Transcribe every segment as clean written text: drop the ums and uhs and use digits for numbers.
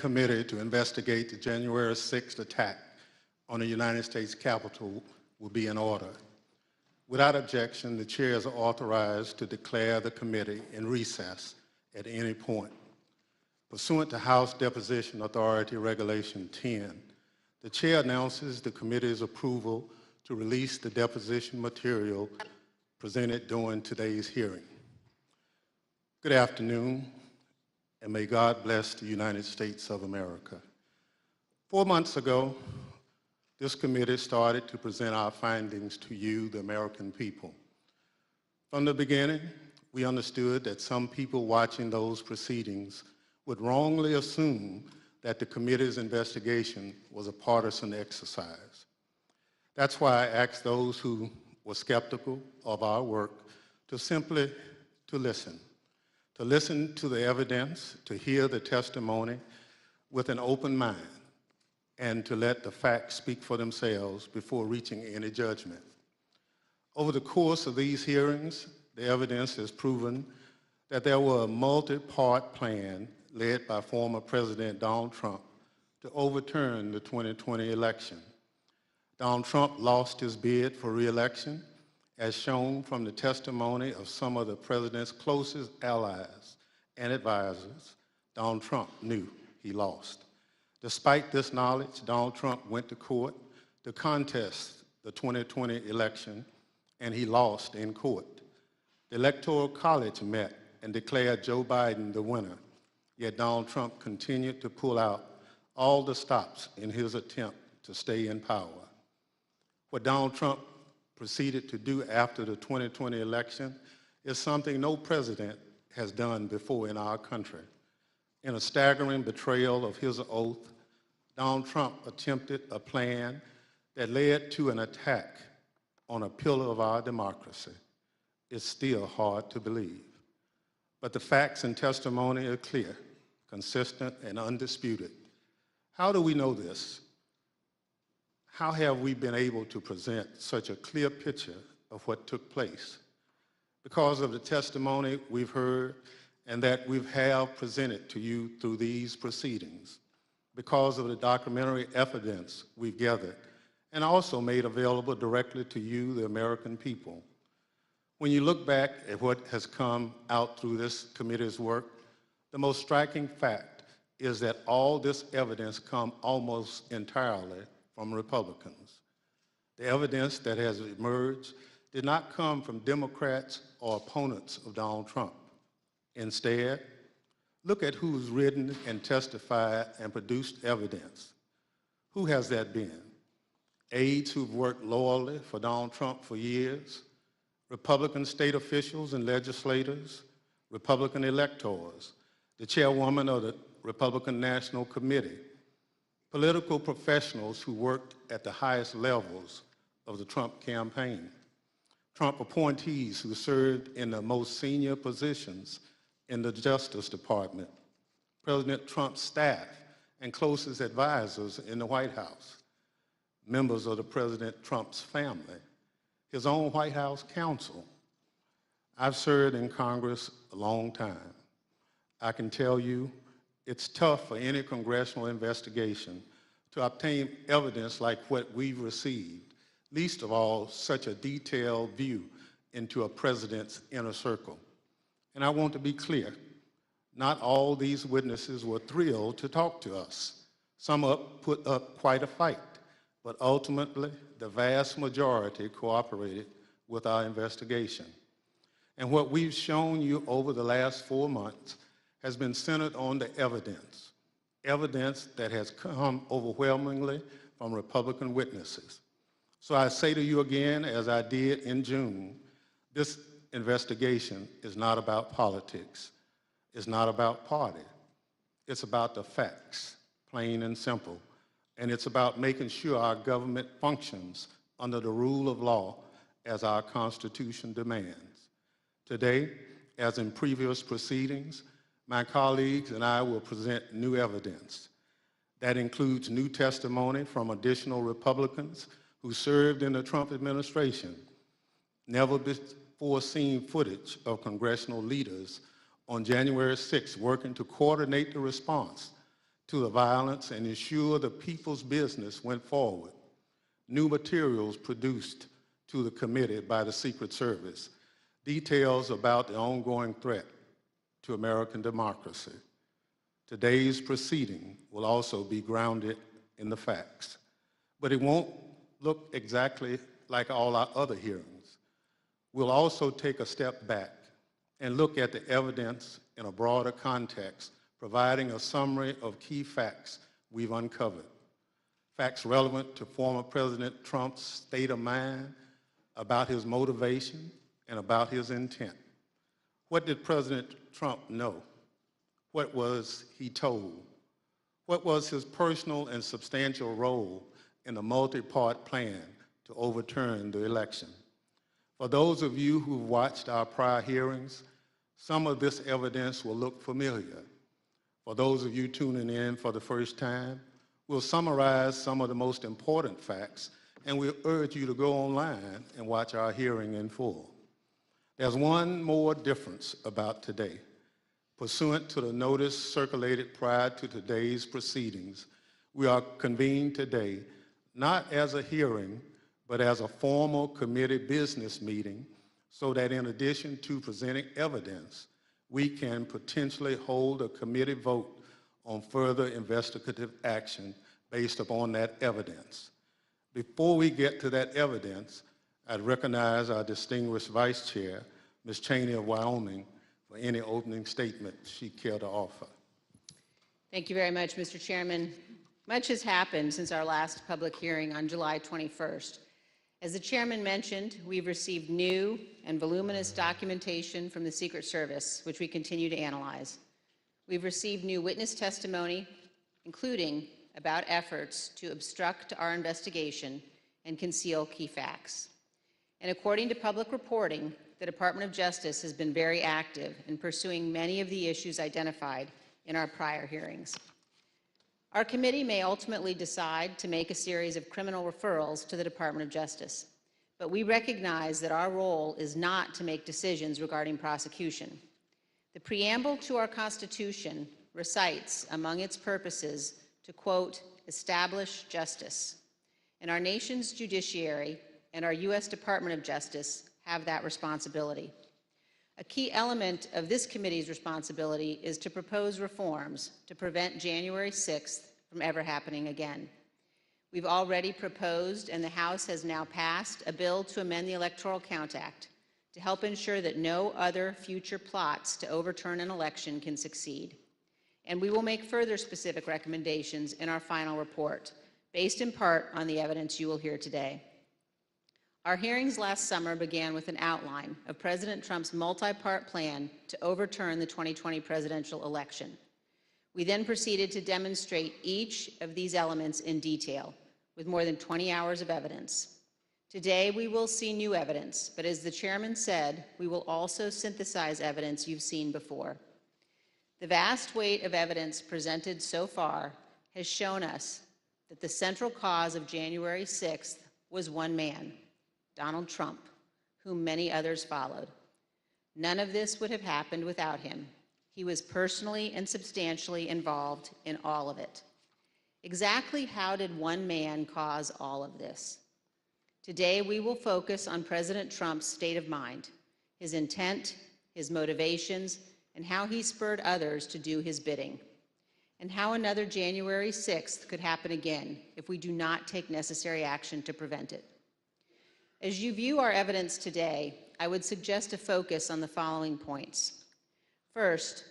committee to investigate the January 6th attack on the United States Capitol will be in order. Without objection, the chair is authorized to declare the committee in recess at any point. Pursuant to House Deposition Authority Regulation 10, the chair announces the committee's approval to release the deposition material presented during today's hearing. Good afternoon, and may God bless the United States of America. 4 months ago, this committee started to present our findings to you, the American people. From the beginning, we understood that some people watching those proceedings would wrongly assume that the committee's investigation was a partisan exercise. That's why I asked those who were skeptical of our work to simply listen to the evidence, to hear the testimony with an open mind, and to let the facts speak for themselves before reaching any judgment. Over the course of these hearings, the evidence has proven that there was a multi-part plan led by former President Donald Trump to overturn the 2020 election. Donald Trump lost his bid for re-election, as shown from the testimony of some of the president's closest allies and advisors. Donald Trump knew he lost. Despite this knowledge, Donald Trump went to court to contest the 2020 election, and he lost in court. The Electoral College met and declared Joe Biden the winner, yet Donald Trump continued to pull out all the stops in his attempt to stay in power. What Donald Trump proceeded to do after the 2020 election is something no president has done before in our country. In a staggering betrayal of his oath, Donald Trump attempted a plan that led to an attack on a pillar of our democracy. It's still hard to believe. But the facts and testimony are clear, consistent, and undisputed. How do we know this? How have we been able to present such a clear picture of what took place? Because of the testimony we've heard and that we have presented to you through these proceedings, because of the documentary evidence we've gathered and also made available directly to you, the American people. When you look back at what has come out through this committee's work, the most striking fact is that all this evidence comes almost entirely from Republicans. The evidence that has emerged did not come from Democrats or opponents of Donald Trump. Instead, look at who's written and testified and produced evidence. Who has that been? Aides who've worked loyally for Donald Trump for years, Republican state officials and legislators, Republican electors, the chairwoman of the Republican National Committee, political professionals who worked at the highest levels of the Trump campaign, Trump appointees who served in the most senior positions in the Justice Department, President Trump's staff and closest advisors in the White House, members of the President Trump's family, his own White House counsel. I've served in Congress a long time. I can tell you it's tough for any congressional investigation to obtain evidence like what we've received, least of all such a detailed view into a president's inner circle. And I want to be clear, not all these witnesses were thrilled to talk to us. Some put up quite a fight, but ultimately the vast majority cooperated with our investigation. And what we've shown you over the last 4 months has been centered on the evidence that has come overwhelmingly from Republican witnesses. So I say to you again, as I did in June, this investigation is not about politics. It's not about party. It's about the facts, plain and simple. And it's about making sure our government functions under the rule of law as our Constitution demands. Today, as in previous proceedings, my colleagues and I will present new evidence. That includes new testimony from additional Republicans who served in the Trump administration, never before seen footage of congressional leaders on January 6th working to coordinate the response to the violence and ensure the people's business went forward. New materials produced to the committee by the Secret Service, details about the ongoing threat to American democracy. Today's proceeding will also be grounded in the facts, but it won't look exactly like all our other hearings. We'll also take a step back and look at the evidence in a broader context, providing a summary of key facts we've uncovered. Facts relevant to former President Trump's state of mind, about his motivation, and about his intent. What did President Trump know? What was he told? What was his personal and substantial role in the multi-part plan to overturn the election? For those of you who've watched our prior hearings, some of this evidence will look familiar. For those of you tuning in for the first time, we'll summarize some of the most important facts, and we'll urge you to go online and watch our hearing in full. There's one more difference about today. Pursuant to the notice circulated prior to today's proceedings, we are convened today not as a hearing, but as a formal committee business meeting, so that in addition to presenting evidence, we can potentially hold a committee vote on further investigative action based upon that evidence. Before we get to that evidence, I'd recognize our distinguished Vice Chair, Ms. Cheney of Wyoming, for any opening statement she'd care to offer. Thank you very much, Mr. Chairman. Much has happened since our last public hearing on July 21st. As the Chairman mentioned, we've received new and voluminous documentation from the Secret Service, which we continue to analyze. We've received new witness testimony, including about efforts to obstruct our investigation and conceal key facts. And according to public reporting, the Department of Justice has been very active in pursuing many of the issues identified in our prior hearings. Our committee may ultimately decide to make a series of criminal referrals to the Department of Justice, but we recognize that our role is not to make decisions regarding prosecution. The preamble to our Constitution recites among its purposes to, quote, establish justice, and our nation's judiciary and our U.S. Department of Justice have that responsibility. A key element of this committee's responsibility is to propose reforms to prevent January 6th from ever happening again. We've already proposed, and the House has now passed, a bill to amend the Electoral Count Act to help ensure that no other future plots to overturn an election can succeed. And we will make further specific recommendations in our final report, based in part on the evidence you will hear today. Our hearings last summer began with an outline of President Trump's multi-part plan to overturn the 2020 presidential election. We then proceeded to demonstrate each of these elements in detail, with more than 20 hours of evidence. Today, we will see new evidence, but as the chairman said, we will also synthesize evidence you've seen before. The vast weight of evidence presented so far has shown us that the central cause of January 6th was one man, Donald Trump, whom many others followed. None of this would have happened without him. He was personally and substantially involved in all of it. Exactly how did one man cause all of this? Today, we will focus on President Trump's state of mind, his intent, his motivations, and how he spurred others to do his bidding, and how another January 6th could happen again if we do not take necessary action to prevent it. As you view our evidence today, I would suggest a focus on the following points. First,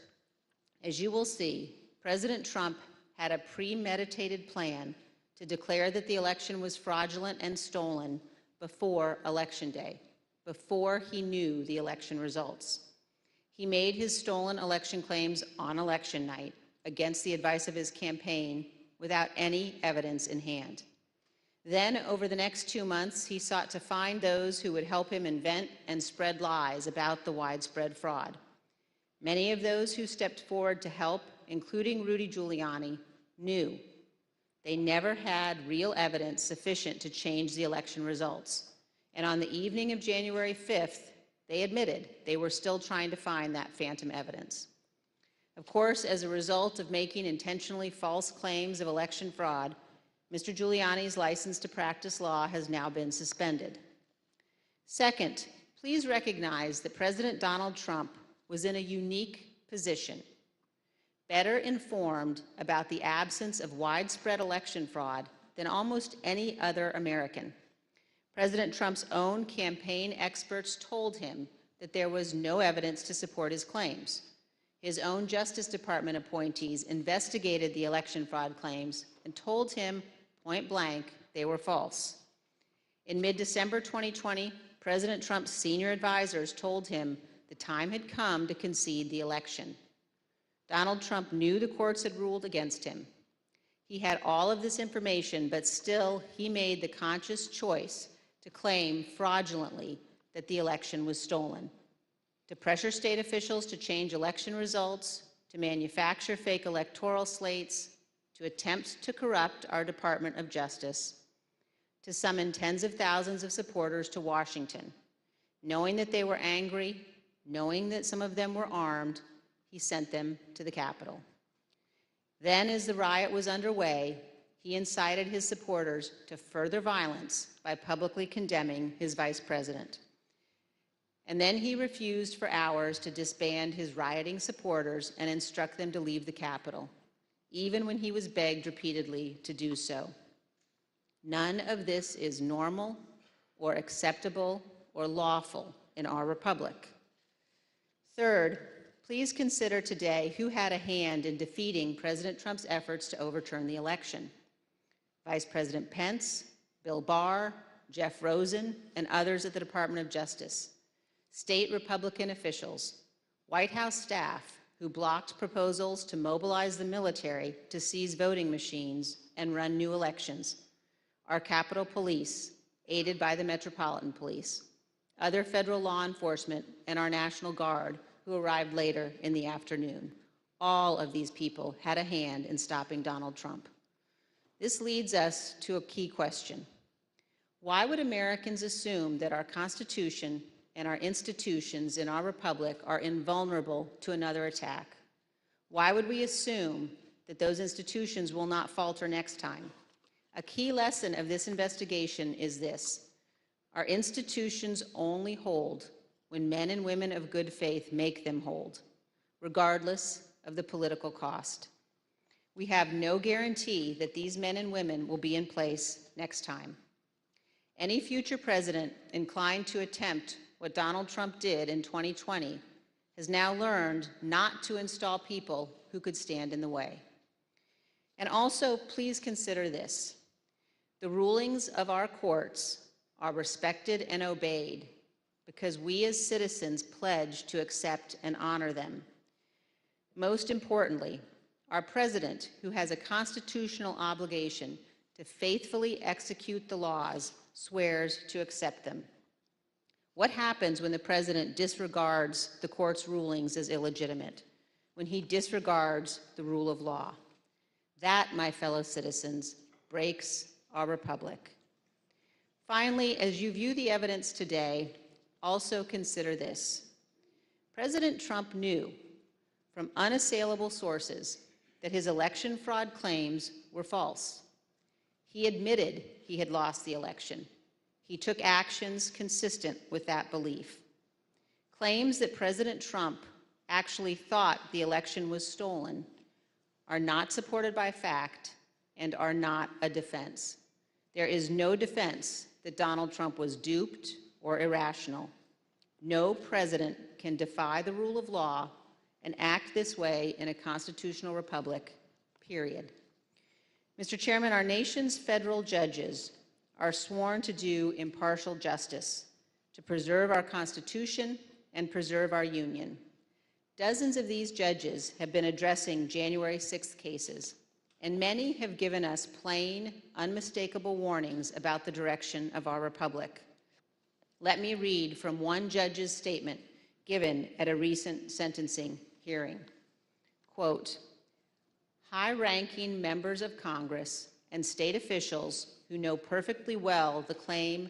as you will see, President Trump had a premeditated plan to declare that the election was fraudulent and stolen before Election Day, before he knew the election results. He made his stolen election claims on election night against the advice of his campaign without any evidence in hand. Then, over the next 2 months, he sought to find those who would help him invent and spread lies about the widespread fraud. Many of those who stepped forward to help, including Rudy Giuliani, knew they never had real evidence sufficient to change the election results. And on the evening of January 5th, they admitted they were still trying to find that phantom evidence. Of course, as a result of making intentionally false claims of election fraud, Mr. Giuliani's license to practice law has now been suspended. Second, please recognize that President Donald Trump was in a unique position, better informed about the absence of widespread election fraud than almost any other American. President Trump's own campaign experts told him that there was no evidence to support his claims. His own Justice Department appointees investigated the election fraud claims and told him point blank they were false. In mid-December 2020, President Trump's senior advisors told him the time had come to concede the election. Donald Trump knew the courts had ruled against him. He had all of this information, but still he made the conscious choice to claim fraudulently that the election was stolen, to pressure state officials to change election results, to manufacture fake electoral slates, to attempt to corrupt our Department of Justice, to summon tens of thousands of supporters to Washington. Knowing that they were angry, knowing that some of them were armed, he sent them to the Capitol. Then, as the riot was underway, he incited his supporters to further violence by publicly condemning his vice president. And then he refused for hours to disband his rioting supporters and instruct them to leave the Capitol, even when he was begged repeatedly to do so. None of this is normal or acceptable or lawful in our republic. Third, please consider today who had a hand in defeating President Trump's efforts to overturn the election. Vice President Pence, Bill Barr, Jeff Rosen, and others at the Department of Justice, state Republican officials, White House staff who blocked proposals to mobilize the military to seize voting machines and run new elections, our Capitol Police, aided by the Metropolitan Police, other federal law enforcement, and our National Guard, who arrived later in the afternoon. All of these people had a hand in stopping Donald Trump. This leads us to a key question. Why would Americans assume that our Constitution and our institutions in our republic are invulnerable to another attack? Why would we assume that those institutions will not falter next time? A key lesson of this investigation is this: our institutions only hold when men and women of good faith make them hold, regardless of the political cost. We have no guarantee that these men and women will be in place next time. Any future president inclined to attempt what Donald Trump did in 2020 has now learned not to install people who could stand in the way. And also, please consider this: the rulings of our courts are respected and obeyed because we as citizens pledge to accept and honor them. Most importantly, our president, who has a constitutional obligation to faithfully execute the laws, swears to accept them. What happens when the president disregards the court's rulings as illegitimate, when he disregards the rule of law? That, my fellow citizens, breaks our republic. Finally, as you view the evidence today, also consider this. President Trump knew from unassailable sources that his election fraud claims were false. He admitted he had lost the election. He took actions consistent with that belief. Claims that President Trump actually thought the election was stolen are not supported by fact and are not a defense. There is no defense that Donald Trump was duped or irrational. No president can defy the rule of law and act this way in a constitutional republic, period. Mr. Chairman, our nation's federal judges are sworn to do impartial justice, to preserve our Constitution and preserve our Union. Dozens of these judges have been addressing January 6th cases, and many have given us plain, unmistakable warnings about the direction of our republic. Let me read from one judge's statement given at a recent sentencing hearing. Quote, "High-ranking members of Congress and state officials who know perfectly well the claim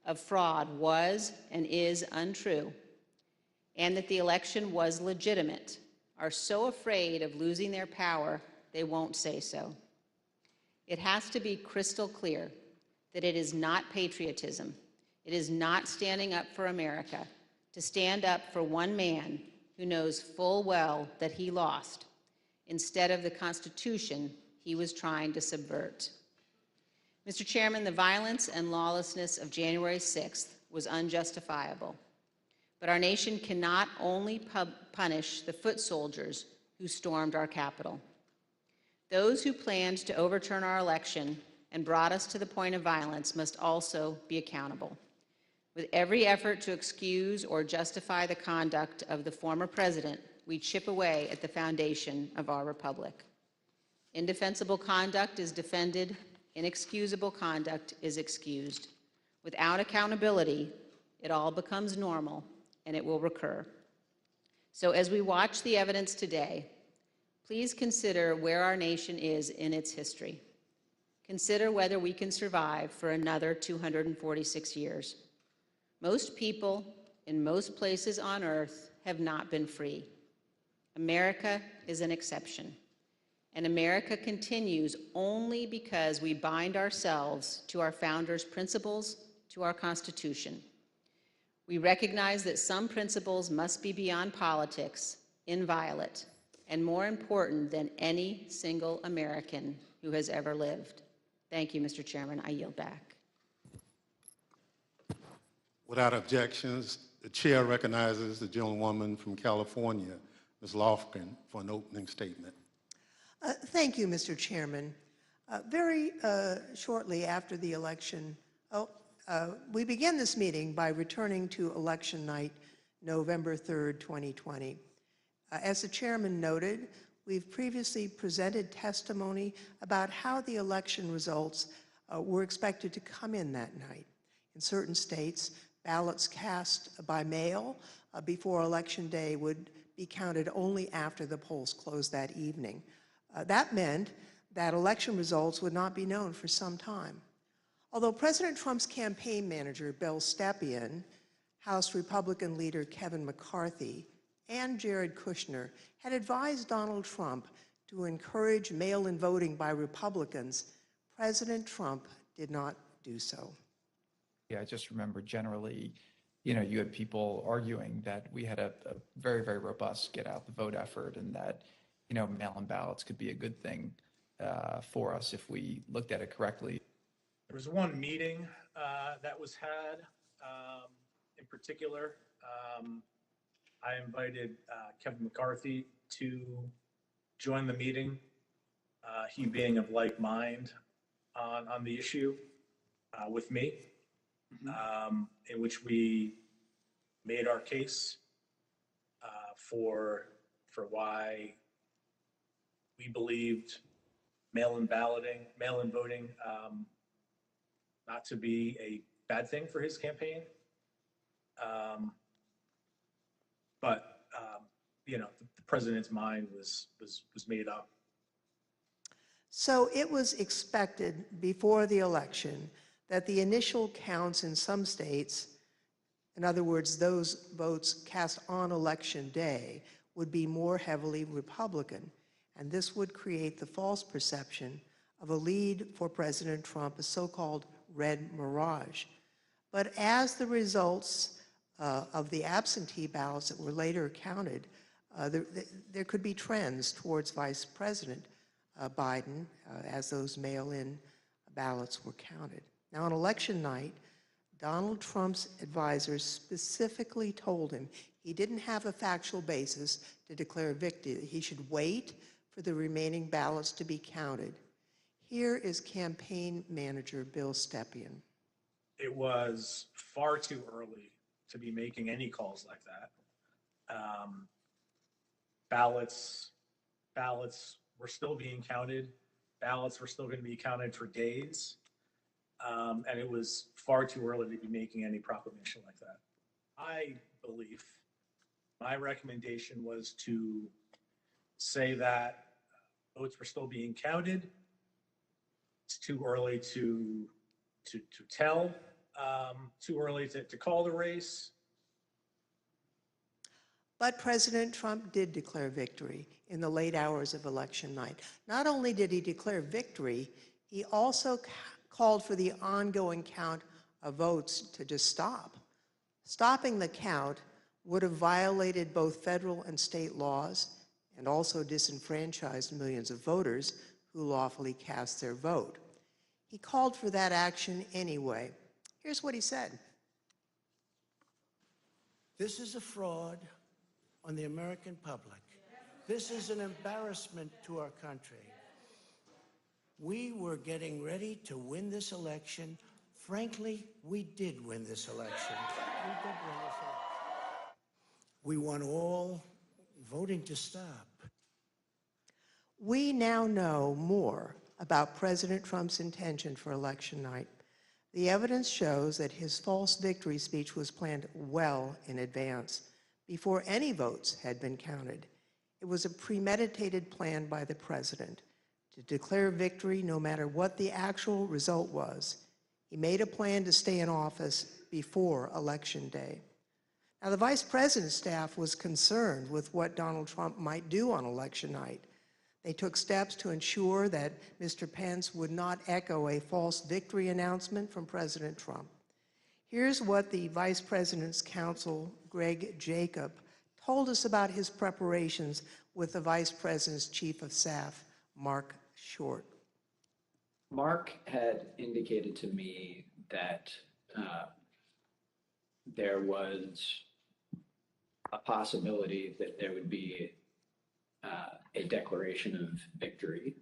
of fraud was and is untrue, and that the election was legitimate, are so afraid of losing their power, they won't say so. It has to be crystal clear that it is not patriotism, it is not standing up for America, to stand up for one man who knows full well that he lost, instead of the Constitution he was trying to subvert. Mr. Chairman, the violence and lawlessness of January 6th was unjustifiable. But our nation cannot only punish the foot soldiers who stormed our Capitol. Those who planned to overturn our election and brought us to the point of violence must also be accountable. With every effort to excuse or justify the conduct of the former president, we chip away at the foundation of our republic. Indefensible conduct is defended, inexcusable conduct is excused. Without accountability, it all becomes normal and it will recur. So as we watch the evidence today, please consider where our nation is in its history. Consider whether we can survive for another 246 years. Most people in most places on earth have not been free. America is an exception. And America continues only because we bind ourselves to our founders' principles, to our Constitution. We recognize that some principles must be beyond politics, inviolate, and more important than any single American who has ever lived. Thank you, Mr. Chairman. I yield back. Without objections, the chair recognizes the gentlewoman from California, Ms. Lofgren, for an opening statement. Thank you, Mr. Chairman. Very shortly after the election, we begin this meeting by returning to election night, November 3rd, 2020. As the chairman noted, we've previously presented testimony about how the election results were expected to come in that night. In certain states, ballots cast by mail before Election Day would be counted only after the polls closed that evening. That meant that election results would not be known for some time. Although President Trump's campaign manager, Bill Stepien, House Republican leader Kevin McCarthy, and Jared Kushner had advised Donald Trump to encourage mail-in voting by Republicans, President Trump did not do so. Yeah, I just remember generally, you had people arguing that we had a very, very robust get out the vote effort and that, mail-in ballots could be a good thing for us if we looked at it correctly. There was one meeting that was had in particular. I invited Kevin McCarthy to join the meeting, he being of like mind on the issue with me, in which we made our case for why we believed mail-in voting not to be a bad thing for his campaign. But the president's mind was made up. So it was expected before the election that the initial counts in some states, in other words, those votes cast on Election Day, would be more heavily Republican, and this would create the false perception of a lead for President Trump, a so-called red mirage. But as the results of the absentee ballots that were later counted, there could be trends towards Vice President Biden as those mail-in ballots were counted. Now, on election night, Donald Trump's advisors specifically told him he didn't have a factual basis to declare victory. He should wait for the remaining ballots to be counted. Here is campaign manager Bill Stepien. It was far too early to be making any calls like that. Ballots were still being counted. Ballots were still going to be counted for days. And it was far too early to be making any proclamation like that. I believe my recommendation was to say that votes were still being counted. It's too early to tell, too early to call the race. But President Trump did declare victory in the late hours of election night. Not only did he declare victory, he also called for the ongoing count of votes to just stop. Stopping the count would have violated both federal and state laws and also disenfranchised millions of voters who lawfully cast their vote. He called for that action anyway. Here's what he said. This is a fraud on the American public. This is an embarrassment to our country. We were getting ready to win this election. Frankly, we did win this election. We did win this election. We want all voting to stop. We now know more about President Trump's intention for election night. The evidence shows that his false victory speech was planned well in advance, before any votes had been counted. It was a premeditated plan by the president to declare victory no matter what the actual result was. He made a plan to stay in office before Election Day. Now, the vice president's staff was concerned with what Donald Trump might do on election night. They took steps to ensure that Mr. Pence would not echo a false victory announcement from President Trump. Here's what the Vice President's counsel, Greg Jacob, told us about his preparations with the Vice President's Chief of Staff, Mark Short. Mark had indicated to me that there was a possibility that there would be a declaration of victory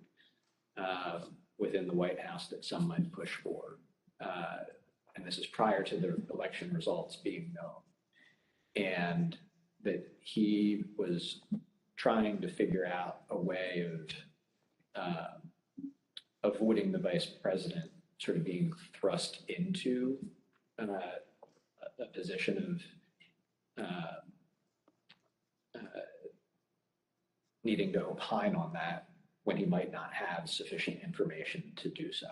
within the White House that some might push for. And this is prior to the election results being known. And that he was trying to figure out a way of avoiding the vice president sort of being thrust into a position of needing to opine on that when he might not have sufficient information to do so.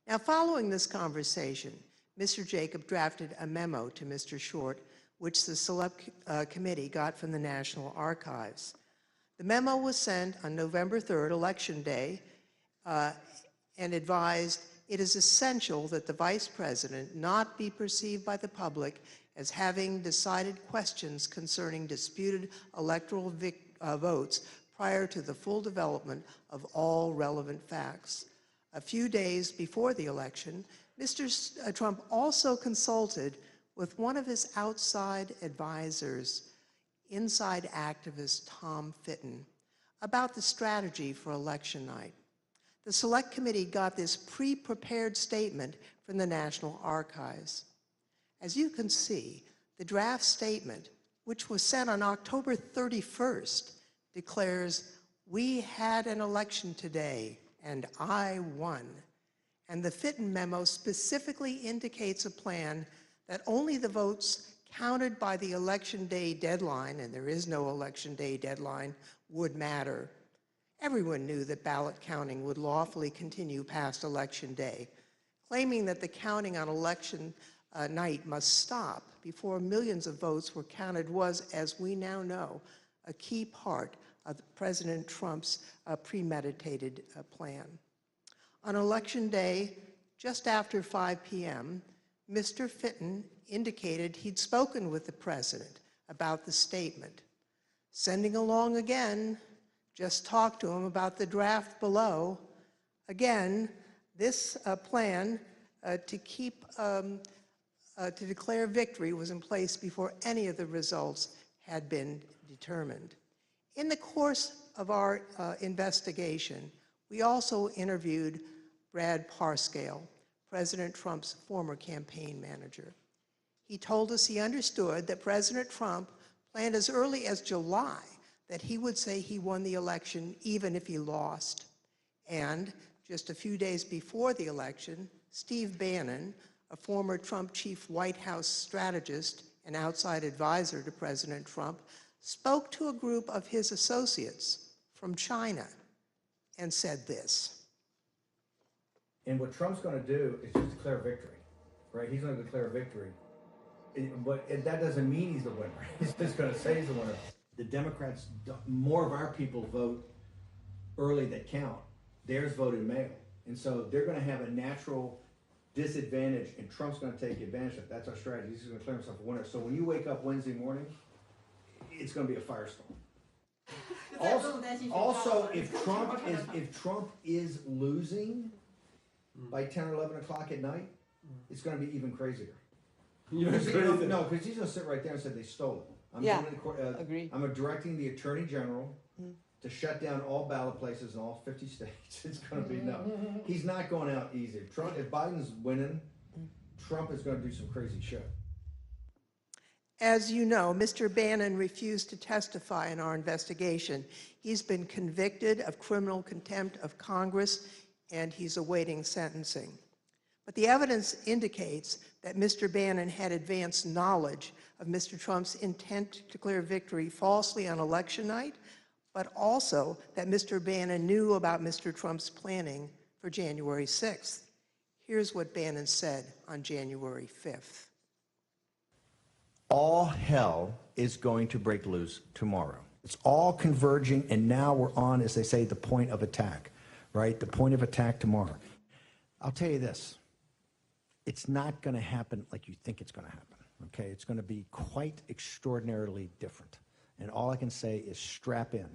Now, following this conversation, Mr. Jacob drafted a memo to Mr. Short, which the Select Committee got from the National Archives. The memo was sent on November 3rd, Election Day, and advised it is essential that the Vice President not be perceived by the public as having decided questions concerning disputed electoral votes prior to the full development of all relevant facts. A few days before the election, Mr. Trump also consulted with one of his outside advisors, inside activist Tom Fitton, about the strategy for election night. The Select Committee got this pre-prepared statement from the National Archives. As you can see, the draft statement, which was sent on October 31st, declares, "We had an election today, and I won." And the Fitton memo specifically indicates a plan that only the votes counted by the Election Day deadline, and there is no Election Day deadline, would matter. Everyone knew that ballot counting would lawfully continue past Election Day. Claiming that the counting on election night must stop before millions of votes were counted was, as we now know, a key part of President Trump's premeditated plan. On Election Day, just after 5 p.m., Mr. Fitton indicated he'd spoken with the president about the statement. Sending along again, just talked to him about the draft below. Again, this plan to declare victory was in place before any of the results had been determined. In the course of our investigation, we also interviewed Brad Parscale, President Trump's former campaign manager. He told us he understood that President Trump planned as early as July that he would say he won the election even if he lost. And just a few days before the election, Steve Bannon, a former Trump chief White House strategist and outside advisor to President Trump, spoke to a group of his associates from China and said this. And what Trump's going to do is just declare victory, right? He's going to declare victory. But that doesn't mean he's the winner. He's just gonna say he's the winner. The Democrats, more of our people vote early that count. Theirs voted mail. And so they're gonna have a natural disadvantage, and Trump's gonna take advantage of it. That's our strategy. He's gonna declare himself a winner. So when you wake up Wednesday morning, it's gonna be a firestorm. Also, if Trump is losing by 10 or 11 o'clock at night, it's gonna be even crazier. No, because he's gonna sit right there and say they stole it. Agree. I'm directing the Attorney General to shut down all ballot places in all 50 states. It's gonna be he's not going out easy. If Biden's winning, Trump is gonna do some crazy shit. As you know, Mr. Bannon refused to testify in our investigation. He's been convicted of criminal contempt of Congress, and he's awaiting sentencing. But the evidence indicates that Mr. Bannon had advanced knowledge of Mr. Trump's intent to declare victory falsely on election night, but also that Mr. Bannon knew about Mr. Trump's planning for January 6th. Here's what Bannon said on January 5th. All hell is going to break loose tomorrow. It's all converging, and now we're on, as they say, the point of attack, right? The point of attack tomorrow. I'll tell you this. It's not going to happen like you think it's going to happen, okay? It's going to be quite extraordinarily different. And all I can say is strap in.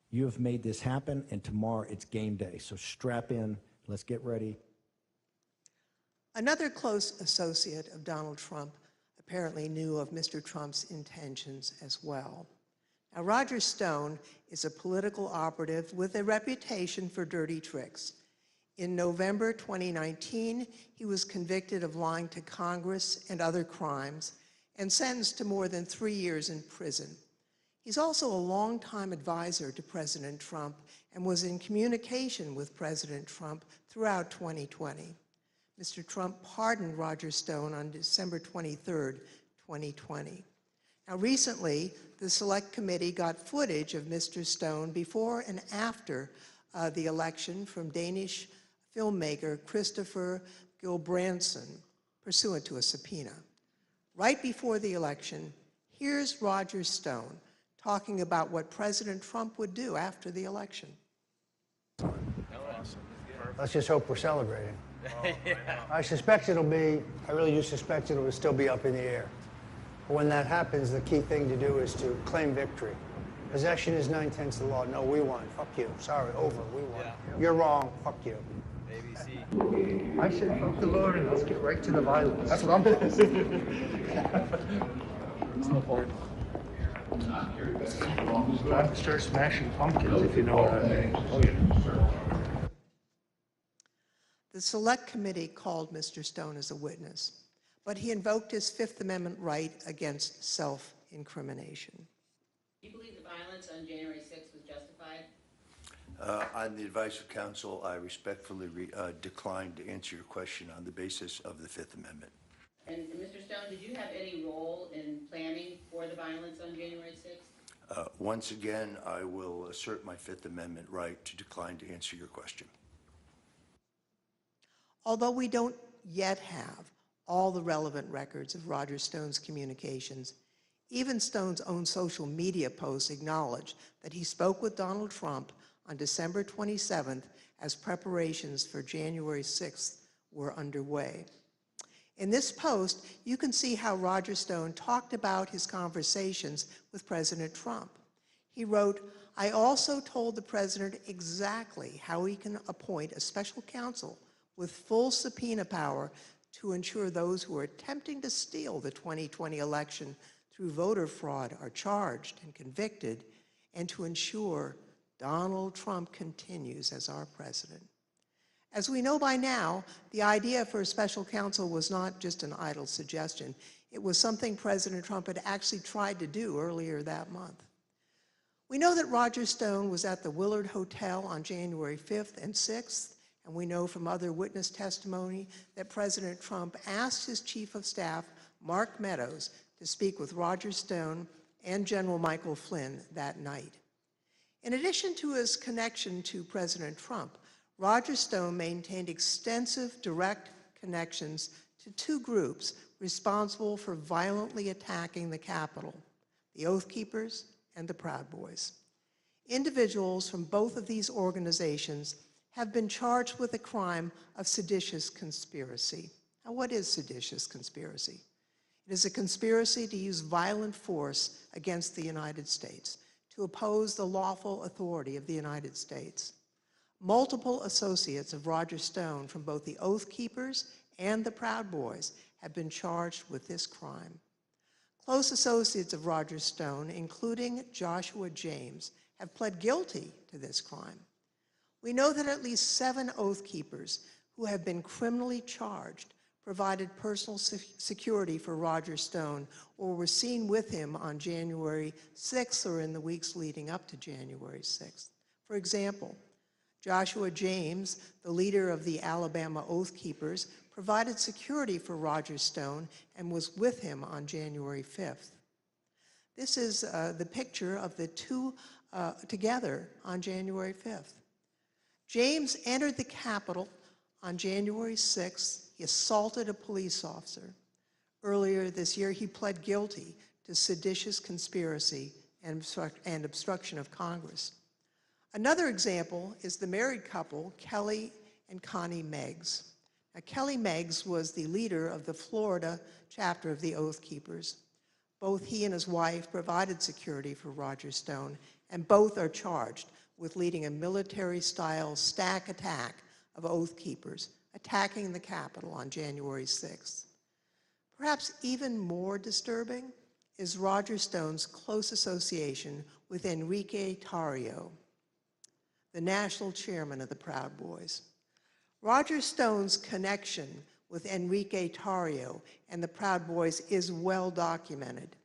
You have made this happen, and tomorrow it's game day. So strap in. Let's get ready. Another close associate of Donald Trump apparently knew of Mr. Trump's intentions as well. Now, Roger Stone is a political operative with a reputation for dirty tricks. In November 2019, he was convicted of lying to Congress and other crimes and sentenced to more than 3 years in prison. He's also a longtime advisor to President Trump and was in communication with President Trump throughout 2020. Mr. Trump pardoned Roger Stone on December 23rd, 2020. Now, recently, the Select Committee got footage of Mr. Stone before and after the election from Danish filmmaker Christopher Gilbranson, pursuant to a subpoena. Right before the election, here's Roger Stone talking about what President Trump would do after the election. Let's just hope we're celebrating. I suspect I really do suspect it'll still be up in the air. But when that happens, the key thing to do is to claim victory. Possession is 9/10 of the law. No, we won. Fuck you. Sorry, over. We won. Yeah. You're wrong. Fuck you. ABC. I said, fuck the Lord, and let's get right to the violence. That's what I'm doing. It's no point. Time to start smashing pumpkins, if you know what I mean. Oh, yeah. The Select Committee called Mr. Stone as a witness, but he invoked his Fifth Amendment right against self-incrimination. Do you believe the violence on January 6th was justified? On the advice of counsel, I respectfully decline to answer your question on the basis of the Fifth Amendment. And Mr. Stone, did you have any role in planning for the violence on January 6th? Once again, I will assert my Fifth Amendment right to decline to answer your question. Although we don't yet have all the relevant records of Roger Stone's communications, even Stone's own social media posts acknowledge that he spoke with Donald Trump on December 27th as preparations for January 6th were underway. In this post, you can see how Roger Stone talked about his conversations with President Trump. He wrote, "I also told the president exactly how he can appoint a special counsel with full subpoena power to ensure those who are attempting to steal the 2020 election through voter fraud are charged and convicted, and to ensure Donald Trump continues as our president." As we know by now, the idea for a special counsel was not just an idle suggestion. It was something President Trump had actually tried to do earlier that month. We know that Roger Stone was at the Willard Hotel on January 5th and 6th, and we know from other witness testimony that President Trump asked his chief of staff, Mark Meadows, to speak with Roger Stone and General Michael Flynn that night. In addition to his connection to President Trump, Roger Stone maintained extensive direct connections to two groups responsible for violently attacking the Capitol, the Oath Keepers and the Proud Boys. Individuals from both of these organizations have been charged with the crime of seditious conspiracy. Now, what is seditious conspiracy? It is a conspiracy to use violent force against the United States, to oppose the lawful authority of the United States. Multiple associates of Roger Stone from both the Oath Keepers and the Proud Boys have been charged with this crime. Close associates of Roger Stone, including Joshua James, have pled guilty to this crime. We know that at least 7 Oath Keepers who have been criminally charged provided personal security for Roger Stone or were seen with him on January 6th or in the weeks leading up to January 6th. For example, Joshua James, the leader of the Alabama Oath Keepers, provided security for Roger Stone and was with him on January 5th. This is the picture of the two together on January 5th. James entered the Capitol on January 6th. He assaulted a police officer. Earlier this year, he pled guilty to seditious conspiracy and obstruction of Congress. Another example is the married couple, Kelly and Connie Meggs. Now, Kelly Meggs was the leader of the Florida chapter of the Oath Keepers. Both he and his wife provided security for Roger Stone, and both are charged with leading a military-style stack attack of Oath Keepers, attacking the Capitol on January 6th. Perhaps even more disturbing is Roger Stone's close association with Enrique Tarrio, the national chairman of the Proud Boys. Roger Stone's connection with Enrique Tarrio and the Proud Boys is well documented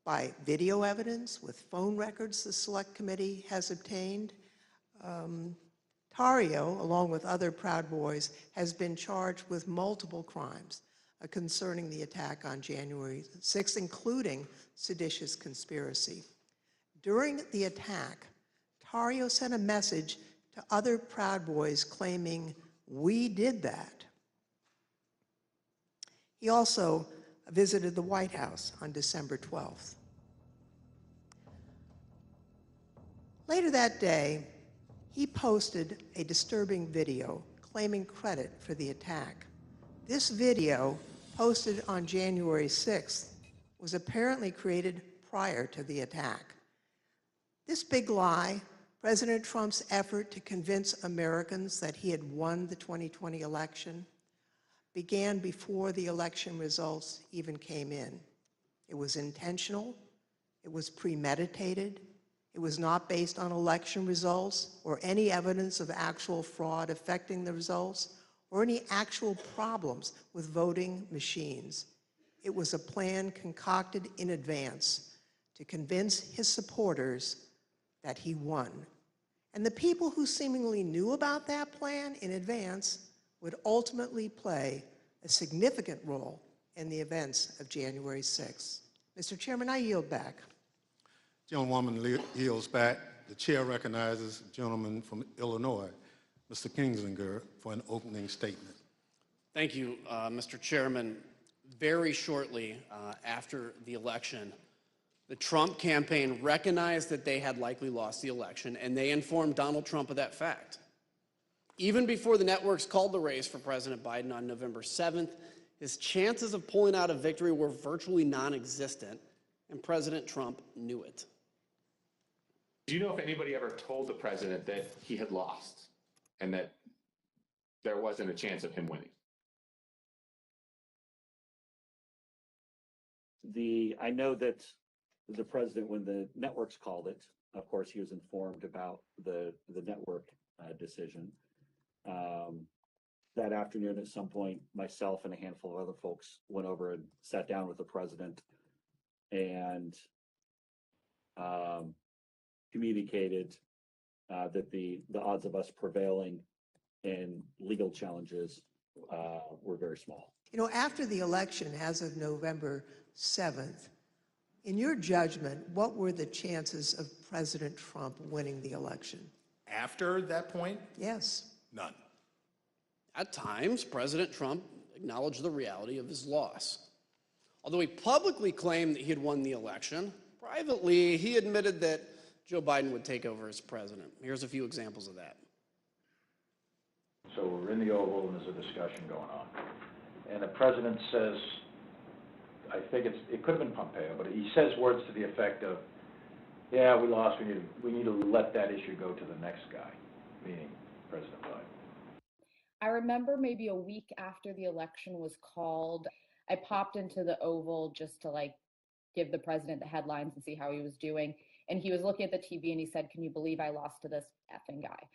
by video evidence with phone records the Select Committee has obtained. Tarrio, along with other Proud Boys, has been charged with multiple crimes concerning the attack on January 6th, including seditious conspiracy. During the attack, Tarrio sent a message to other Proud Boys claiming, "We did that." He also visited the White House on December 12th. Later that day, he posted a disturbing video claiming credit for the attack. This video, posted on January 6th, was apparently created prior to the attack. This big lie, President Trump's effort to convince Americans that he had won the 2020 election, began before the election results even came in. It was intentional, it was premeditated, it was not based on election results or any evidence of actual fraud affecting the results or any actual problems with voting machines. It was a plan concocted in advance to convince his supporters that he won. And the people who seemingly knew about that plan in advance would ultimately play a significant role in the events of January 6th. Mr. Chairman, I yield back. Gentlewoman yields back. The chair recognizes the gentleman from Illinois, Mr. Kinzinger, for an opening statement. Thank you, Mr. Chairman. Very shortly after the election, the Trump campaign recognized that they had likely lost the election, and they informed Donald Trump of that fact. Even before the networks called the race for President Biden on November 7th, his chances of pulling out a victory were virtually non-existent, and President Trump knew it. Do you know if anybody ever told the president that he had lost and that there wasn't a chance of him winning? I know that the president, when the networks called it, of course, he was informed about the network decision. That afternoon, at some point, myself and a handful of other folks went over and sat down with the president and communicated that the odds of us prevailing in legal challenges were very small. You know, after the election, as of November 7th, in your judgment, what were the chances of President Trump winning the election? After that point? Yes. None. At times, President Trump acknowledged the reality of his loss. Although he publicly claimed that he had won the election, privately he admitted that Joe Biden would take over as president. Here's a few examples of that. So we're in the Oval and there's a discussion going on. And the president says, I think it could have been Pompeo, but he says words to the effect of, yeah, we lost, we need to let that issue go to the next guy, meaning President Biden. I remember maybe a week after the election was called, I popped into the Oval just to like give the president the headlines and see how he was doing. And he was looking at the TV and he said, "Can you believe I lost to this effing guy?"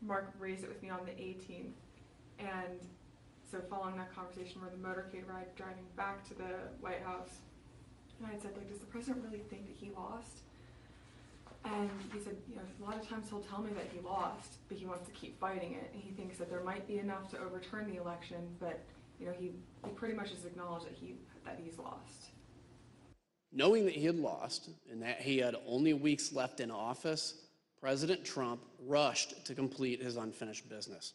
Mark raised it with me on the 18th. And so following that conversation, we're the motorcade ride driving back to the White House. And I had said, like, does the president really think that he lost? And he said, you know, a lot of times he'll tell me that he lost, but he wants to keep fighting it. And he thinks that there might be enough to overturn the election, but, you know, he pretty much has acknowledged that he's lost. Knowing that he had lost and that he had only weeks left in office, President Trump rushed to complete his unfinished business.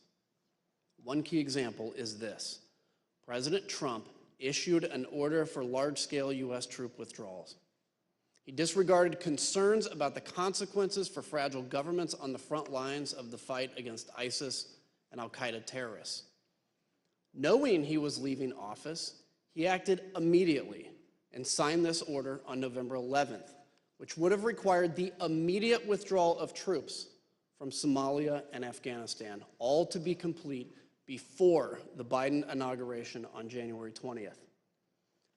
One key example is this. President Trump issued an order for large-scale U.S. troop withdrawals. He disregarded concerns about the consequences for fragile governments on the front lines of the fight against ISIS and al-Qaeda terrorists. Knowing he was leaving office, he acted immediately and signed this order on November 11th, which would have required the immediate withdrawal of troops from Somalia and Afghanistan, all to be complete before the Biden inauguration on January 20th.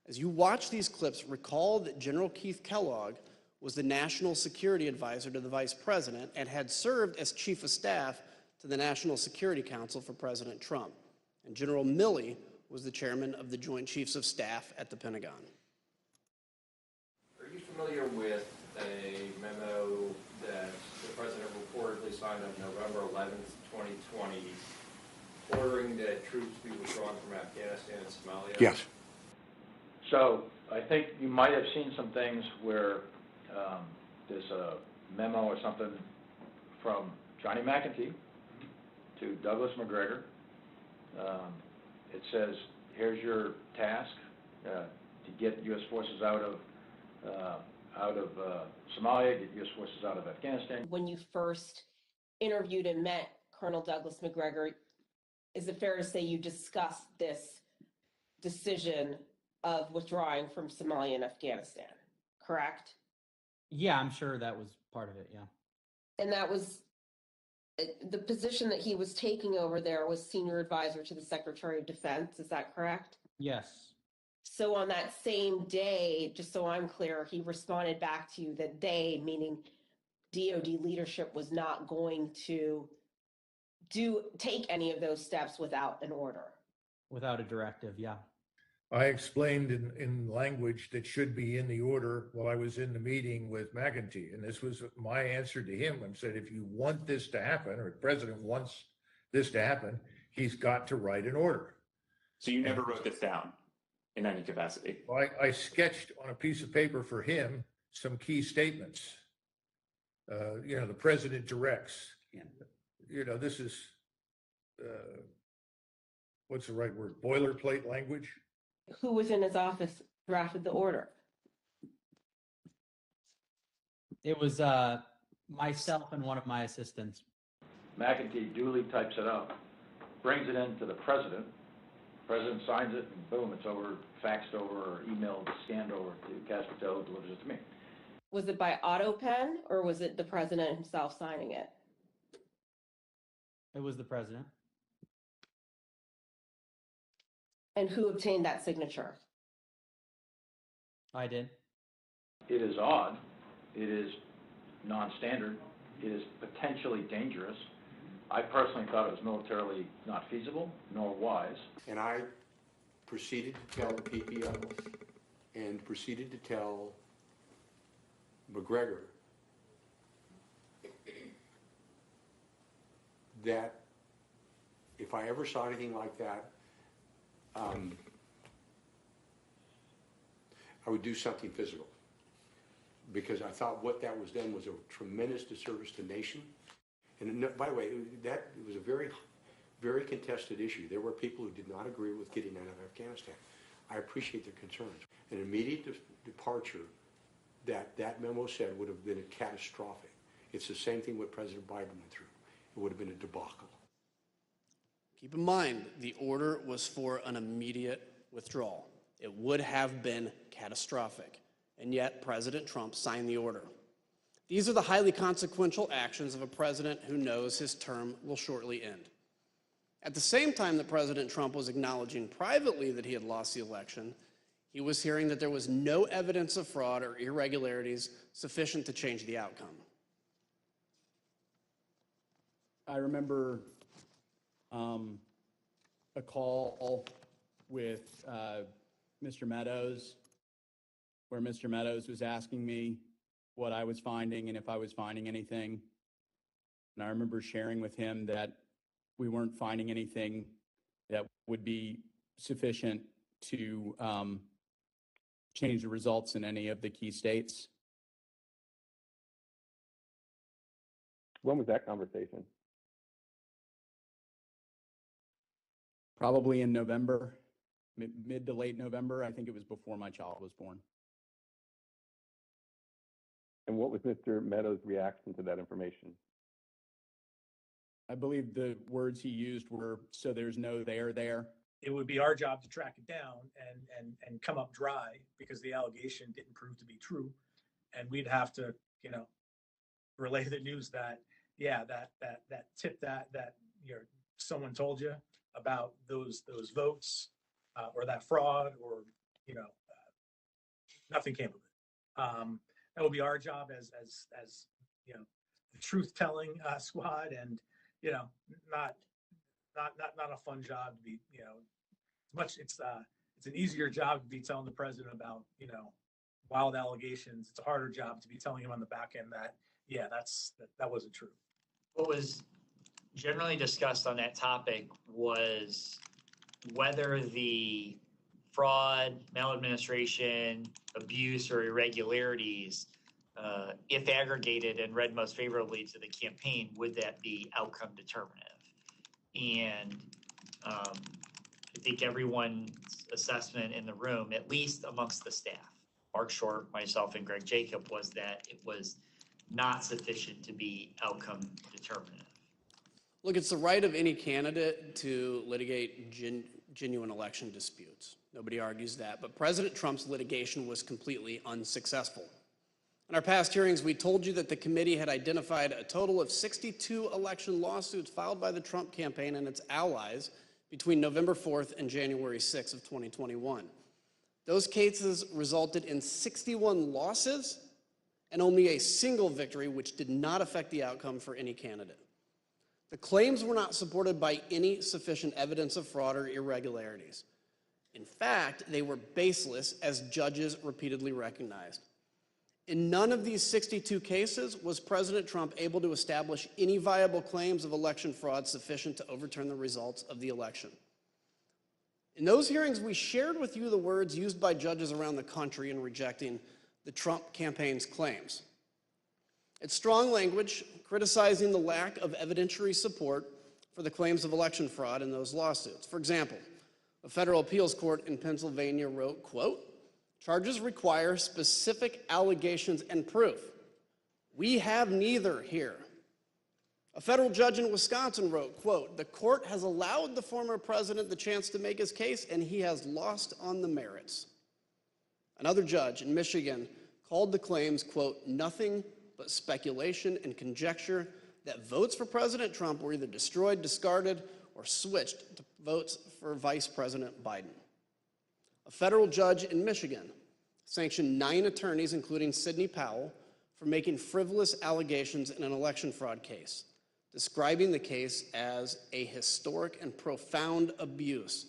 As you watch these clips, recall that General Keith Kellogg was the National Security Advisor to the Vice President and had served as Chief of Staff to the National Security Council for President Trump. And General Milley was the Chairman of the Joint Chiefs of Staff at the Pentagon. Are you familiar with a memo that the President reportedly signed on November 11th, 2020, ordering that troops be withdrawn from Afghanistan and Somalia? Yes. So I think you might have seen some things where there's a memo or something from Johnny McEntee to Douglas McGregor. It says, here's your task to get U.S. forces out of Somalia, get U.S. forces out of Afghanistan. When you first interviewed and met Colonel Douglas McGregor, is it fair to say you discussed this decision of withdrawing from Somalia and Afghanistan, correct? Yeah, I'm sure that was part of it, yeah. And that was the position that he was taking over there was senior advisor to the Secretary of Defense, is that correct? Yes. So on that same day, just so I'm clear, he responded back to you that they, meaning DOD leadership, was not going to take any of those steps without an order. Without a directive, yeah. I explained in language that should be in the order while I was in the meeting with McEntee, and this was my answer to him. I said, if you want this to happen, or the president wants this to happen, he's got to write an order. So you never wrote this down in any capacity? I sketched on a piece of paper for him some key statements. The president directs. This is, what's the right word, boilerplate language? Who within his office drafted the order? It was myself and one of my assistants. McEntee duly types it up, brings it in to the president. President signs it, and boom, it's over, faxed over, or emailed, scanned over to Caspatel, delivers it to me. Was it by auto pen, or was it the president himself signing it? It was the president. And who obtained that signature? I did. It is odd. It is non-standard. It is potentially dangerous. I personally thought it was militarily not feasible, nor wise. And I proceeded to tell the PPO and proceeded to tell McGregor that if I ever saw anything like that, I would do something physical, because I thought what that was done was a tremendous disservice to the nation. And by the way, it was a very, very contested issue. There were people who did not agree with getting out of Afghanistan. I appreciate their concerns. An immediate departure that memo said would have been catastrophic. It's the same thing what President Biden went through. It would have been a debacle. Keep in mind, the order was for an immediate withdrawal. It would have been catastrophic, and yet President Trump signed the order. These are the highly consequential actions of a president who knows his term will shortly end. At the same time that President Trump was acknowledging privately that he had lost the election, he was hearing that there was no evidence of fraud or irregularities sufficient to change the outcome. I remember a call with Mr. Meadows, where Mr. Meadows was asking me what I was finding and if I was finding anything. And I remember sharing with him that we weren't finding anything that would be sufficient to change the results in any of the key states. When was that conversation? Probably in November, mid to late November. I think it was before my child was born. And what was Mr. Meadows' reaction to that information? I believe the words he used were, "So there's no there." It would be our job to track it down and come up dry because the allegation didn't prove to be true. And we'd have to, relay the news that, yeah, that tip that someone told you about those votes or that fraud or, nothing came of it. That would be our job as the truth-telling squad, and not a fun job to be, it's an easier job to be telling the president about, wild allegations. It's a harder job to be telling him on the back end that, yeah, that wasn't true. What was generally discussed on that topic was whether the fraud, maladministration, abuse, or irregularities, if aggregated and read most favorably to the campaign, would that be outcome determinative? And I think everyone's assessment in the room, at least amongst the staff, Mark Short, myself, and Greg Jacob, was that it was not sufficient to be outcome determinative. Look, it's the right of any candidate to litigate genuine election disputes. Nobody argues that, but President Trump's litigation was completely unsuccessful. In our past hearings, we told you that the committee had identified a total of 62 election lawsuits filed by the Trump campaign and its allies between November 4th and January 6th of 2021. Those cases resulted in 61 losses and only a single victory, which did not affect the outcome for any candidate. The claims were not supported by any sufficient evidence of fraud or irregularities. In fact, they were baseless, as judges repeatedly recognized. In none of these 62 cases was President Trump able to establish any viable claims of election fraud sufficient to overturn the results of the election. In those hearings, we shared with you the words used by judges around the country in rejecting the Trump campaign's claims. It's strong language criticizing the lack of evidentiary support for the claims of election fraud in those lawsuits. For example, a federal appeals court in Pennsylvania wrote, quote, "Charges require specific allegations and proof. We have neither here." A federal judge in Wisconsin wrote, quote, "The court has allowed the former president the chance to make his case, and he has lost on the merits." Another judge in Michigan called the claims, quote, "nothing but speculation and conjecture that votes for President Trump were either destroyed, discarded, or switched to votes for Vice President Biden." A federal judge in Michigan sanctioned 9 attorneys, including Sidney Powell, for making frivolous allegations in an election fraud case, describing the case as a historic and profound abuse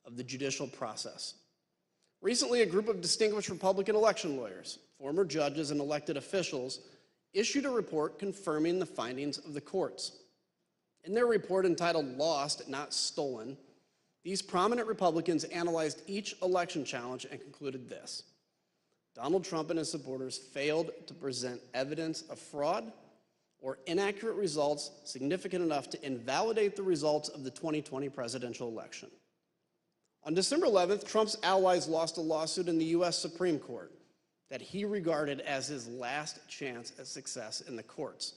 of the judicial process. Recently, a group of distinguished Republican election lawyers, former judges, and elected officials issued a report confirming the findings of the courts. In their report entitled "Lost, Not Stolen," these prominent Republicans analyzed each election challenge and concluded this: Donald Trump and his supporters failed to present evidence of fraud or inaccurate results significant enough to invalidate the results of the 2020 presidential election. On December 11th, Trump's allies lost a lawsuit in the U.S. Supreme Court that he regarded as his last chance at success in the courts.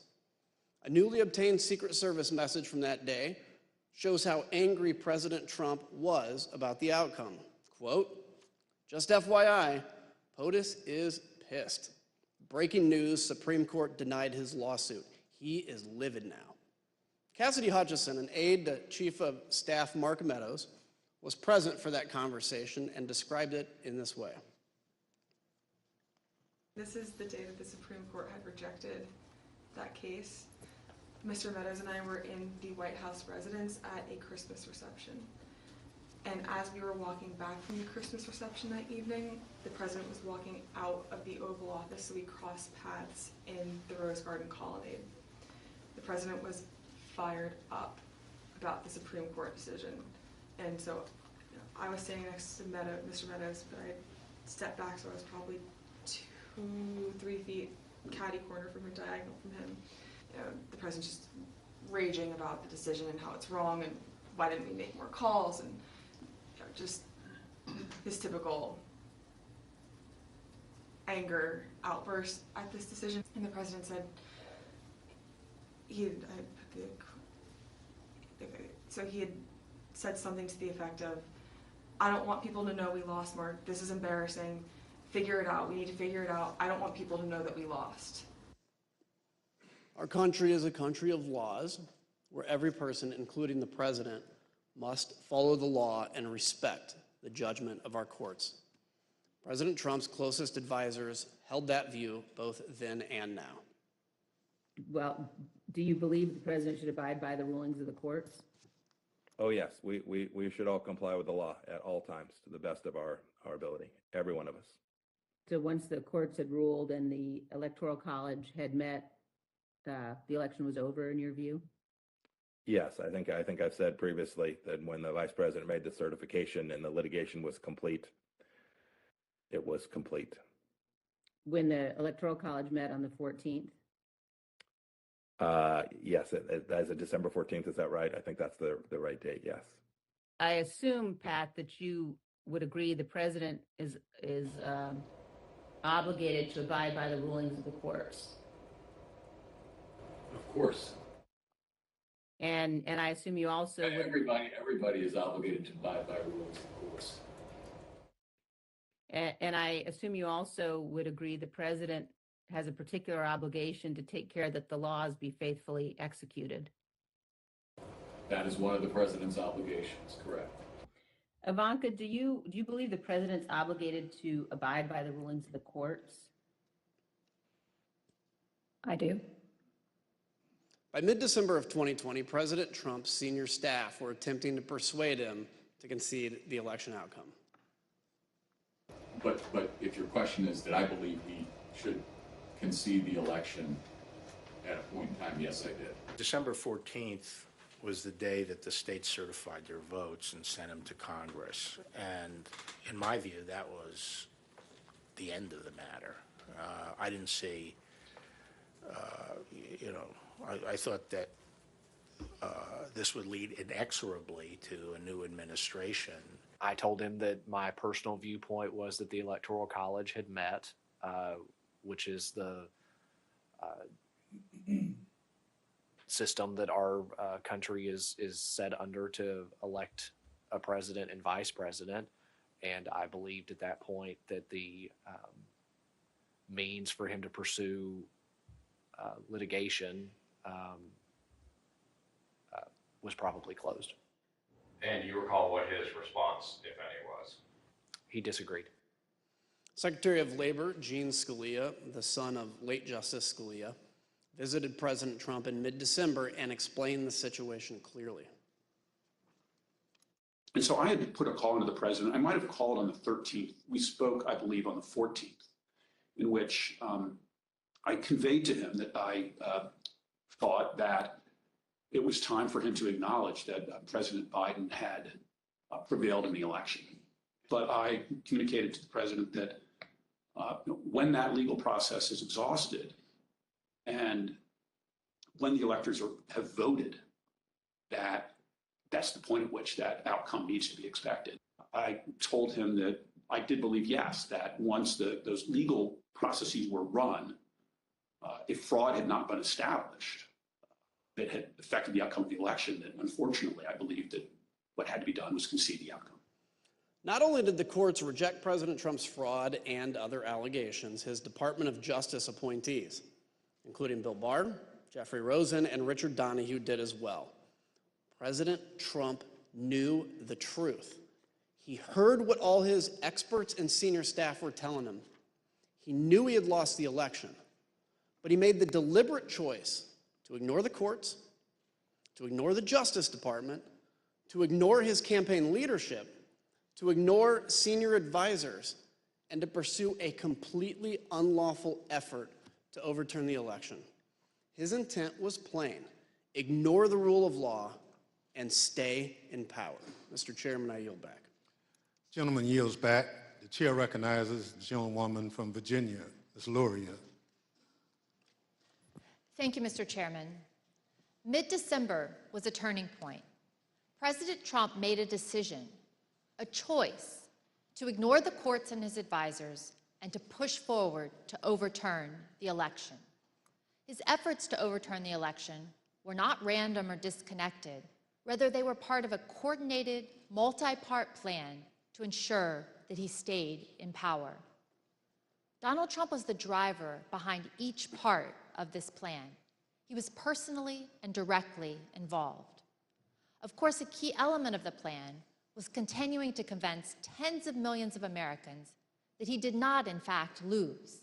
A newly obtained Secret Service message from that day shows how angry President Trump was about the outcome. Quote, "Just FYI, POTUS is pissed. Breaking news, Supreme Court denied his lawsuit. He is livid now." Cassidy Hutchison, an aide to Chief of Staff Mark Meadows, was present for that conversation and described it in this way. This is the day that the Supreme Court had rejected that case. Mr. Meadows and I were in the White House residence at a Christmas reception. And as we were walking back from the Christmas reception that evening, the president was walking out of the Oval Office, so we crossed paths in the Rose Garden Colonnade. The president was fired up about the Supreme Court decision. And so I was standing next to Mr. Meadows, but I stepped back, so I was probably 2-3 feet catty corner from him, diagonal from him. The president's just raging about the decision and how it's wrong and why didn't we make more calls, and just his typical anger outburst at this decision. And the president said, he had said something to the effect of, "I don't want people to know we lost, Mark. This is embarrassing. Figure it out. We need to figure it out. I don't want people to know that we lost." Our country is a country of laws where every person, including the president, must follow the law and respect the judgment of our courts. President Trump's closest advisors held that view both then and now. Well, do you believe the president should abide by the rulings of the courts? Oh, yes, we should all comply with the law at all times to the best of our ability, every one of us. So once the courts had ruled and the Electoral College had met, the election was over in your view? Yes, I think I've said previously that when the vice president made the certification and the litigation was complete, it was complete. When the Electoral College met on the 14th? Yes, as of December 14th, is that right? I think that's the right date, yes. I assume, Pat, that you would agree the president is obligated to abide by the rulings of the courts. Of course. And I assume you also would... Everybody is obligated to abide by rules, of course. And I assume you also would agree the president has a particular obligation to take care that the laws be faithfully executed. That is one of the president's obligations, correct. Ivanka, do you believe the president's obligated to abide by the rulings of the courts? I do. By mid-December of 2020, President Trump's senior staff were attempting to persuade him to concede the election outcome. But if your question is that I believe he should concede the election at a point in time, yes, I did. December 14th was the day that the states certified their votes and sent them to Congress. And in my view, that was the end of the matter. I didn't see, I thought that this would lead inexorably to a new administration. I told him that my personal viewpoint was that the Electoral College had met, which is the system that our country is set under to elect a president and vice president. And I believed at that point that the means for him to pursue litigation was probably closed. And do you recall what his response, if any, was? He disagreed. Secretary of Labor Gene Scalia, the son of late Justice Scalia, visited President Trump in mid-December and explained the situation clearly. And so I had to put a call into the president. I might have called on the 13th. We spoke, I believe, on the 14th, in which I conveyed to him that I thought that it was time for him to acknowledge that President Biden had prevailed in the election. But I communicated to the president that when that legal process is exhausted and when the electors have voted, that's the point at which that outcome needs to be expected. I told him that I did believe, yes, that once those legal processes were run, if fraud had not been established that had affected the outcome of the election, that unfortunately I believed that what had to be done was concede the outcome. Not only did the courts reject President Trump's fraud and other allegations, his Department of Justice appointees, including Bill Barr, Jeffrey Rosen, and Richard Donahue, did as well. President Trump knew the truth. He heard what all his experts and senior staff were telling him. He knew he had lost the election, but he made the deliberate choice to ignore the courts, to ignore the Justice Department, to ignore his campaign leadership, to ignore senior advisors, and to pursue a completely unlawful effort to overturn the election. His intent was plain: ignore the rule of law and stay in power. Mr. Chairman, I yield back. Gentleman yields back. The chair recognizes the gentlewoman from Virginia, Ms. Luria. Thank you, Mr. Chairman. Mid-December was a turning point. President Trump made a decision, a choice, to ignore the courts and his advisors and to push forward to overturn the election. His efforts to overturn the election were not random or disconnected. Rather, they were part of a coordinated, multi-part plan to ensure that he stayed in power. Donald Trump was the driver behind each part of this plan. He was personally and directly involved. Of course, a key element of the plan was continuing to convince tens of millions of Americans that he did not, in fact, lose.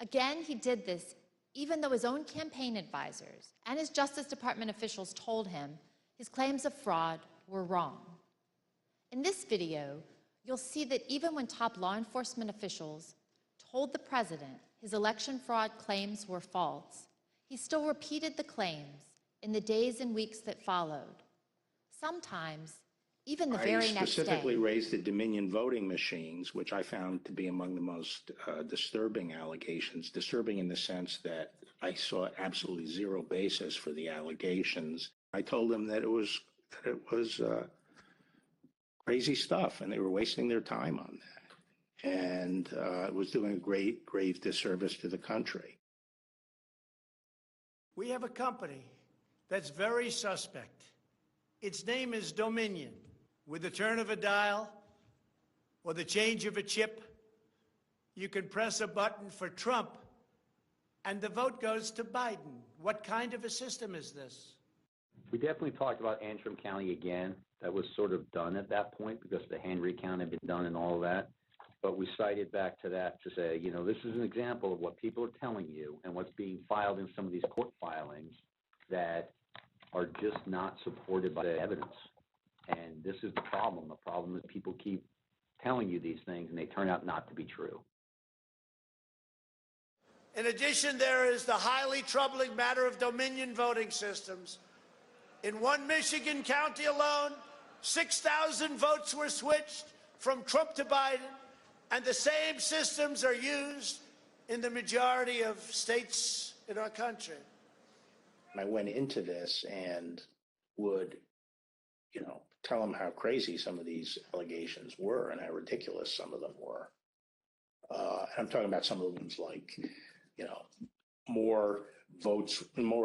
Again, he did this even though his own campaign advisors and his Justice Department officials told him his claims of fraud were wrong. In this video, you'll see that even when top law enforcement officials told the president his election fraud claims were false, he still repeated the claims in the days and weeks that followed. Sometimes, even the very next day. I specifically raised the Dominion voting machines, which I found to be among the most disturbing allegations. Disturbing in the sense that I saw absolutely zero basis for the allegations. I told them that it was crazy stuff, and they were wasting their time on that, and it was doing a grave disservice to the country. We have a company that's very suspect. Its name is Dominion. With the turn of a dial or the change of a chip, you can press a button for Trump and the vote goes to Biden. What kind of a system is this? We definitely talked about Antrim County again. That was sort of done at that point because the hand recount had been done and all of that. But we cited back to that to say, you know, this is an example of what people are telling you and what's being filed in some of these court filings that are just not supported by the evidence. And this is the problem. The problem is people keep telling you these things and they turn out not to be true. In addition, there is the highly troubling matter of Dominion voting systems. In one Michigan county alone, 6,000 votes were switched from Trump to Biden, and the same systems are used in the majority of states in our country. I went into this and would, tell them how crazy some of these allegations were and how ridiculous some of them were. I'm talking about some of them like, more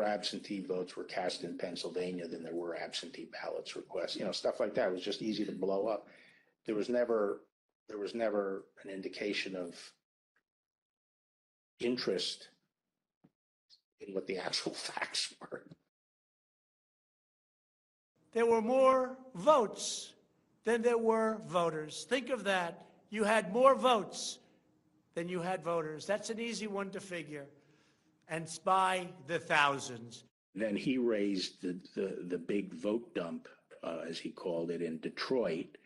absentee votes were cast in Pennsylvania than there were absentee ballots requests. Stuff like that was just easy to blow up. There was never an indication of interest in what the actual facts were. There were more votes than there were voters. Think of that. You had more votes than you had voters. That's an easy one to figure. And it's by the thousands. Then he raised the big vote dump, as he called it, in Detroit.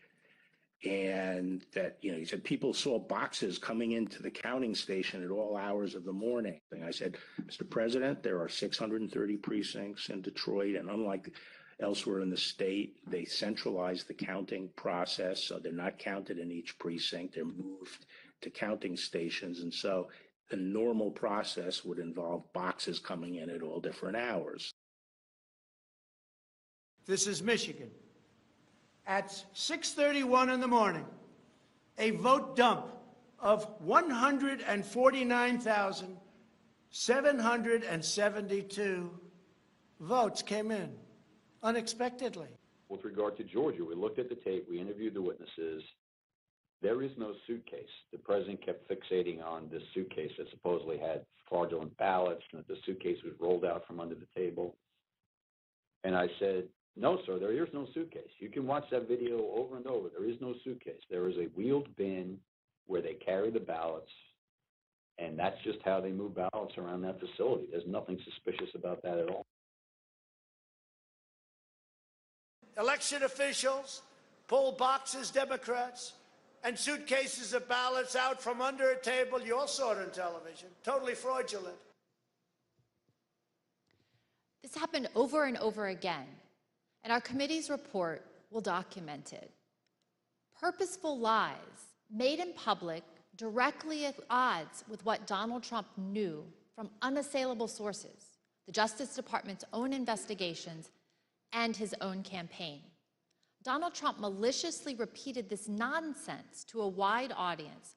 And that, he said people saw boxes coming into the counting station at all hours of the morning. And I said, Mr. President, there are 630 precincts in Detroit, and unlike elsewhere in the state, they centralized the counting process, so they're not counted in each precinct. They're moved to counting stations, and so the normal process would involve boxes coming in at all different hours. This is Michigan. at 6:31 in the morning, a vote dump of 149,772 votes came in unexpectedly. With regard to Georgia, we looked at the tape, we interviewed the witnesses. There is no suitcase. The president kept fixating on this suitcase that supposedly had fraudulent ballots and that the suitcase was rolled out from under the table. And I said, no, sir, there is no suitcase. You can watch that video over and over. There is no suitcase. There is a wheeled bin where they carry the ballots, and that's just how they move ballots around that facility. There's nothing suspicious about that at all. Election officials pull boxes, Democrats, and suitcases of ballots out from under a table. You all saw it on television. Totally fraudulent. This happened over and over again, and our committee's report will document it. Purposeful lies made in public directly at odds with what Donald Trump knew from unassailable sources, the Justice Department's own investigations and his own campaign. Donald Trump maliciously repeated this nonsense to a wide audience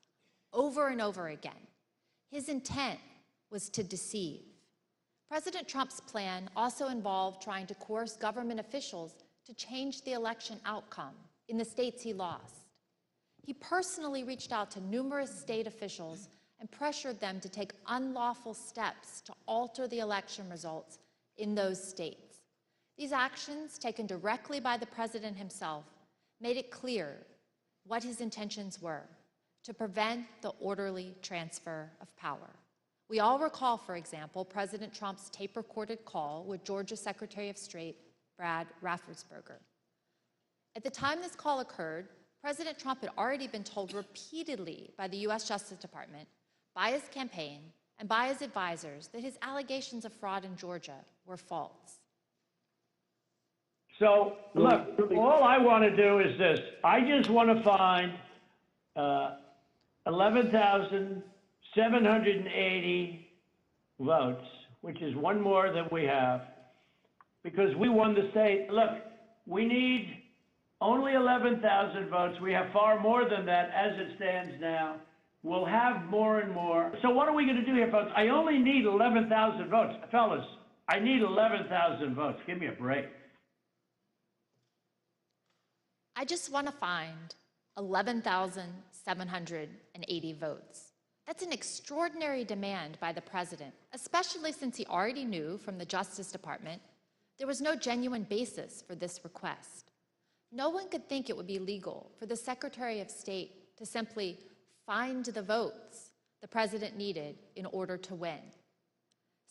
over and over again. His intent was to deceive. President Trump's plan also involved trying to coerce government officials to change the election outcome in the states he lost. He personally reached out to numerous state officials and pressured them to take unlawful steps to alter the election results in those states. These actions, taken directly by the president himself, made it clear what his intentions were: to prevent the orderly transfer of power. We all recall, for example, President Trump's tape-recorded call with Georgia Secretary of State Brad Raffensperger. At the time this call occurred, President Trump had already been told repeatedly by the U.S. Justice Department, by his campaign, and by his advisors that his allegations of fraud in Georgia were false. So, look, all I want to do is this. I just want to find 11,780 votes, which is one more than we have, because we won the state. Look, we need only 11,000 votes. We have far more than that as it stands now. We'll have more and more. So what are we going to do here, folks? I only need 11,000 votes. Fellas, I need 11,000 votes. Give me a break. I just want to find 11,780 votes. That's an extraordinary demand by the president, especially since he already knew from the Justice Department there was no genuine basis for this request. No one could think it would be legal for the Secretary of State to simply find the votes the president needed in order to win.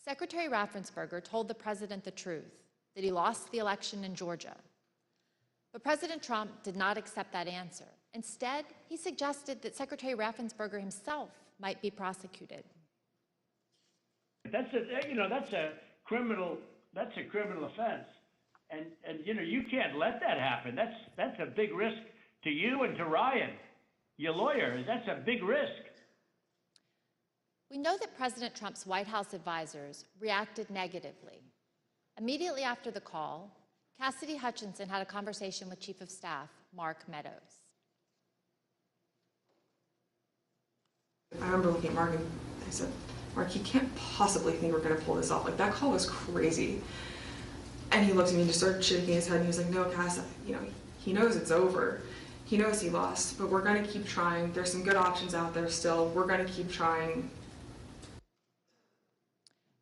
Secretary Raffensperger told the president the truth, that he lost the election in Georgia. But President Trump did not accept that answer. Instead, he suggested that Secretary Raffensperger himself might be prosecuted. That's a criminal offense. And you can't let that happen. That's a big risk to you and to Ryan, your lawyer. That's a big risk. We know that President Trump's White House advisors reacted negatively. Immediately after the call, Cassidy Hutchinson had a conversation with Chief of Staff Mark Meadows. I remember looking at Mark and I said, Mark, you can't possibly think we're going to pull this off. Like, that call was crazy. And he looked at me and just started shaking his head and he was like, no, Cass, he knows it's over. He knows he lost, but we're going to keep trying. There's some good options out there still. We're going to keep trying.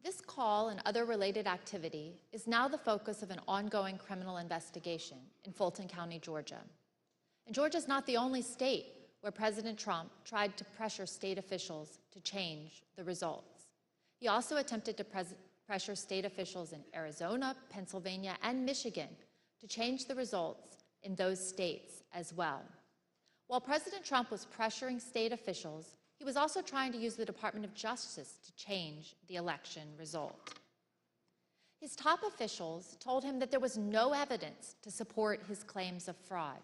This call and other related activity is now the focus of an ongoing criminal investigation in Fulton County, Georgia. And Georgia is not the only state where President Trump tried to pressure state officials to change the results. He also attempted to pressure state officials in Arizona, Pennsylvania, and Michigan to change the results in those states as well. While President Trump was pressuring state officials, he was also trying to use the Department of Justice to change the election result. His top officials told him that there was no evidence to support his claims of fraud,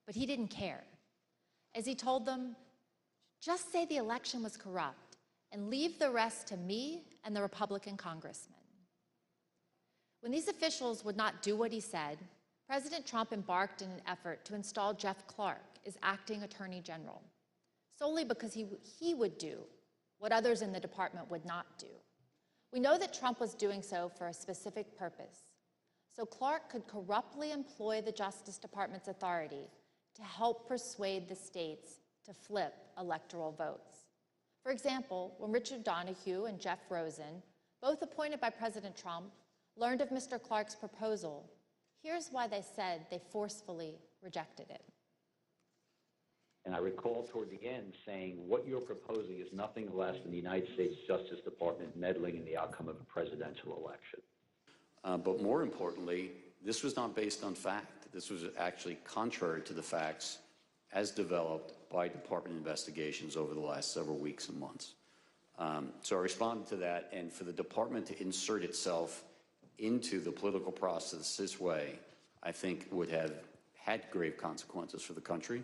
but he didn't care. As he told them, just say the election was corrupt and leave the rest to me and the Republican congressmen. When these officials would not do what he said, President Trump embarked in an effort to install Jeff Clark as acting Attorney General, solely because he would do what others in the department would not do. We know that Trump was doing so for a specific purpose, so Clark could corruptly employ the Justice Department's authority to help persuade the states to flip electoral votes. For example, when Richard Donahue and Jeff Rosen, both appointed by President Trump, learned of Mr. Clark's proposal, here's why they said they forcefully rejected it. And I recall toward the end saying, what you're proposing is nothing less than the United States Justice Department meddling in the outcome of a presidential election. But more importantly, this was not based on fact. This was actually contrary to the facts as developed by department investigations over the last several weeks and months. So I responded to that, and for the department to insert itself into the political process this way, I think would have had grave consequences for the country.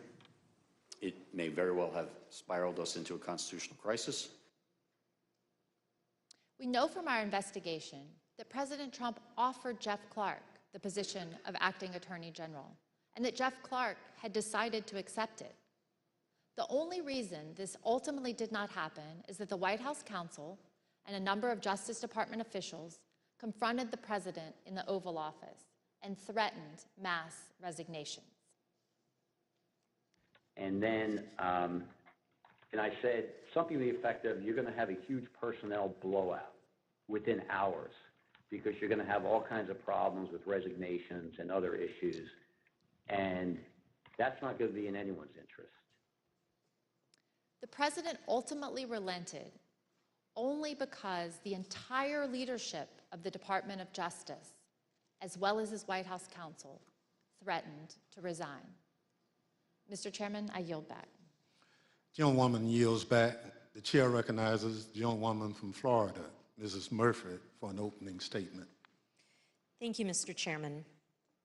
It may very well have spiraled us into a constitutional crisis. We know from our investigation that President Trump offered Jeff Clark the position of acting Attorney General, and that Jeff Clark had decided to accept it. The only reason this ultimately did not happen is that the White House counsel and a number of Justice Department officials confronted the president in the Oval Office and threatened mass resignations. And then, and I said something to the effect of, you're going to have a huge personnel blowout within hours because you're going to have all kinds of problems with resignations and other issues. And that's not going to be in anyone's interest. The president ultimately relented only because the entire leadership of the Department of Justice, as well as his White House counsel, threatened to resign. Mr. Chairman, I yield back. Gentlewoman yields back. The chair recognizes the gentlewoman from Florida, Mrs. Murphy, for an opening statement. Thank you, Mr. Chairman.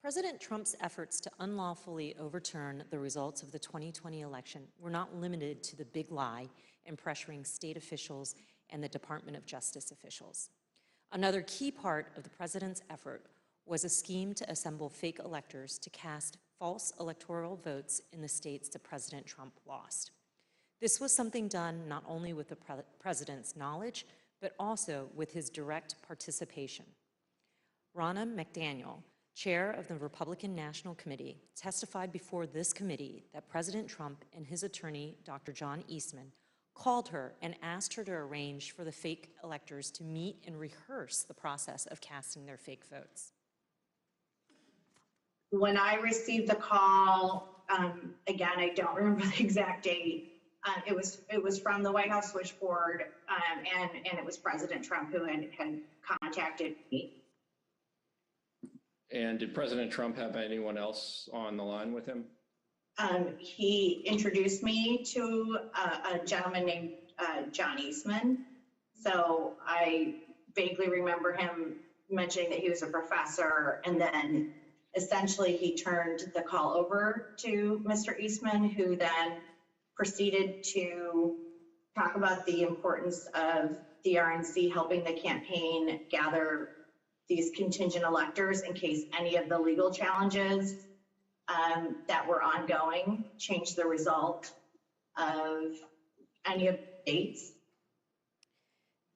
President Trump's efforts to unlawfully overturn the results of the 2020 election were not limited to the big lie and pressuring state officials and the Department of Justice officials. Another key part of the president's effort was a scheme to assemble fake electors to cast false electoral votes in the states that President Trump lost. This was something done not only with the president's knowledge, but also with his direct participation. Ronna McDaniel, chair of the Republican National Committee, testified before this committee that President Trump and his attorney, Dr. John Eastman, called her and asked her to arrange for the fake electors to meet and rehearse the process of casting their fake votes. When I received the call, again, I don't remember the exact date. It was from the White House switchboard, and it was President Trump who had contacted me. And did President Trump have anyone else on the line with him? He introduced me to a gentleman named John Eastman. So I vaguely remember him mentioning that he was a professor, and then essentially he turned the call over to Mr. Eastman, who then proceeded to talk about the importance of the RNC helping the campaign gather these contingent electors in case any of the legal challenges that were ongoing changed the result of any of the states.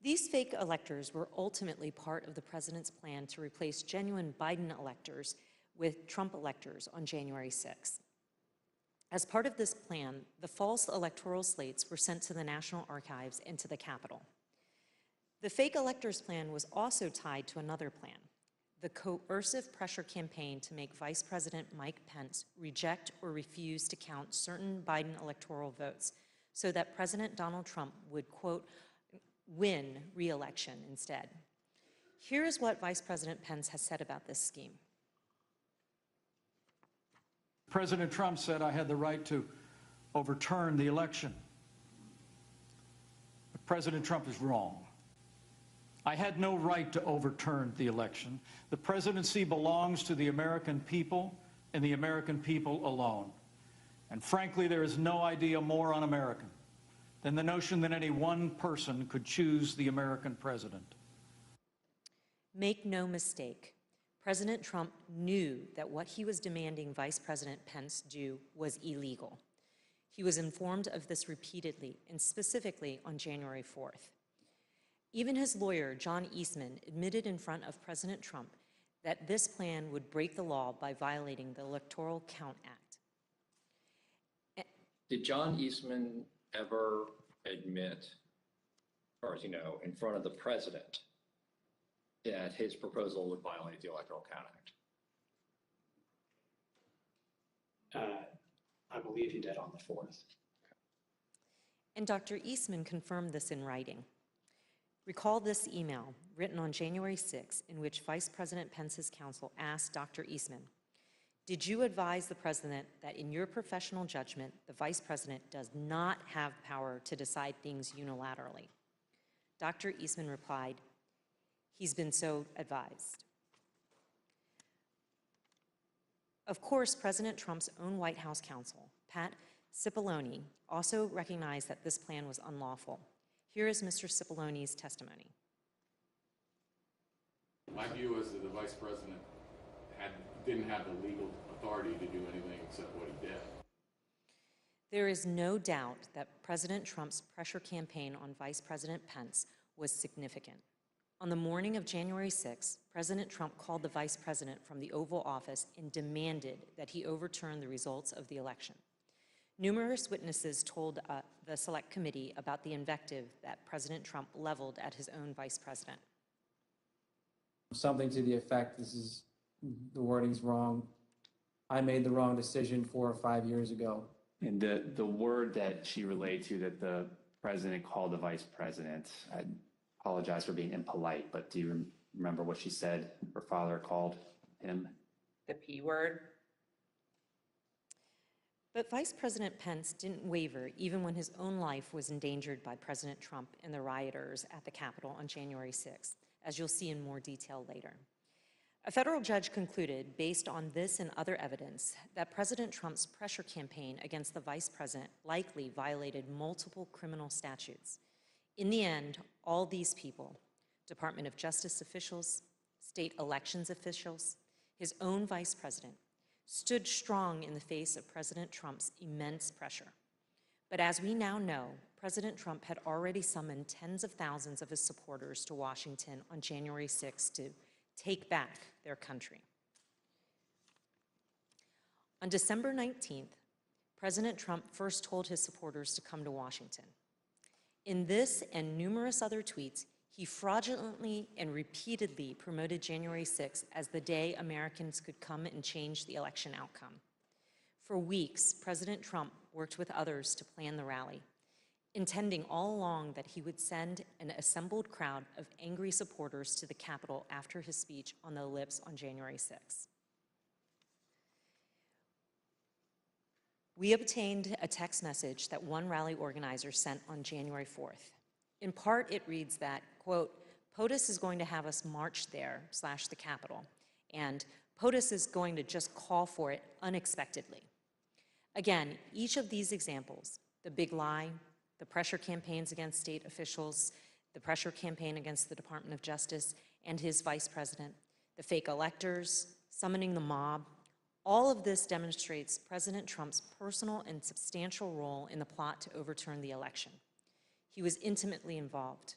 These fake electors were ultimately part of the president's plan to replace genuine Biden electors with Trump electors on January 6th. As part of this plan, the false electoral slates were sent to the National Archives and to the Capitol. The fake electors plan was also tied to another plan, the coercive pressure campaign to make Vice President Mike Pence reject or refuse to count certain Biden electoral votes so that President Donald Trump would, quote, win re-election instead. Here is what Vice President Pence has said about this scheme. President Trump said I had the right to overturn the election. But President Trump is wrong. I had no right to overturn the election. The presidency belongs to the American people and the American people alone. And frankly, there is no idea more un-American than the notion that any one person could choose the American president. Make no mistake, President Trump knew that what he was demanding Vice President Pence do was illegal. He was informed of this repeatedly, and specifically on January 4th. Even his lawyer, John Eastman, admitted in front of President Trump that this plan would break the law by violating the Electoral Count Act. Did John Eastman ever admit, as far as you know, in front of the president, that his proposal would violate the Electoral Count Act? I believe he did on the 4th. And Dr. Eastman confirmed this in writing. Recall this email written on January 6, in which Vice President Pence's counsel asked Dr. Eastman, "Did you advise the president that in your professional judgment, the vice president does not have power to decide things unilaterally?" Dr. Eastman replied, "He's been so advised." Of course, President Trump's own White House counsel, Pat Cipollone, also recognized that this plan was unlawful. Here is Mr. Cipollone's testimony. My view is that the vice president didn't have the legal authority to do anything except what he did. There is no doubt that President Trump's pressure campaign on Vice President Pence was significant. On the morning of January 6, President Trump called the vice president from the Oval Office and demanded that he overturn the results of the election. Numerous witnesses told the Select Committee about the invective that President Trump leveled at his own vice president. Something to the effect, the wording's wrong. I made the wrong decision 4 or 5 years ago. And the word that she relayed to that the president called the vice president, I apologize for being impolite, but do you remember what she said her father called him? The P word. But Vice President Pence didn't waver even when his own life was endangered by President Trump and the rioters at the Capitol on January 6th, as you'll see in more detail later. A federal judge concluded, based on this and other evidence, that President Trump's pressure campaign against the vice president likely violated multiple criminal statutes. In the end, all these people, Department of Justice officials, state elections officials, his own vice president, stood strong in the face of President Trump's immense pressure. But as we now know, President Trump had already summoned tens of thousands of his supporters to Washington on January 6 to take back their country. On December 19th, President Trump first told his supporters to come to Washington. In this and numerous other tweets, he fraudulently and repeatedly promoted January 6th as the day Americans could come and change the election outcome. For weeks, President Trump worked with others to plan the rally, intending all along that he would send an assembled crowd of angry supporters to the Capitol after his speech on the ellipse on January 6th. We obtained a text message that one rally organizer sent on January 4th. In part, it reads that, quote, POTUS is going to have us march there / the Capitol, and POTUS is going to just call for it unexpectedly. Again, each of these examples, the big lie, the pressure campaigns against state officials, the pressure campaign against the Department of Justice and his vice president, the fake electors, summoning the mob, all of this demonstrates President Trump's personal and substantial role in the plot to overturn the election. He was intimately involved.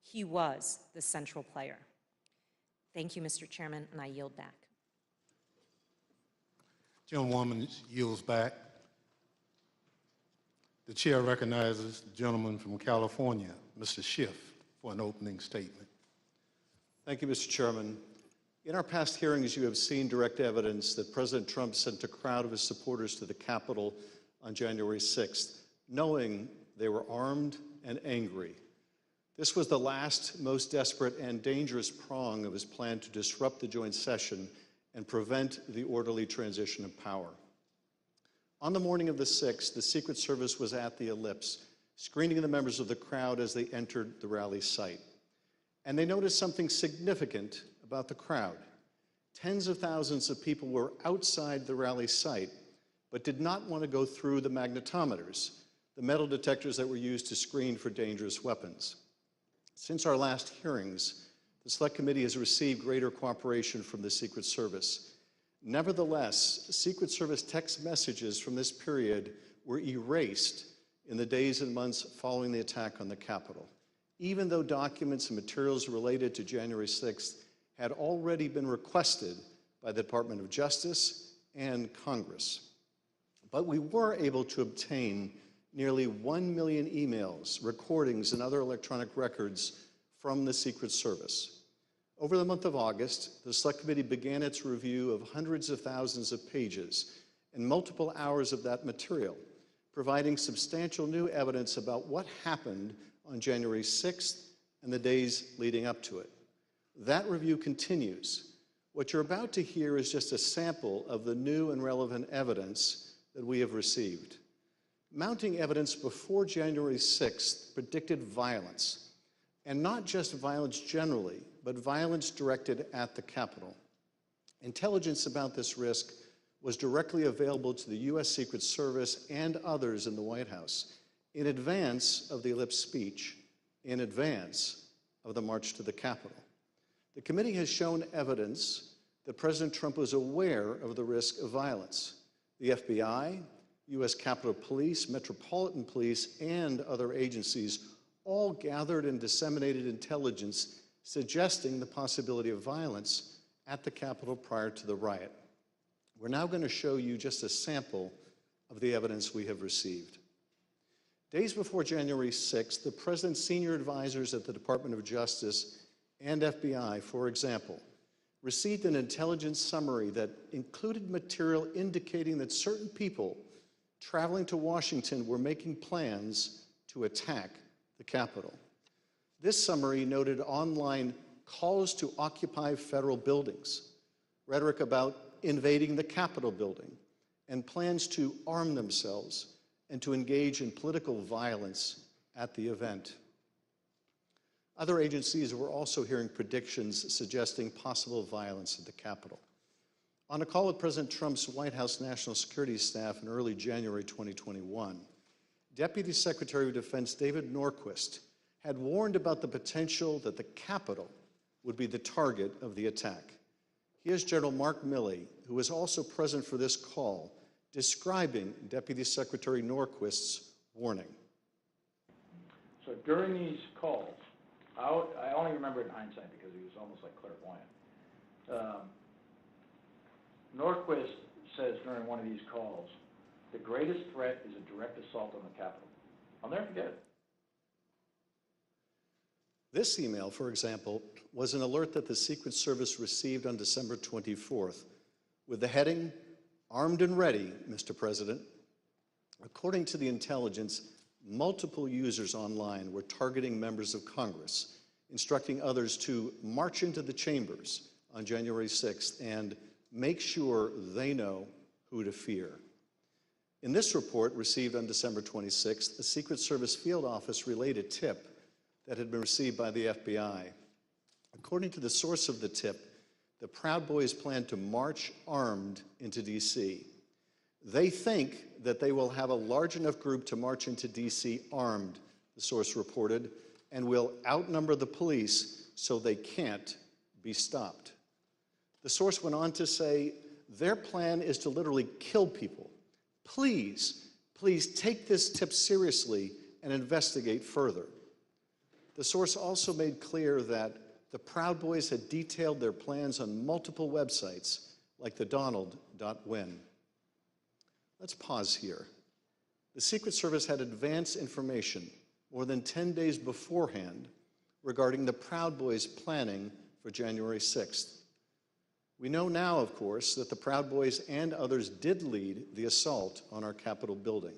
He was the central player. Thank you, Mr. Chairman, and I yield back. Gentlewoman yields back. The chair recognizes the gentleman from California, Mr. Schiff, for an opening statement. Thank you, Mr. Chairman. In our past hearings, you have seen direct evidence that President Trump sent a crowd of his supporters to the Capitol on January 6th, knowing they were armed and angry. This was the last, most desperate and dangerous prong of his plan to disrupt the joint session and prevent the orderly transition of power. On the morning of the 6th, the Secret Service was at the ellipse, screening the members of the crowd as they entered the rally site. And they noticed something significant about the crowd. Tens of thousands of people were outside the rally site, but did not want to go through the magnetometers, the metal detectors that were used to screen for dangerous weapons. Since our last hearings, the Select Committee has received greater cooperation from the Secret Service. Nevertheless, Secret Service text messages from this period were erased in the days and months following the attack on the Capitol, even though documents and materials related to January 6th had already been requested by the Department of Justice and Congress. But we were able to obtain nearly 1 million emails, recordings, and other electronic records from the Secret Service. Over the month of August, the Select Committee began its review of hundreds of thousands of pages and multiple hours of that material, providing substantial new evidence about what happened on January 6th and the days leading up to it. That review continues. What you're about to hear is just a sample of the new and relevant evidence that we have received. Mounting evidence before January 6th predicted violence, and not just violence generally, but violence directed at the Capitol. Intelligence about this risk was directly available to the U.S. Secret Service and others in the White House in advance of the ellipse speech, in advance of the march to the Capitol. The committee has shown evidence that President Trump was aware of the risk of violence. The FBI, U.S. Capitol Police, Metropolitan Police, and other agencies all gathered and disseminated intelligence suggesting the possibility of violence at the Capitol prior to the riot. We're now going to show you just a sample of the evidence we have received. Days before January 6th, the President's senior advisors at the Department of Justice and FBI, for example, received an intelligence summary that included material indicating that certain people traveling to Washington were making plans to attack the Capitol. This summary noted online calls to occupy federal buildings, rhetoric about invading the Capitol building, and plans to arm themselves and to engage in political violence at the event. Other agencies were also hearing predictions suggesting possible violence at the Capitol. On a call with President Trump's White House National Security Staff in early January 2021, Deputy Secretary of Defense David Norquist had warned about the potential that the Capitol would be the target of the attack. Here's General Mark Milley, who was also present for this call, describing Deputy Secretary Norquist's warning. So during these calls, I only remember it in hindsight because he was almost like clairvoyant. Norquist says during one of these calls, the greatest threat is a direct assault on the Capitol. I'll never forget it. This email, for example, was an alert that the Secret Service received on December 24th with the heading, "Armed and Ready, Mr. President." According to the intelligence, multiple users online were targeting members of Congress, instructing others to march into the chambers on January 6th and make sure they know who to fear. In this report, received on December 26th, the Secret Service field office relayed a tip that had been received by the FBI. According to the source of the tip, the Proud Boys plan to march armed into D.C. They think that they will have a large enough group to march into D.C. armed, the source reported, and will outnumber the police so they can't be stopped. The source went on to say, their plan is to literally kill people. Please take this tip seriously and investigate further. The source also made clear that the Proud Boys had detailed their plans on multiple websites, like the Donald.win. Let's pause here. The Secret Service had advance information more than 10 days beforehand regarding the Proud Boys' planning for January 6th. We know now, of course, that the Proud Boys and others did lead the assault on our Capitol building.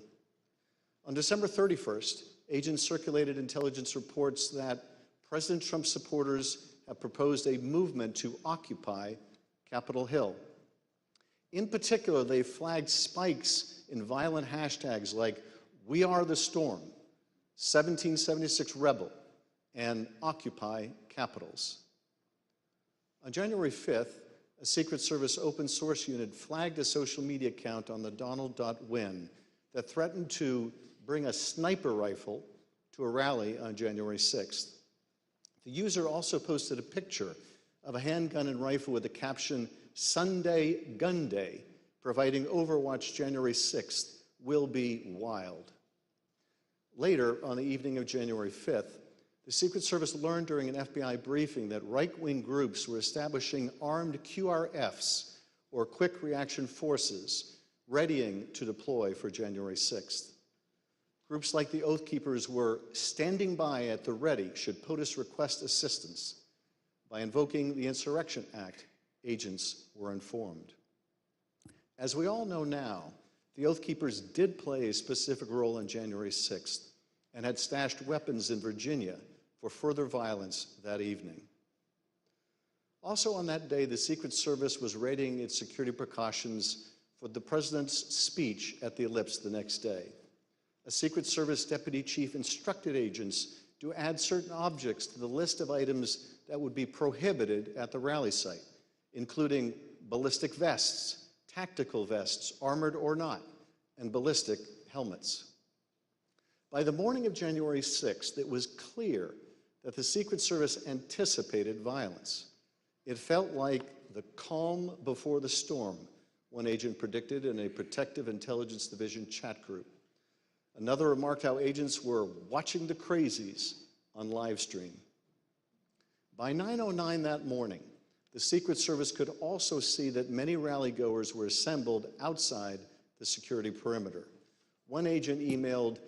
On December 31st, agents circulated intelligence reports that President Trump's supporters have proposed a movement to occupy Capitol Hill. In particular, they flagged spikes in violent hashtags like "We Are the Storm," 1776 Rebel, and Occupy Capitals. On January 5th, a Secret Service open source unit flagged a social media account on the Donald.win that threatened to bring a sniper rifle to a rally on January 6th. The user also posted a picture of a handgun and rifle with the caption, "Sunday Gun Day, providing Overwatch January 6th will be wild." Later, on the evening of January 5th, the Secret Service learned during an FBI briefing that right-wing groups were establishing armed QRFs, or quick reaction forces, readying to deploy for January 6th. Groups like the Oath Keepers were standing by at the ready should POTUS request assistance. By invoking the Insurrection Act, agents were informed. As we all know now, the Oath Keepers did play a specific role on January 6th and had stashed weapons in Virginia for further violence that evening. Also on that day, the Secret Service was readying its security precautions for the president's speech at the Ellipse the next day. A Secret Service deputy chief instructed agents to add certain objects to the list of items that would be prohibited at the rally site, including ballistic vests, tactical vests, armored or not, and ballistic helmets. By the morning of January 6th, it was clear that the Secret Service anticipated violence. It felt like the calm before the storm, one agent predicted in a Protective Intelligence Division chat group. Another remarked how agents were watching the crazies on live stream. By 9:09 that morning, the Secret Service could also see that many rally-goers were assembled outside the security perimeter. One agent emailed,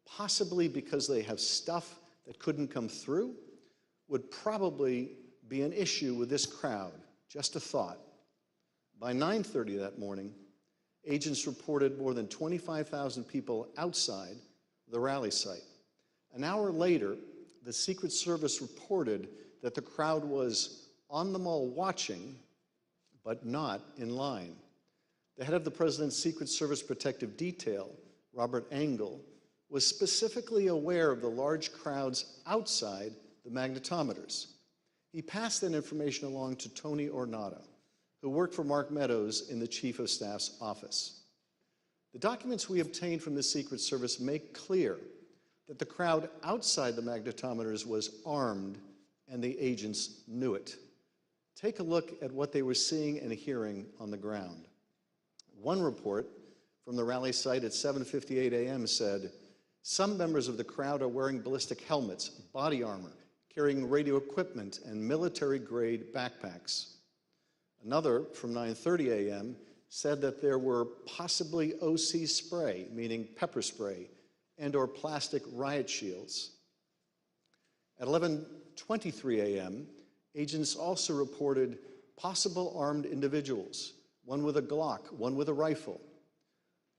possibly because they have stuff that couldn't come through, would probably be an issue with this crowd, just a thought. By 9:30 that morning, agents reported more than 25,000 people outside the rally site. An hour later, the Secret Service reported that the crowd was on the mall watching, but not in line. The head of the President's Secret Service Protective Detail, Robert Engel, was specifically aware of the large crowds outside the magnetometers. He passed that information along to Tony Ornato, who worked for Mark Meadows in the Chief of Staff's office. The documents we obtained from the Secret Service make clear that the crowd outside the magnetometers was armed and the agents knew it. Take a look at what they were seeing and hearing on the ground. One report from the rally site at 7:58 a.m. said, some members of the crowd are wearing ballistic helmets, body armor, carrying radio equipment, and military-grade backpacks. Another, from 9:30 a.m., said that there were possibly OC spray, meaning pepper spray, and or plastic riot shields. At 11:23 a.m., agents also reported possible armed individuals, one with a Glock, one with a rifle.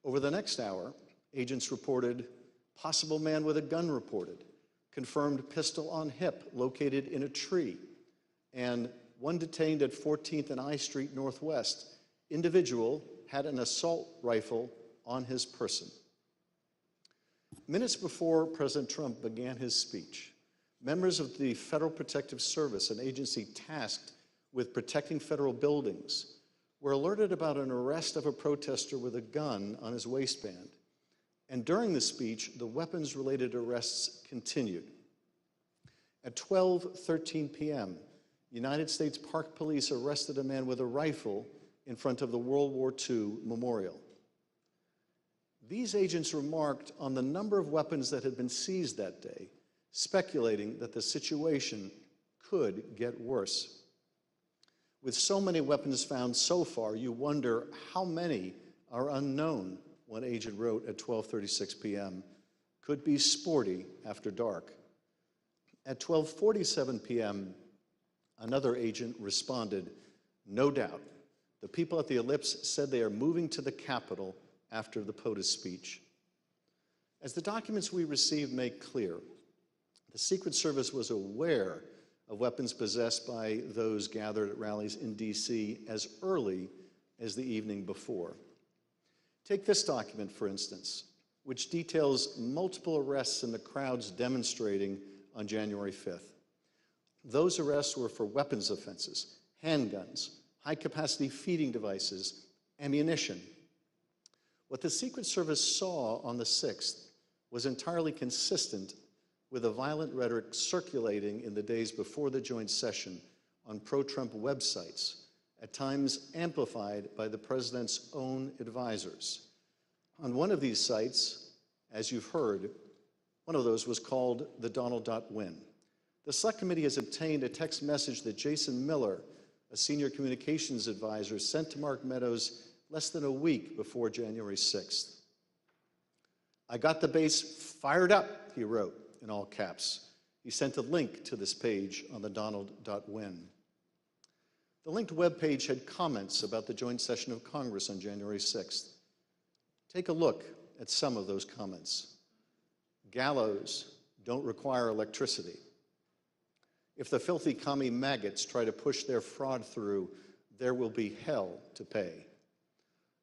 Over the next hour, agents reported possible man with a gun reported, confirmed pistol on hip located in a tree, and one detained at 14th and I Street Northwest. Individual had an assault rifle on his person. Minutes before President Trump began his speech, members of the Federal Protective Service, an agency tasked with protecting federal buildings, were alerted about an arrest of a protester with a gun on his waistband. And during the speech, the weapons-related arrests continued. At 12:13 p.m., United States Park Police arrested a man with a rifle in front of the World War II memorial. These agents remarked on the number of weapons that had been seized that day, speculating that the situation could get worse. With so many weapons found so far, you wonder how many are unknown, one agent wrote at 12:36 p.m., could be sporty after dark. At 12:47 p.m., another agent responded, no doubt. The people at the Ellipse said they are moving to the Capitol after the POTUS speech. As the documents we received make clear, the Secret Service was aware of weapons possessed by those gathered at rallies in D.C. as early as the evening before. Take this document, for instance, which details multiple arrests in the crowds demonstrating on January 5th. Those arrests were for weapons offenses, handguns, high-capacity feeding devices, ammunition. What the Secret Service saw on the 6th was entirely consistent with the violent rhetoric circulating in the days before the joint session on pro-Trump websites, at times amplified by the president's own advisors. On one of these sites, as you've heard, one of those was called the Donald.win. The Select Committee has obtained a text message that Jason Miller, a senior communications advisor, sent to Mark Meadows less than a week before January 6th. "I got the base fired up," he wrote in all caps. He sent a link to this page on the Donald.win. The linked web page had comments about the joint session of Congress on January 6th. Take a look at some of those comments. "Gallows don't require electricity. If the filthy commie maggots try to push their fraud through, there will be hell to pay.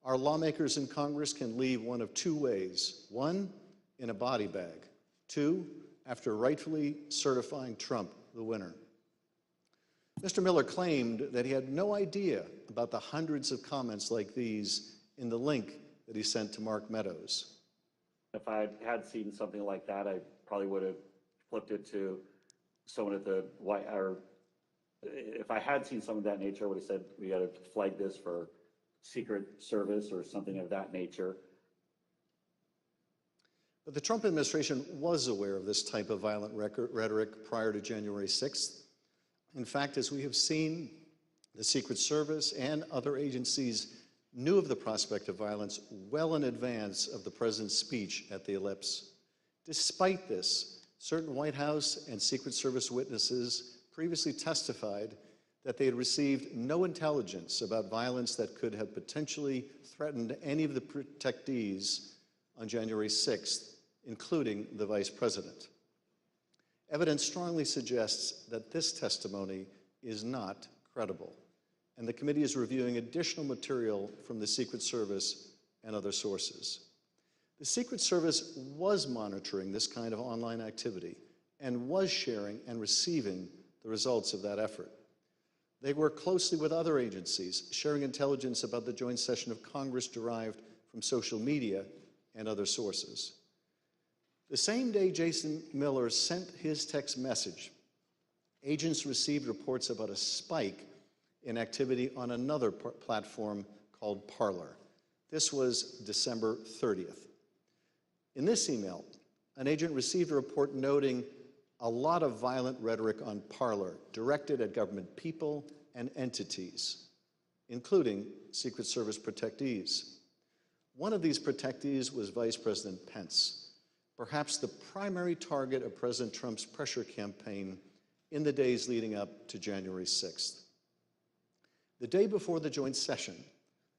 Our lawmakers in Congress can leave one of two ways. One, in a body bag. Two, after rightfully certifying Trump the winner." Mr. Miller claimed that he had no idea about the hundreds of comments like these in the link that he sent to Mark Meadows. If I had seen something like that, I probably would have flipped it to someone at the White House. Or if I had seen something of that nature, I would have said, we got to flag this for Secret Service or something of that nature. But the Trump administration was aware of this type of violent rhetoric prior to January 6th. In fact, as we have seen, the Secret Service and other agencies knew of the prospect of violence well in advance of the president's speech at the Ellipse. Despite this, certain White House and Secret Service witnesses previously testified that they had received no intelligence about violence that could have potentially threatened any of the protectees on January 6th, including the vice president. Evidence strongly suggests that this testimony is not credible, and the committee is reviewing additional material from the Secret Service and other sources. The Secret Service was monitoring this kind of online activity and was sharing and receiving the results of that effort. They work closely with other agencies, sharing intelligence about the joint session of Congress derived from social media and other sources. The same day Jason Miller sent his text message, agents received reports about a spike in activity on another platform called Parler. This was December 30th. In this email, an agent received a report noting a lot of violent rhetoric on Parler directed at government people and entities, including Secret Service protectees. One of these protectees was Vice President Pence, perhaps the primary target of President Trump's pressure campaign in the days leading up to January 6th. The day before the joint session,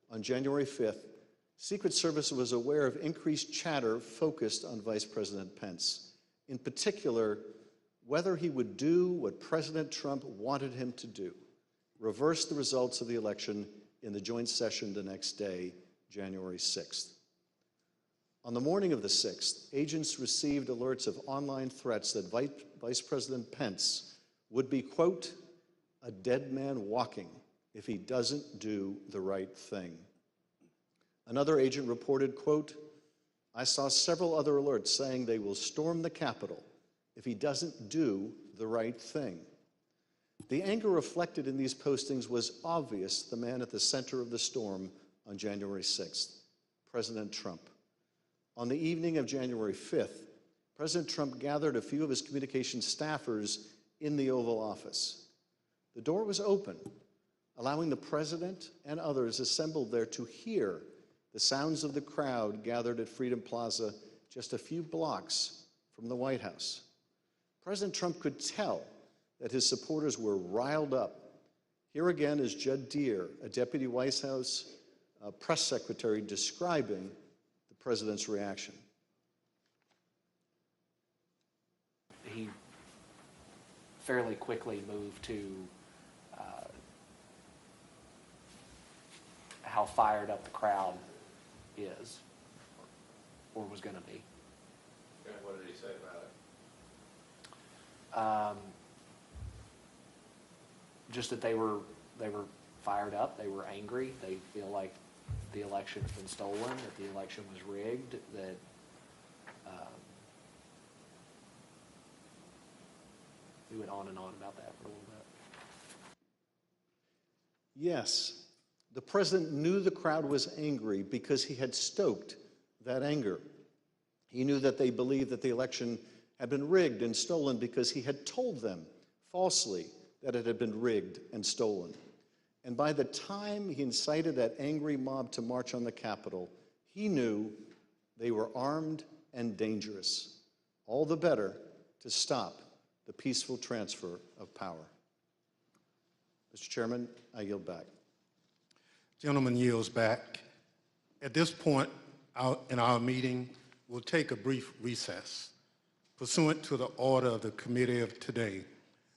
on January 5th, Secret Service was aware of increased chatter focused on Vice President Pence, in particular, whether he would do what President Trump wanted him to do, reverse the results of the election in the joint session the next day, January 6th. On the morning of the 6th, agents received alerts of online threats that Vice President Pence would be, quote, a dead man walking if he doesn't do the right thing. Another agent reported, quote, I saw several other alerts saying they will storm the Capitol if he doesn't do the right thing. The anger reflected in these postings was obvious. The man at the center of the storm on January 6th, President Trump. On the evening of January 5th, President Trump gathered a few of his communications staffers in the Oval Office. The door was open, allowing the president and others assembled there to hear the sounds of the crowd gathered at Freedom Plaza just a few blocks from the White House. President Trump could tell that his supporters were riled up. Here again is Judd Deere, a deputy White House press secretary, describing the president's reaction. He fairly quickly moved to how fired up the crowd is, or was going to be. And what did he say about it? Just that they were fired up, they were angry, they feel like the election has been stolen, that the election was rigged, that we went on and on about that for a little bit. Yes, the president knew the crowd was angry because he had stoked that anger. He knew that they believed that the election had been rigged and stolen because he had told them falsely that it had been rigged and stolen. And by the time he incited that angry mob to march on the Capitol, he knew they were armed and dangerous. All the better to stop the peaceful transfer of power. Mr. Chairman, I yield back. Gentleman yields back. At this point in our meeting, we'll take a brief recess. Pursuant to the order of the committee of today,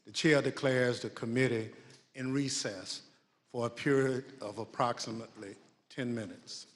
the chair declares the committee in recess for a period of approximately 10 minutes.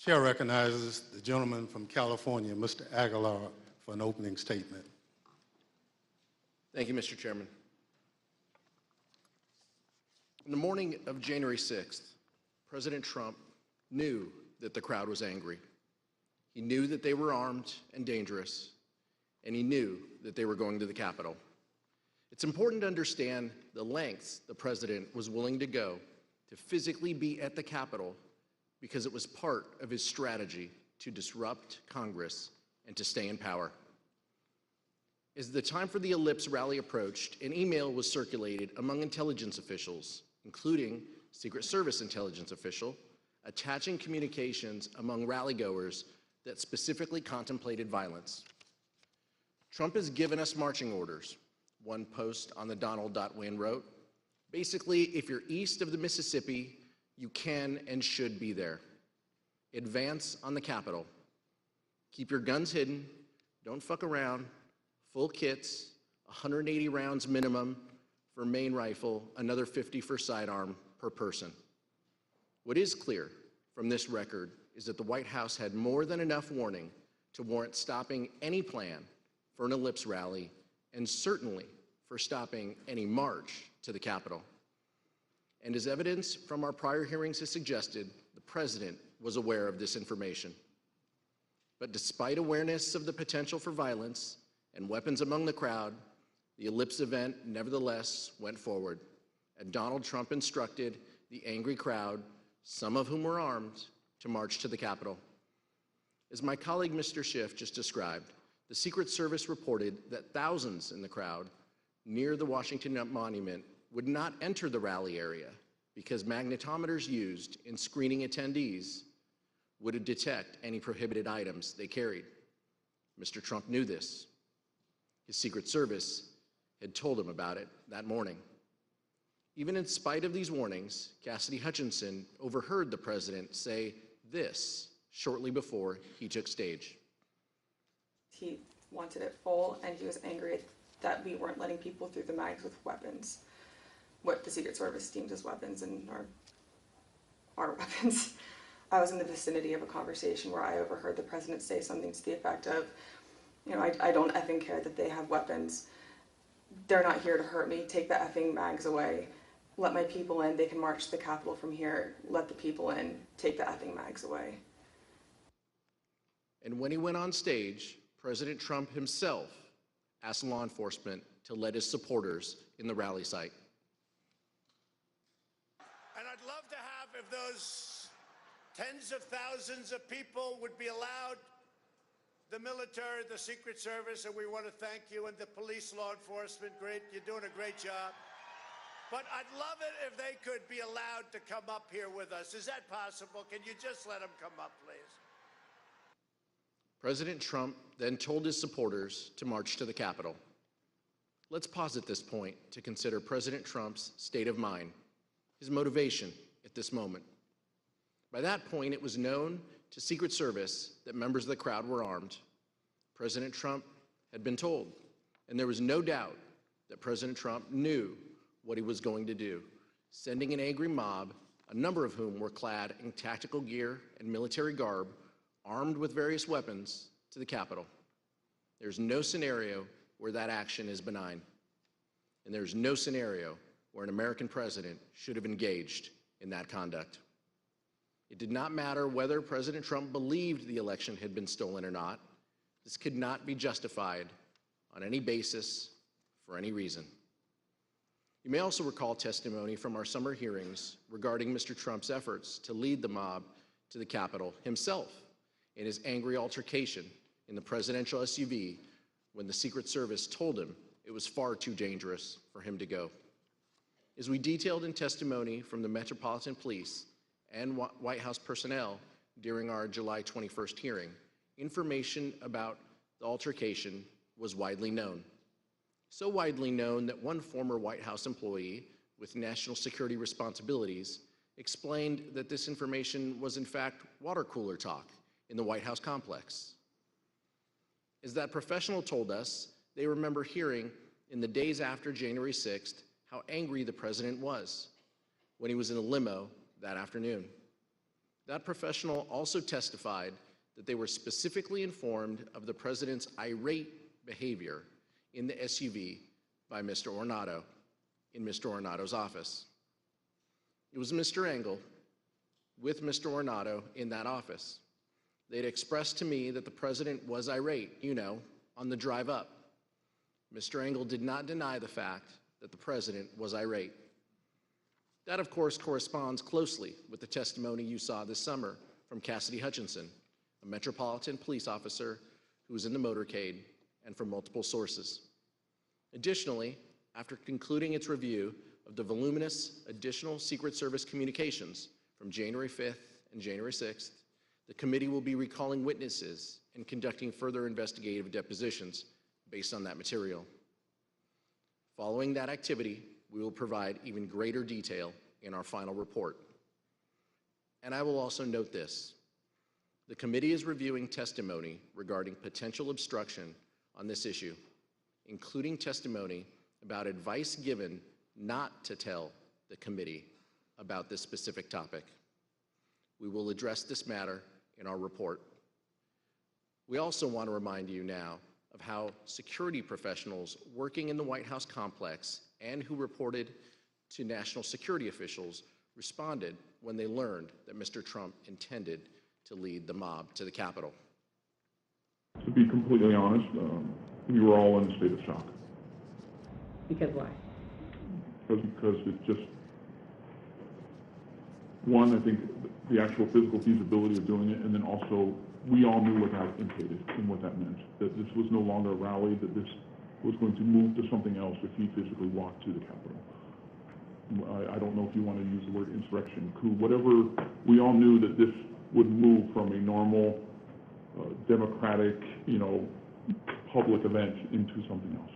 Chair recognizes the gentleman from California, Mr. Aguilar, for an opening statement. Thank you, Mr. Chairman. In the morning of January 6th, President Trump knew that the crowd was angry. He knew that they were armed and dangerous, and he knew that they were going to the Capitol. It's important to understand the lengths the president was willing to go to physically be at the Capitol because it was part of his strategy to disrupt Congress and to stay in power. As the time for the Ellipse rally approached, an email was circulated among intelligence officials, including Secret Service intelligence official, attaching communications among rallygoers that specifically contemplated violence. Trump has given us marching orders. One post on the Donald.win wrote, basically, if you're east of the Mississippi, you can and should be there. Advance on the Capitol. Keep your guns hidden, don't fuck around, full kits, 180 rounds minimum for main rifle, another 50 for sidearm per person. What is clear from this record is that the White House had more than enough warning to warrant stopping any plan for an Ellipse rally and certainly for stopping any march to the Capitol. And as evidence from our prior hearings has suggested, the president was aware of this information. But despite awareness of the potential for violence and weapons among the crowd, the Ellipse event nevertheless went forward, and Donald Trump instructed the angry crowd, some of whom were armed, to march to the Capitol. As my colleague Mr. Schiff just described, the Secret Service reported that thousands in the crowd near the Washington Monument would not enter the rally area because magnetometers used in screening attendees would detect any prohibited items they carried. Mr. Trump knew this. His Secret Service had told him about it that morning. Even in spite of these warnings, Cassidy Hutchinson overheard the president say this shortly before he took stage. He wanted it full, and he was angry that we weren't letting people through the mags with weapons, what the Secret Service deemed as weapons and our weapons. I was in the vicinity of a conversation where I overheard the president say something to the effect of, you know, I don't effing care that they have weapons. They're not here to hurt me. Take the effing mags away. Let my people in. They can march to the Capitol from here. Let the people in. Take the effing mags away. And when he went on stage, President Trump himself asked law enforcement to let his supporters in the rally site. And I'd love to have, if those tens of thousands of people would be allowed, the military, the Secret Service, and we want to thank you, and the police, law enforcement, great, you're doing a great job. But I'd love it if they could be allowed to come up here with us. Is that possible? Can you just let them come up, please? President Trump then told his supporters to march to the Capitol. Let's pause at this point to consider President Trump's state of mind, his motivation at this moment. By that point, it was known to Secret Service that members of the crowd were armed. President Trump had been told, and there was no doubt that President Trump knew what he was going to do, sending an angry mob, a number of whom were clad in tactical gear and military garb, armed with various weapons, to the Capitol. There's no scenario where that action is benign. And there's no scenario where an American president should have engaged in that conduct. It did not matter whether President Trump believed the election had been stolen or not. This could not be justified on any basis for any reason. You may also recall testimony from our summer hearings regarding Mr. Trump's efforts to lead the mob to the Capitol himself in his angry altercation in the presidential SUV when the Secret Service told him it was far too dangerous for him to go. As we detailed in testimony from the Metropolitan Police and White House personnel during our July 21st hearing, information about the altercation was widely known. So widely known that one former White House employee with national security responsibilities explained that this information was in fact water cooler talk in the White House complex. As that professional told us, they remember hearing in the days after January 6th how angry the president was when he was in a limo that afternoon. That professional also testified that they were specifically informed of the president's irate behavior in the SUV by Mr. Ornato in Mr. Ornato's office. It was Mr. Engel with Mr. Ornato in that office. They'd expressed to me that the president was irate, on the drive up. Mr. Engel did not deny the fact that the president was irate. That, of course, corresponds closely with the testimony you saw this summer from Cassidy Hutchinson, a Metropolitan Police officer who was in the motorcade, and from multiple sources. Additionally, after concluding its review of the voluminous additional Secret Service communications from January 5th and January 6th, the committee will be recalling witnesses and conducting further investigative depositions based on that material. Following that activity, we will provide even greater detail in our final report. And I will also note this. The committee is reviewing testimony regarding potential obstruction on this issue, including testimony about advice given not to tell the committee about this specific topic. We will address this matter in our report. We also want to remind you now of how security professionals working in the White House complex and who reported to national security officials responded when they learned that Mr. Trump intended to lead the mob to the Capitol. To be completely honest, we were all in a state of shock. Because why? Because it just, one, I think the actual physical feasibility of doing it, and then also we all knew what that implicated and what that meant, that this was no longer a rally, that this was going to move to something else if he physically walked to the Capitol. I don't know if you want to use the word insurrection, coup, whatever. We all knew that this would move from a normal, democratic, public event into something else.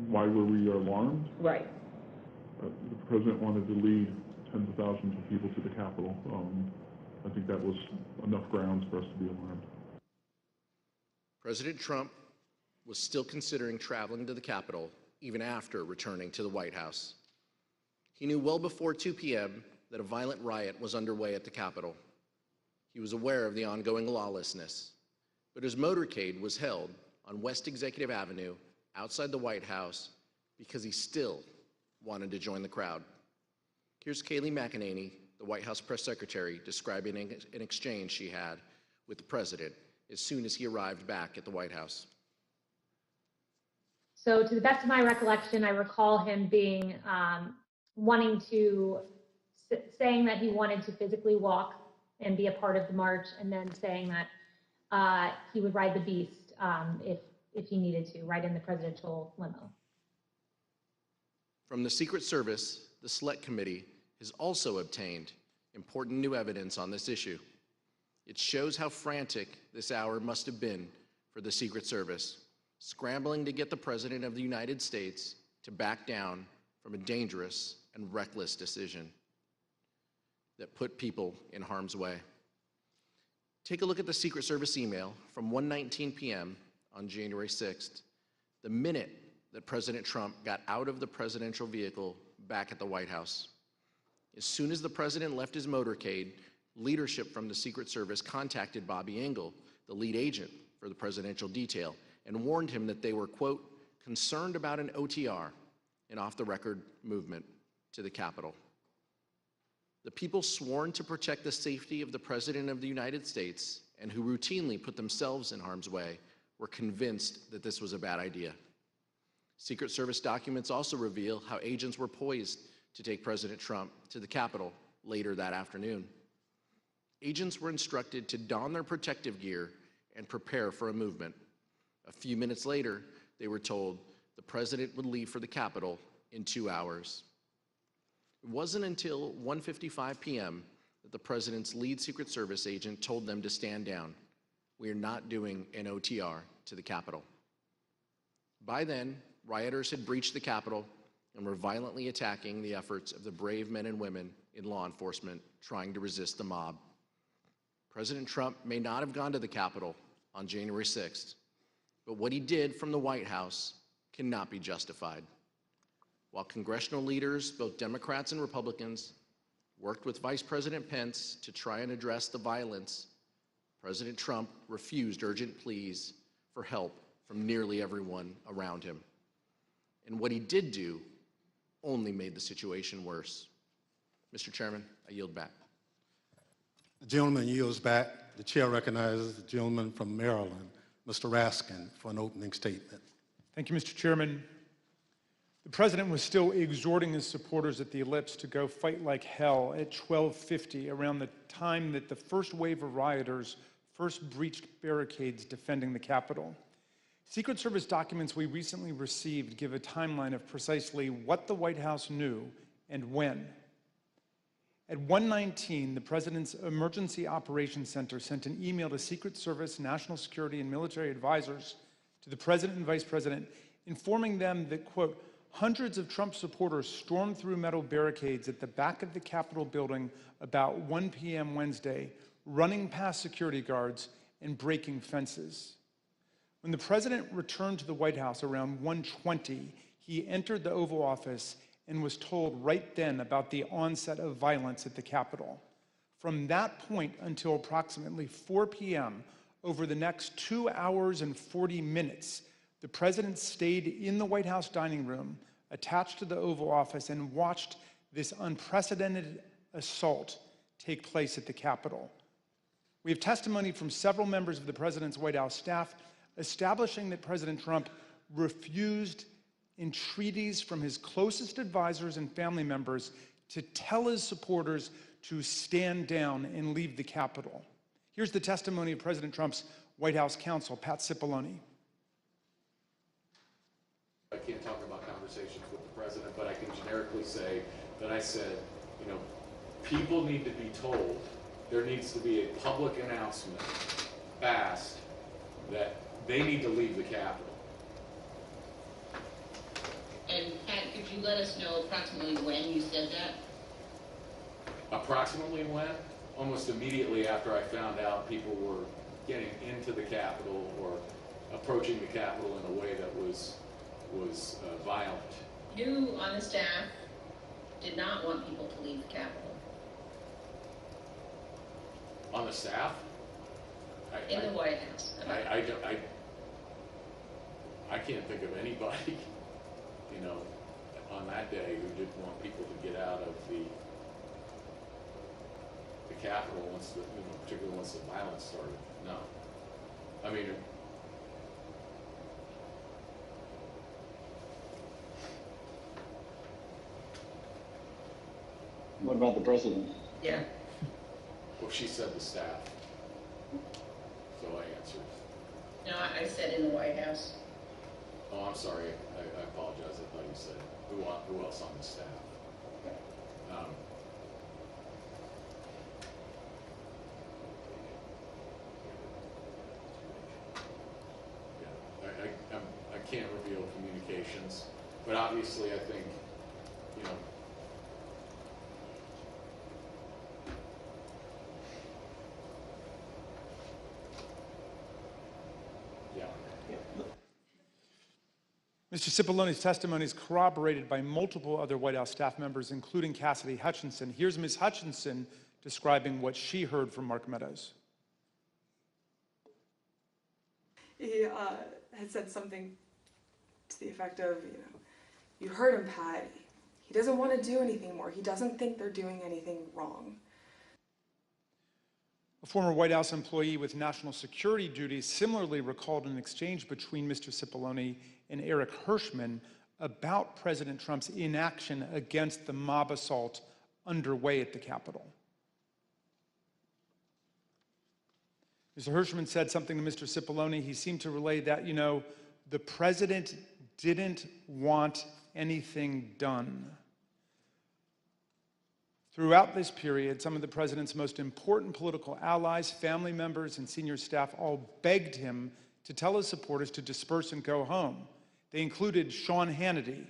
Why were we alarmed? Right. The president wanted to lead tens of thousands of people to the Capitol. I think that was enough grounds for us to be alarmed. President Trump was still considering traveling to the Capitol even after returning to the White House. He knew well before 2 p.m. that a violent riot was underway at the Capitol. He was aware of the ongoing lawlessness, but his motorcade was held on West Executive Avenue outside the White House because he still wanted to join the crowd. Here's Kayleigh McEnany, the White House press secretary, describing an exchange she had with the president as soon as he arrived back at the White House. So to the best of my recollection, I recall him being, saying that he wanted to physically walk and be a part of the march, and then saying that he would ride the beast if he needed to, ride in the presidential limo. From the Secret Service, the Select Committee has also obtained important new evidence on this issue. It shows how frantic this hour must have been for the Secret Service, scrambling to get the President of the United States to back down from a dangerous and reckless decision that put people in harm's way. Take a look at the Secret Service email from 1:19 p.m. on January 6th, the minute that President Trump got out of the presidential vehicle back at the White House. As soon as the president left his motorcade, leadership from the Secret Service contacted Bobby Engel, the lead agent for the presidential detail, and warned him that they were, quote, concerned about an OTR, an off-the-record movement, to the Capitol. The people sworn to protect the safety of the President of the United States and who routinely put themselves in harm's way were convinced that this was a bad idea. Secret Service documents also reveal how agents were poised to take President Trump to the Capitol later that afternoon. Agents were instructed to don their protective gear and prepare for a movement. A few minutes later, they were told the president would leave for the Capitol in 2 hours. It wasn't until 1:55 p.m. that the president's lead Secret Service agent told them to stand down. We are not doing an OTR to the Capitol. By then, rioters had breached the Capitol and were violently attacking the efforts of the brave men and women in law enforcement trying to resist the mob. President Trump may not have gone to the Capitol on January 6th, but what he did from the White House cannot be justified. While congressional leaders, both Democrats and Republicans, worked with Vice President Pence to try and address the violence, President Trump refused urgent pleas for help from nearly everyone around him. And what he did do only made the situation worse. Mr. Chairman, I yield back. The gentleman yields back. The chair recognizes the gentleman from Maryland, Mr. Raskin, for an opening statement. Thank you, Mr. Chairman. The president was still exhorting his supporters at the Ellipse to go fight like hell at 12:50, around the time that the first wave of rioters first breached barricades defending the Capitol. Secret Service documents we recently received give a timeline of precisely what the White House knew and when. At 1:19, the President's Emergency Operations Center sent an email to Secret Service, national security, and military advisors to the President and Vice President, informing them that, quote, hundreds of Trump supporters stormed through metal barricades at the back of the Capitol building about 1 p.m. Wednesday, running past security guards and breaking fences. When the President returned to the White House around 1:20, he entered the Oval Office and was told right then about the onset of violence at the Capitol. From that point until approximately 4 p.m., over the next 2 hours and 40 minutes, the President stayed in the White House dining room, attached to the Oval Office, and watched this unprecedented assault take place at the Capitol. We have testimony from several members of the President's White House staff establishing that President Trump refused entreaties from his closest advisors and family members to tell his supporters to stand down and leave the Capitol. Here's the testimony of President Trump's White House counsel, Pat Cipollone. I can't talk about conversations with the president, but I can generically say that I said, you know, people need to be told, there needs to be a public announcement fast that they need to leave the Capitol. And Pat, could you let us know approximately when you said that? Approximately when? Almost immediately after I found out people were getting into the Capitol or approaching the Capitol in a way that was violent. You on the staff did not want people to leave the Capitol. On the staff? In the White House. I can't think of anybody, you know, on that day who didn't want people to get out of the Capitol once the, you know, particularly once the violence started. No. I mean, what about the president? Yeah. Well, she said the staff. So I answered. No, I said in the White House. Oh, I'm sorry. I apologize. I thought you said who else on the staff. I can't reveal communications, but obviously I think, you know, Mr. Cipollone's testimony is corroborated by multiple other White House staff members, including Cassidy Hutchinson. Here's Ms. Hutchinson describing what she heard from Mark Meadows. He had said something to the effect of, you know, you heard him, Pat. He doesn't want to do anything more. He doesn't think they're doing anything wrong. A former White House employee with national security duties similarly recalled an exchange between Mr. Cipollone and Eric Hirschman about President Trump's inaction against the mob assault underway at the Capitol. Mr. Hirschman said something to Mr. Cipollone. He seemed to relay that, you know, the president didn't want anything done. Throughout this period, some of the president's most important political allies, family members, and senior staff all begged him to tell his supporters to disperse and go home. They included Sean Hannity,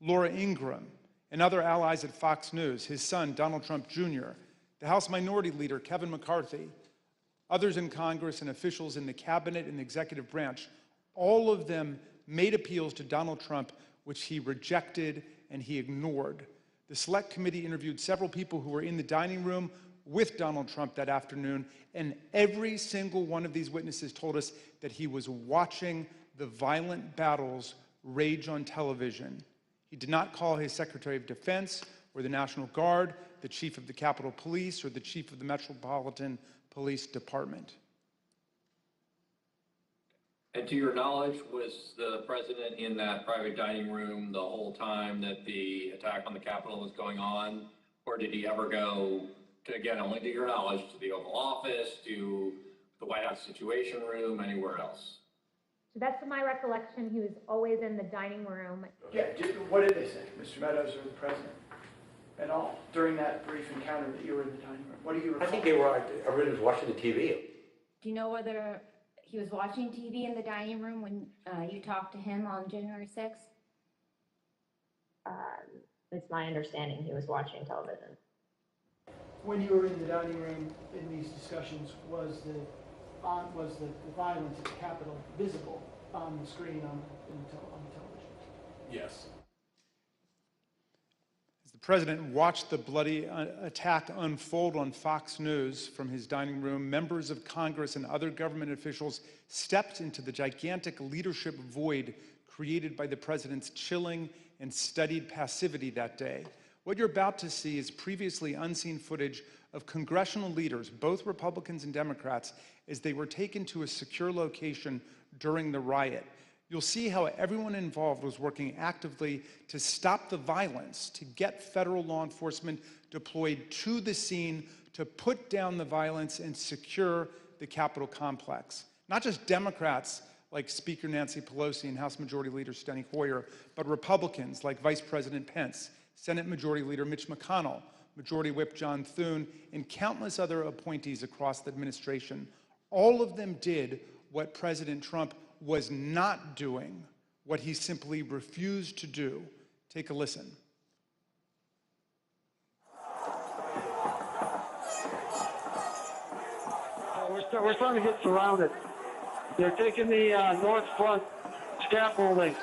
Laura Ingraham, and other allies at Fox News, his son, Donald Trump Jr., the House Minority Leader, Kevin McCarthy, others in Congress, and officials in the cabinet and the executive branch. All of them made appeals to Donald Trump, which he rejected and he ignored. The Select Committee interviewed several people who were in the dining room with Donald Trump that afternoon, and every single one of these witnesses told us that he was watching the violent battles rage on television. He did not call his Secretary of Defense or the National Guard, the Chief of the Capitol Police, or the Chief of the Metropolitan Police Department. And to your knowledge, was the president in that private dining room the whole time that the attack on the Capitol was going on? Or did he ever go, to, again, only to your knowledge, to the Oval Office, to the White House Situation Room, anywhere else? So that's my recollection. He was always in the dining room. Yeah, what did they say, Mr. Meadows or the president, at all, during that brief encounter that you were in the dining room? What do you recall? I think everybody was watching the TV. Do you know whether he was watching TV in the dining room when you talked to him on January 6th? It's my understanding he was watching television. When you were in the dining room in these discussions, was the violence at the Capitol visible on the screen on the television? Yes. As the president watched the bloody attack unfold on Fox News from his dining room, members of Congress and other government officials stepped into the gigantic leadership void created by the president's chilling and studied passivity that day. What you're about to see is previously unseen footage of congressional leaders, both Republicans and Democrats, as they were taken to a secure location during the riot. You'll see how everyone involved was working actively to stop the violence, to get federal law enforcement deployed to the scene, to put down the violence and secure the Capitol complex. Not just Democrats like Speaker Nancy Pelosi and House Majority Leader Steny Hoyer, but Republicans like Vice President Pence, Senate Majority Leader Mitch McConnell, Majority Whip John Thune, and countless other appointees across the administration. All of them did what President Trump was not doing, what he simply refused to do. Take a listen. We're starting to get surrounded. They're taking the north front scaffolding.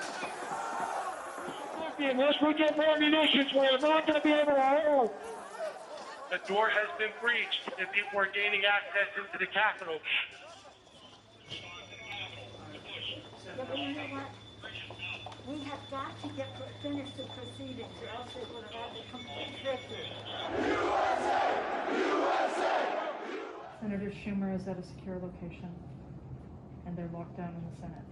Unless we get more munitions, we're not going to be able to hold. The door has been breached and people are gaining access into the Capitol. Yeah, but you know what? We have got to finish the proceedings, or else they will have a complete victory. Senator Schumer is at a secure location, and they're locked down in the Senate.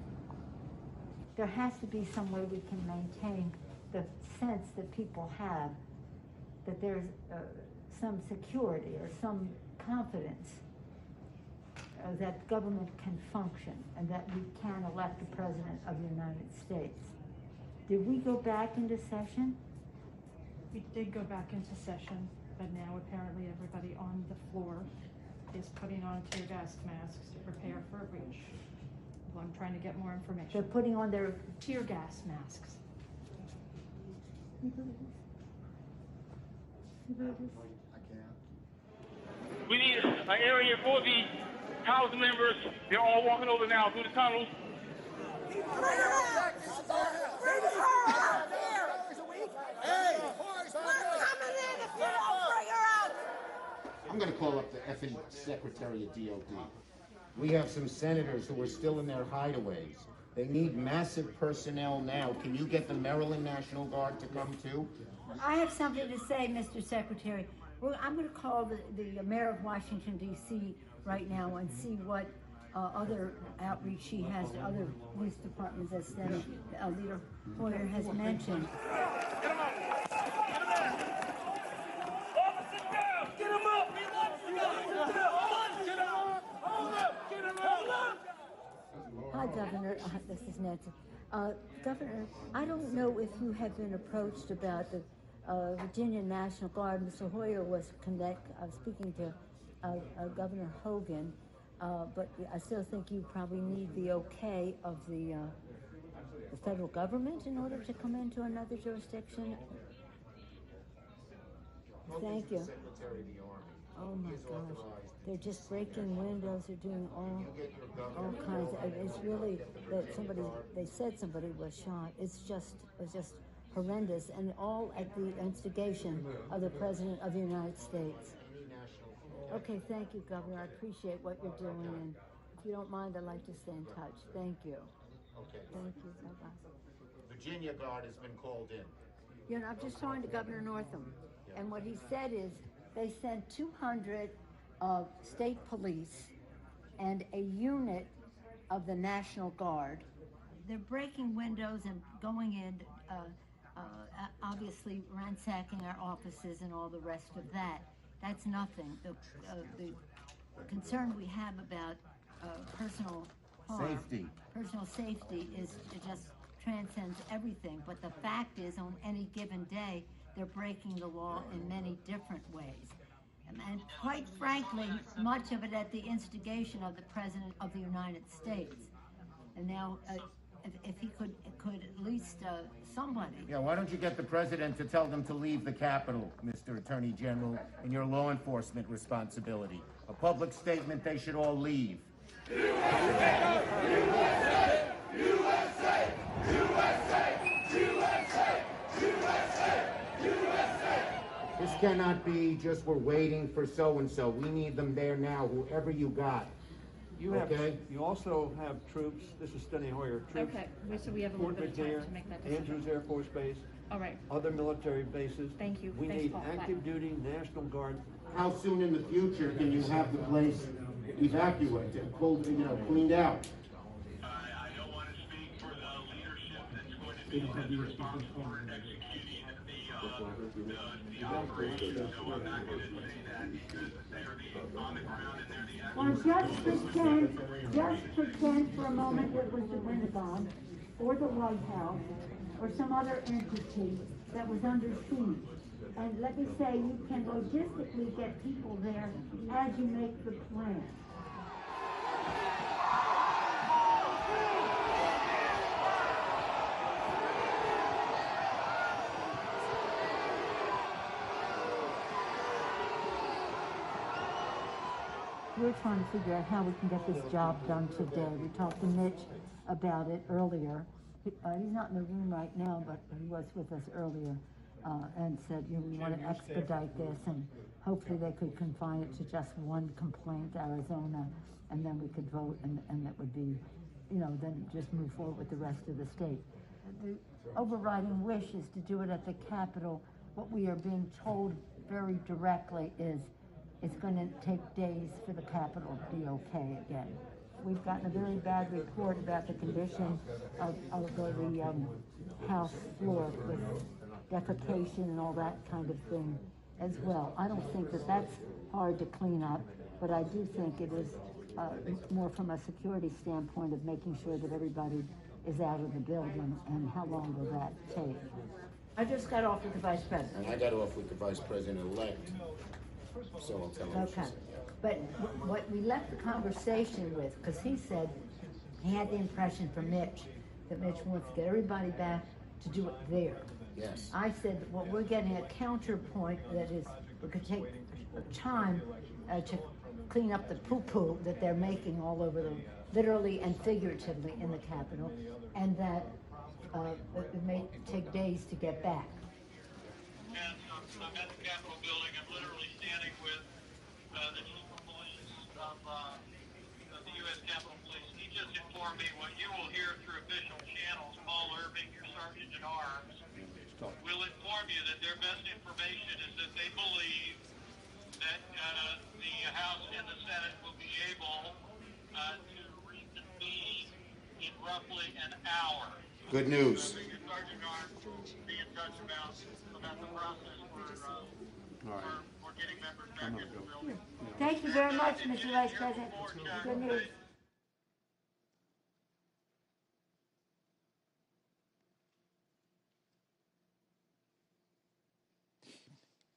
There has to be some way we can maintain the sense that people have that there's some security or some confidence that government can function and that we can elect the President of the United States. Did we go back into session? We did go back into session, but now apparently everybody on the floor is putting on tear gas masks to prepare for a breach. Well, I'm trying to get more information. They're putting on their tear gas masks. We need an area for the House members. They're all walking over now through the tunnels. I'm going to call up the effing Secretary of DOD. We have some senators who are still in their hideaways. They need massive personnel now. Can you get the Maryland National Guard to come too? I have something to say, Mr. Secretary. Well, I'm going to call the mayor of Washington, D.C. right now and see what other outreach she has to other police departments, as Senator Leader Hoyer has mentioned. Hi, Governor. This is Nancy. Governor, I don't know if you have been approached about the Virginia National Guard. Mr. Hoyer was speaking to Governor Hogan, but I still think you probably need the okay of the federal government in order to come into another jurisdiction. Thank you. Oh my gosh, they're just breaking windows. They're doing all kinds. It's really that they said somebody was shot. It's just horrendous, and all at the instigation of the President of the United States. Okay, thank you, Governor. I appreciate what you're doing, and if you don't mind, I'd like to stay in touch. Thank you. Okay. Thank you. Bye-bye. Virginia Guard has been called in. You know, I'm just talking to Governor Northam, and what he said is they sent 200 state police and a unit of the National Guard. They're breaking windows and going in, obviously ransacking our offices and all the rest of that. That's nothing. The concern we have about personal harm, personal safety, is it just transcends everything. But the fact is, on any given day, they're breaking the law in many different ways. And quite frankly, much of it at the instigation of the President of the United States. And now, if he could at least somebody. Yeah, why don't you get the President to tell them to leave the Capitol, Mr. Attorney General, in your law enforcement responsibility? A public statement, they should all leave. USA! USA! USA! USA! USA! USA! USA! This cannot be just we're waiting for so-and-so. We need them there now, whoever you got. You also have troops. This is Steny Hoyer. Troops. Okay, so we have a little bit of time to make that decision. Andrews Air Force Base. All right. Other military bases. Thank you. We Thanks, need Paul. active duty National Guard. How soon in the future can you have the place evacuated, pulled, cleaned out? I don't want to speak for the leadership that's going to be responsible for executing the operation, so I'm not going to say that because they're on the ground and they're the Well, just pretend for a moment it was the Pentagon or the White House or some other entity that was under siege. And let me say, you can logistically get people there as you make the plan. We're trying to figure out how we can get this job done today. We talked to Mitch about it earlier. He's not in the room right now, but he was with us earlier and said, we want to expedite this, and hopefully they could confine it to just one complaint, Arizona, and then we could vote, and that would be, then just move forward with the rest of the state. The overriding wish is to do it at the Capitol. What we are being told very directly is it's going to take days for the Capitol to be okay again. We've gotten a very bad report about the condition of the House floor with defecation and all that kind of thing as well. I don't think that that's hard to clean up, but I do think it is more from a security standpoint of making sure that everybody is out of the building, and how long will that take? I just got off with the Vice President. And I got off with the Vice President-elect, so I'll tell him. Okay. But what we left the conversation with, because he said he had the impression from Mitch that Mitch wants to get everybody back to do it there. Yes. I said, well, we're getting a counterpoint that is, it could take time to clean up the poo-poo that they're making all over the, literally and figuratively in the Capitol, and that it may take days to get back. And I'm at the Capitol building. I'm literally standing with the chief of police of the U.S. Capitol Police. He just informed me what you will hear through official channels. Paul Irving, your sergeant at arms, will inform you that their best information is that they believe that the House and the Senate will be able to reconvene in roughly an hour. Good news. So your sergeant at arms will be in touch about the process for getting members back into the building. Thank you very much, Mr. Vice President. Good news.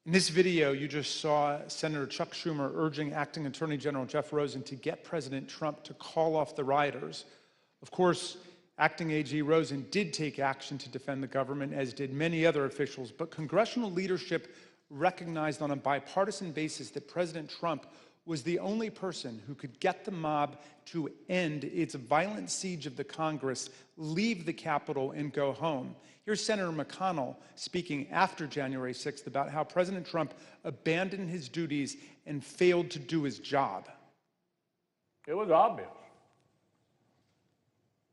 In this video, you just saw Senator Chuck Schumer urging Acting Attorney General Jeff Rosen to get President Trump to call off the rioters. Of course, Acting AG Rosen did take action to defend the government, as did many other officials, but congressional leadership recognized on a bipartisan basis that President Trump was the only person who could get the mob to end its violent siege of the Congress, leave the Capitol, and go home. Here's Senator McConnell speaking after January 6th about how President Trump abandoned his duties and failed to do his job. It was obvious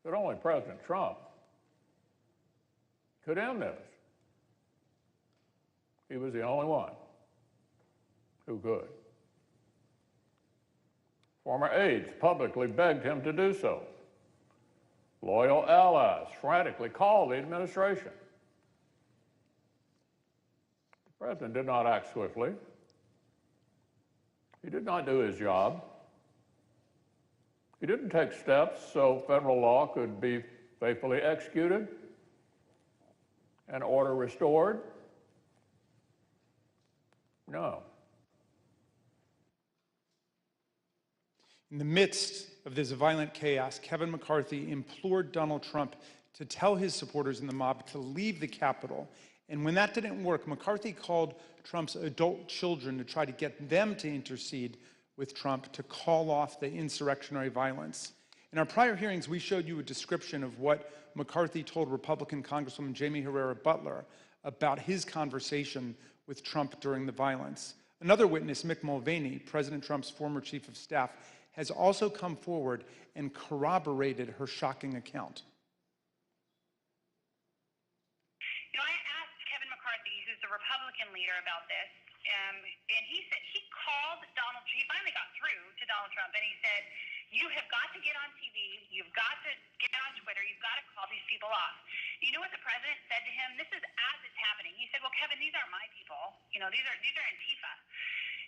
that only President Trump could end this. He was the only one who could. Former aides publicly begged him to do so. Loyal allies frantically called the administration. The president did not act swiftly. He did not do his job. He didn't take steps so federal law could be faithfully executed and order restored. No. In the midst of this violent chaos, Kevin McCarthy implored Donald Trump to tell his supporters in the mob to leave the Capitol. And when that didn't work, McCarthy called Trump's adult children to try to get them to intercede with Trump to call off the insurrectionary violence. In our prior hearings, we showed you a description of what McCarthy told Republican Congresswoman Jamie Herrera Butler about his conversation with Trump during the violence. Another witness, Mick Mulvaney, President Trump's former chief of staff, has also come forward and corroborated her shocking account. You know, I asked Kevin McCarthy, who's the Republican leader, about this, and he said he called Donald Trump. He finally got through to Donald Trump, and he said, "You have got to get on TV. You've got to get on Twitter. You've got to call these people off." You know what the president said to him? This is as it's happening. He said, "Well, Kevin, these aren't my people. You know, these are Antifa."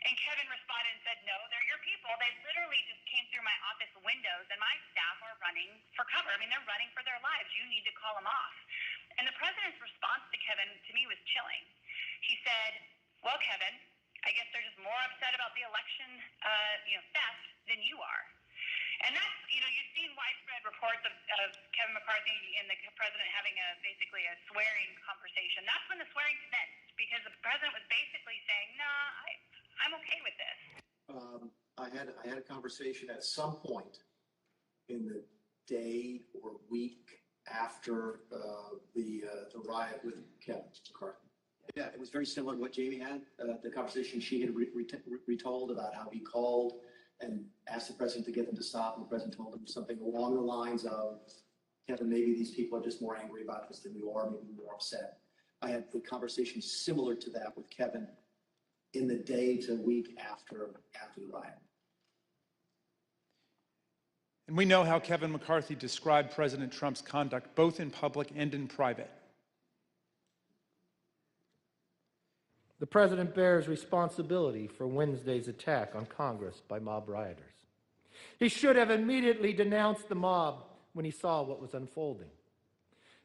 And Kevin responded and said, "No, they're your people. They literally just came through my office windows, and my staff are running for cover. I mean, they're running for their lives. You need to call them off." And the president's response to Kevin, to me, was chilling. He said, "Well, Kevin, I guess they're just more upset about the election, theft than you are." And that's, you've seen widespread reports of Kevin McCarthy and the president having basically a swearing conversation. That's when the swearing commenced, because the president was basically saying, "Nah, I'm okay with this." I had a conversation at some point in the day or week after the riot with Kevin McCarthy. Yeah, it was very similar to what Jamie had, the conversation she had retold about how he called and asked the president to get them to stop, and the president told him something along the lines of, "Kevin, maybe these people are just more angry about this than you are, maybe more upset." I had the conversation similar to that with Kevin in the day to week after the riot. And we know how Kevin McCarthy described President Trump's conduct, both in public and in private. The president bears responsibility for Wednesday's attack on Congress by mob rioters. He should have immediately denounced the mob when he saw what was unfolding.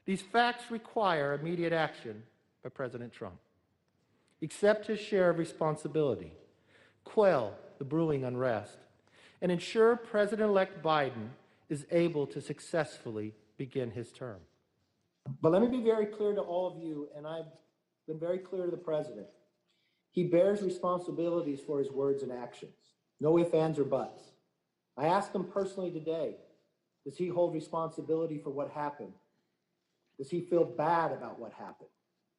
These facts require immediate action by President Trump. Accept his share of responsibility, quell the brewing unrest, and ensure President-elect Biden is able to successfully begin his term. But let me be very clear to all of you, and I've been very clear to the president. He bears responsibilities for his words and actions. No ifs, ands, or buts. I asked him personally today, does he hold responsibility for what happened? Does he feel bad about what happened?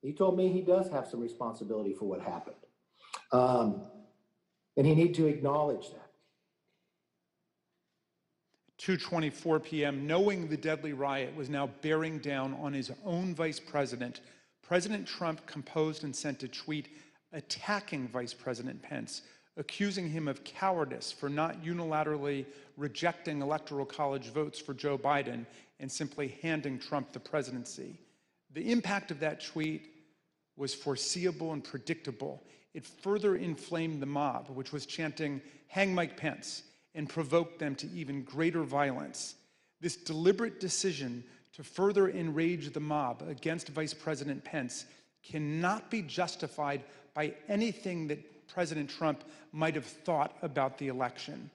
He told me he does have some responsibility for what happened. And he needs to acknowledge that. 2:24 p.m., knowing the deadly riot was now bearing down on his own vice president, President Trump composed and sent a tweet attacking Vice President Pence, accusing him of cowardice for not unilaterally rejecting Electoral College votes for Joe Biden and simply handing Trump the presidency. The impact of that tweet was foreseeable and predictable. It further inflamed the mob, which was chanting, "Hang Mike Pence," and provoked them to even greater violence. This deliberate decision to further enrage the mob against Vice President Pence cannot be justified by anything that President Trump might have thought about the election.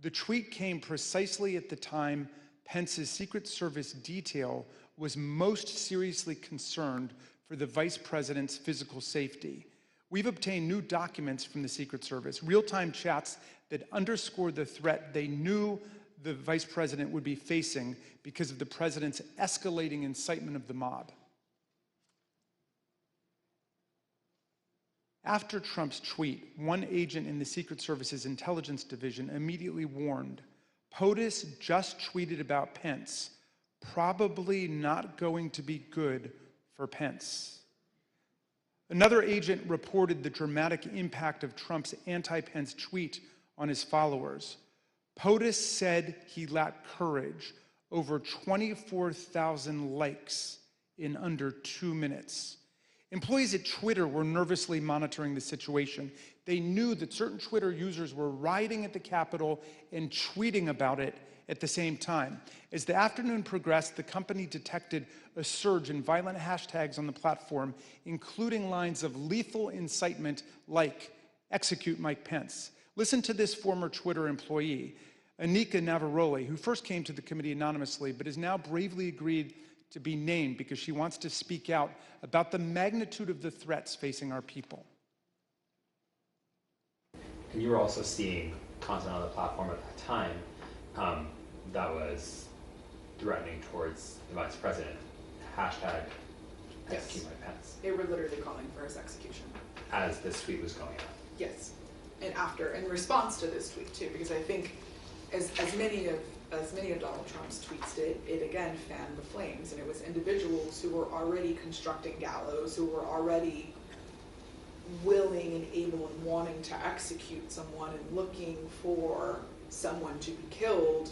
The tweet came precisely at the time Pence's Secret Service detail was most seriously concerned for the vice president's physical safety. We've obtained new documents from the Secret Service, real-time chats that underscore the threat they knew the vice president would be facing because of the president's escalating incitement of the mob. After Trump's tweet, one agent in the Secret Service's intelligence division immediately warned, POTUS just tweeted about Pence, probably not going to be good for Pence. Another agent reported the dramatic impact of Trump's anti-Pence tweet on his followers. POTUS said he lacked courage, over 24,000 likes in under 2 minutes. Employees at Twitter were nervously monitoring the situation. They knew that certain Twitter users were rioting at the Capitol and tweeting about it at the same time. As the afternoon progressed, the company detected a surge in violent hashtags on the platform, including lines of lethal incitement like, execute Mike Pence. Listen to this former Twitter employee, Anika Navarrete, who first came to the committee anonymously, but has now bravely agreed to be named because she wants to speak out about the magnitude of the threats facing our people. And you were also seeing content on the platform at that time that was threatening towards the vice president. Hashtag execute Mike Pence. They were literally calling for his execution. As this tweet was going out. Yes, and in response to this tweet too, because I think as many of Donald Trump's tweets did, it again fanned the flames, and it was individuals who were already constructing gallows, who were already willing and able and wanting to execute someone and looking for someone to be killed.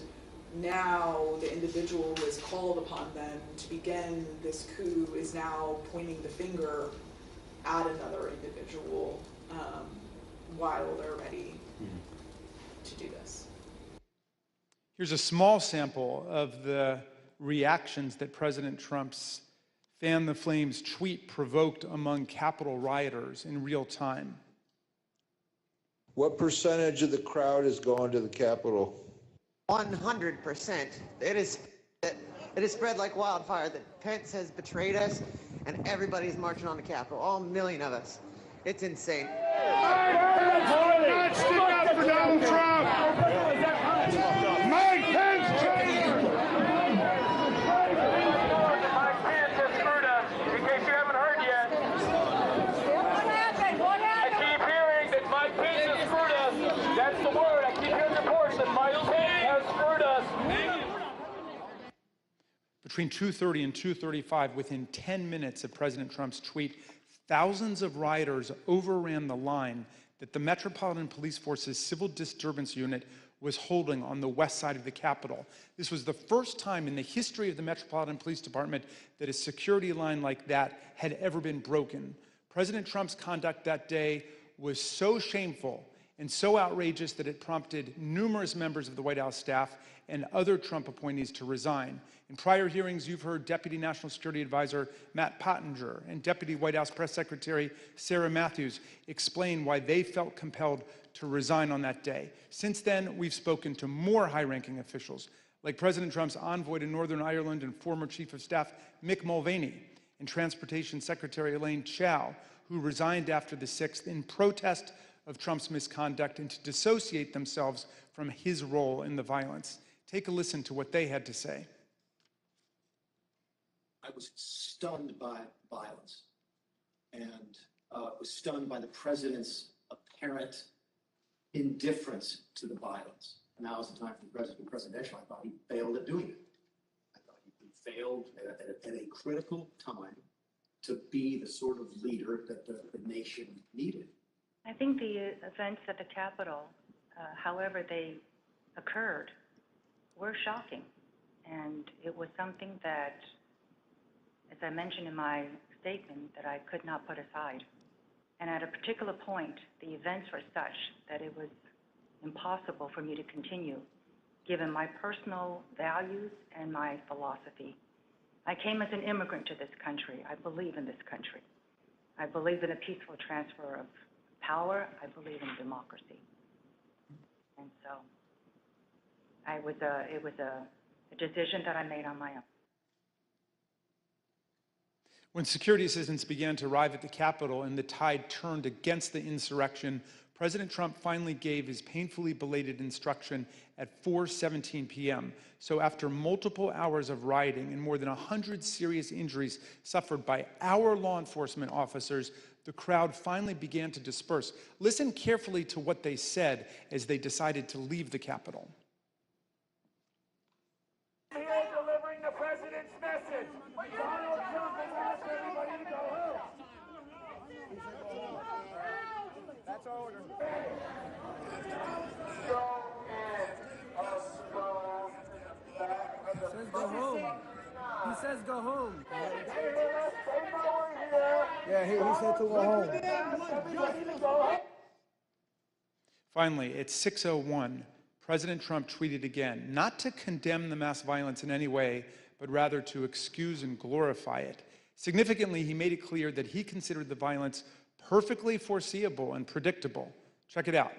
Now the individual who has called upon them to begin this coup is now pointing the finger at another individual while they're ready to do this. Here's a small sample of the reactions that President Trump's fan the flames tweet provoked among Capitol rioters in real time. What percentage of the crowd is going to the Capitol? 100%. It is spread like wildfire that Pence has betrayed us and everybody's marching on the Capitol, all 1 million of us. It's insane. Not stick up for Donald Trump! Mike Pence traitor! Mike Pence has screwed us, in case you haven't heard yet. What happened? What happened? I keep hearing that Mike Pence has screwed us. That's the word. I keep hearing reports that Mike Pence has screwed us. Between 2:30 and 2:35, within 10 minutes of President Trump's tweet, thousands of rioters overran the line that the Metropolitan Police Force's Civil Disturbance Unit was holding on the west side of the Capitol. This was the first time in the history of the Metropolitan Police Department that a security line like that had ever been broken. President Trump's conduct that day was so shameful and so outrageous that it prompted numerous members of the White House staff and other Trump appointees to resign. In prior hearings, you've heard Deputy National Security Advisor Matt Pottinger and Deputy White House Press Secretary Sarah Matthews explain why they felt compelled to resign on that day. Since then, we've spoken to more high-ranking officials, like President Trump's envoy to Northern Ireland and former Chief of Staff Mick Mulvaney, and Transportation Secretary Elaine Chao, who resigned after the 6th in protest of Trump's misconduct and to dissociate themselves from his role in the violence. Take a listen to what they had to say. I was stunned by violence and was stunned by the president's apparent indifference to the violence. Now is the time for the president to be presidential. I thought he failed at doing it. I thought he failed at a critical time to be the sort of leader that the nation needed. I think the events at the Capitol, however they occurred, were shocking. And it was something that, as I mentioned in my statement, that I could not put aside. And at a particular point, the events were such that it was impossible for me to continue, given my personal values and my philosophy. I came as an immigrant to this country. I believe in this country. I believe in a peaceful transfer of power. I believe in democracy. And so it was a decision that I made on my own. When security assistance began to arrive at the Capitol and the tide turned against the insurrection, President Trump finally gave his painfully belated instruction at 4:17 p.m. So after multiple hours of rioting and more than 100 serious injuries suffered by our law enforcement officers, the crowd finally began to disperse. Listen carefully to what they said as they decided to leave the Capitol. Here delivering the president's message. Donald Trump has asked everybody to go home. That's order. Says go home. He says go home. Yeah, he said to go home. Finally, at 6:01, President Trump tweeted again, not to condemn the mass violence in any way, but rather to excuse and glorify it. Significantly, he made it clear that he considered the violence perfectly foreseeable and predictable. Check it out.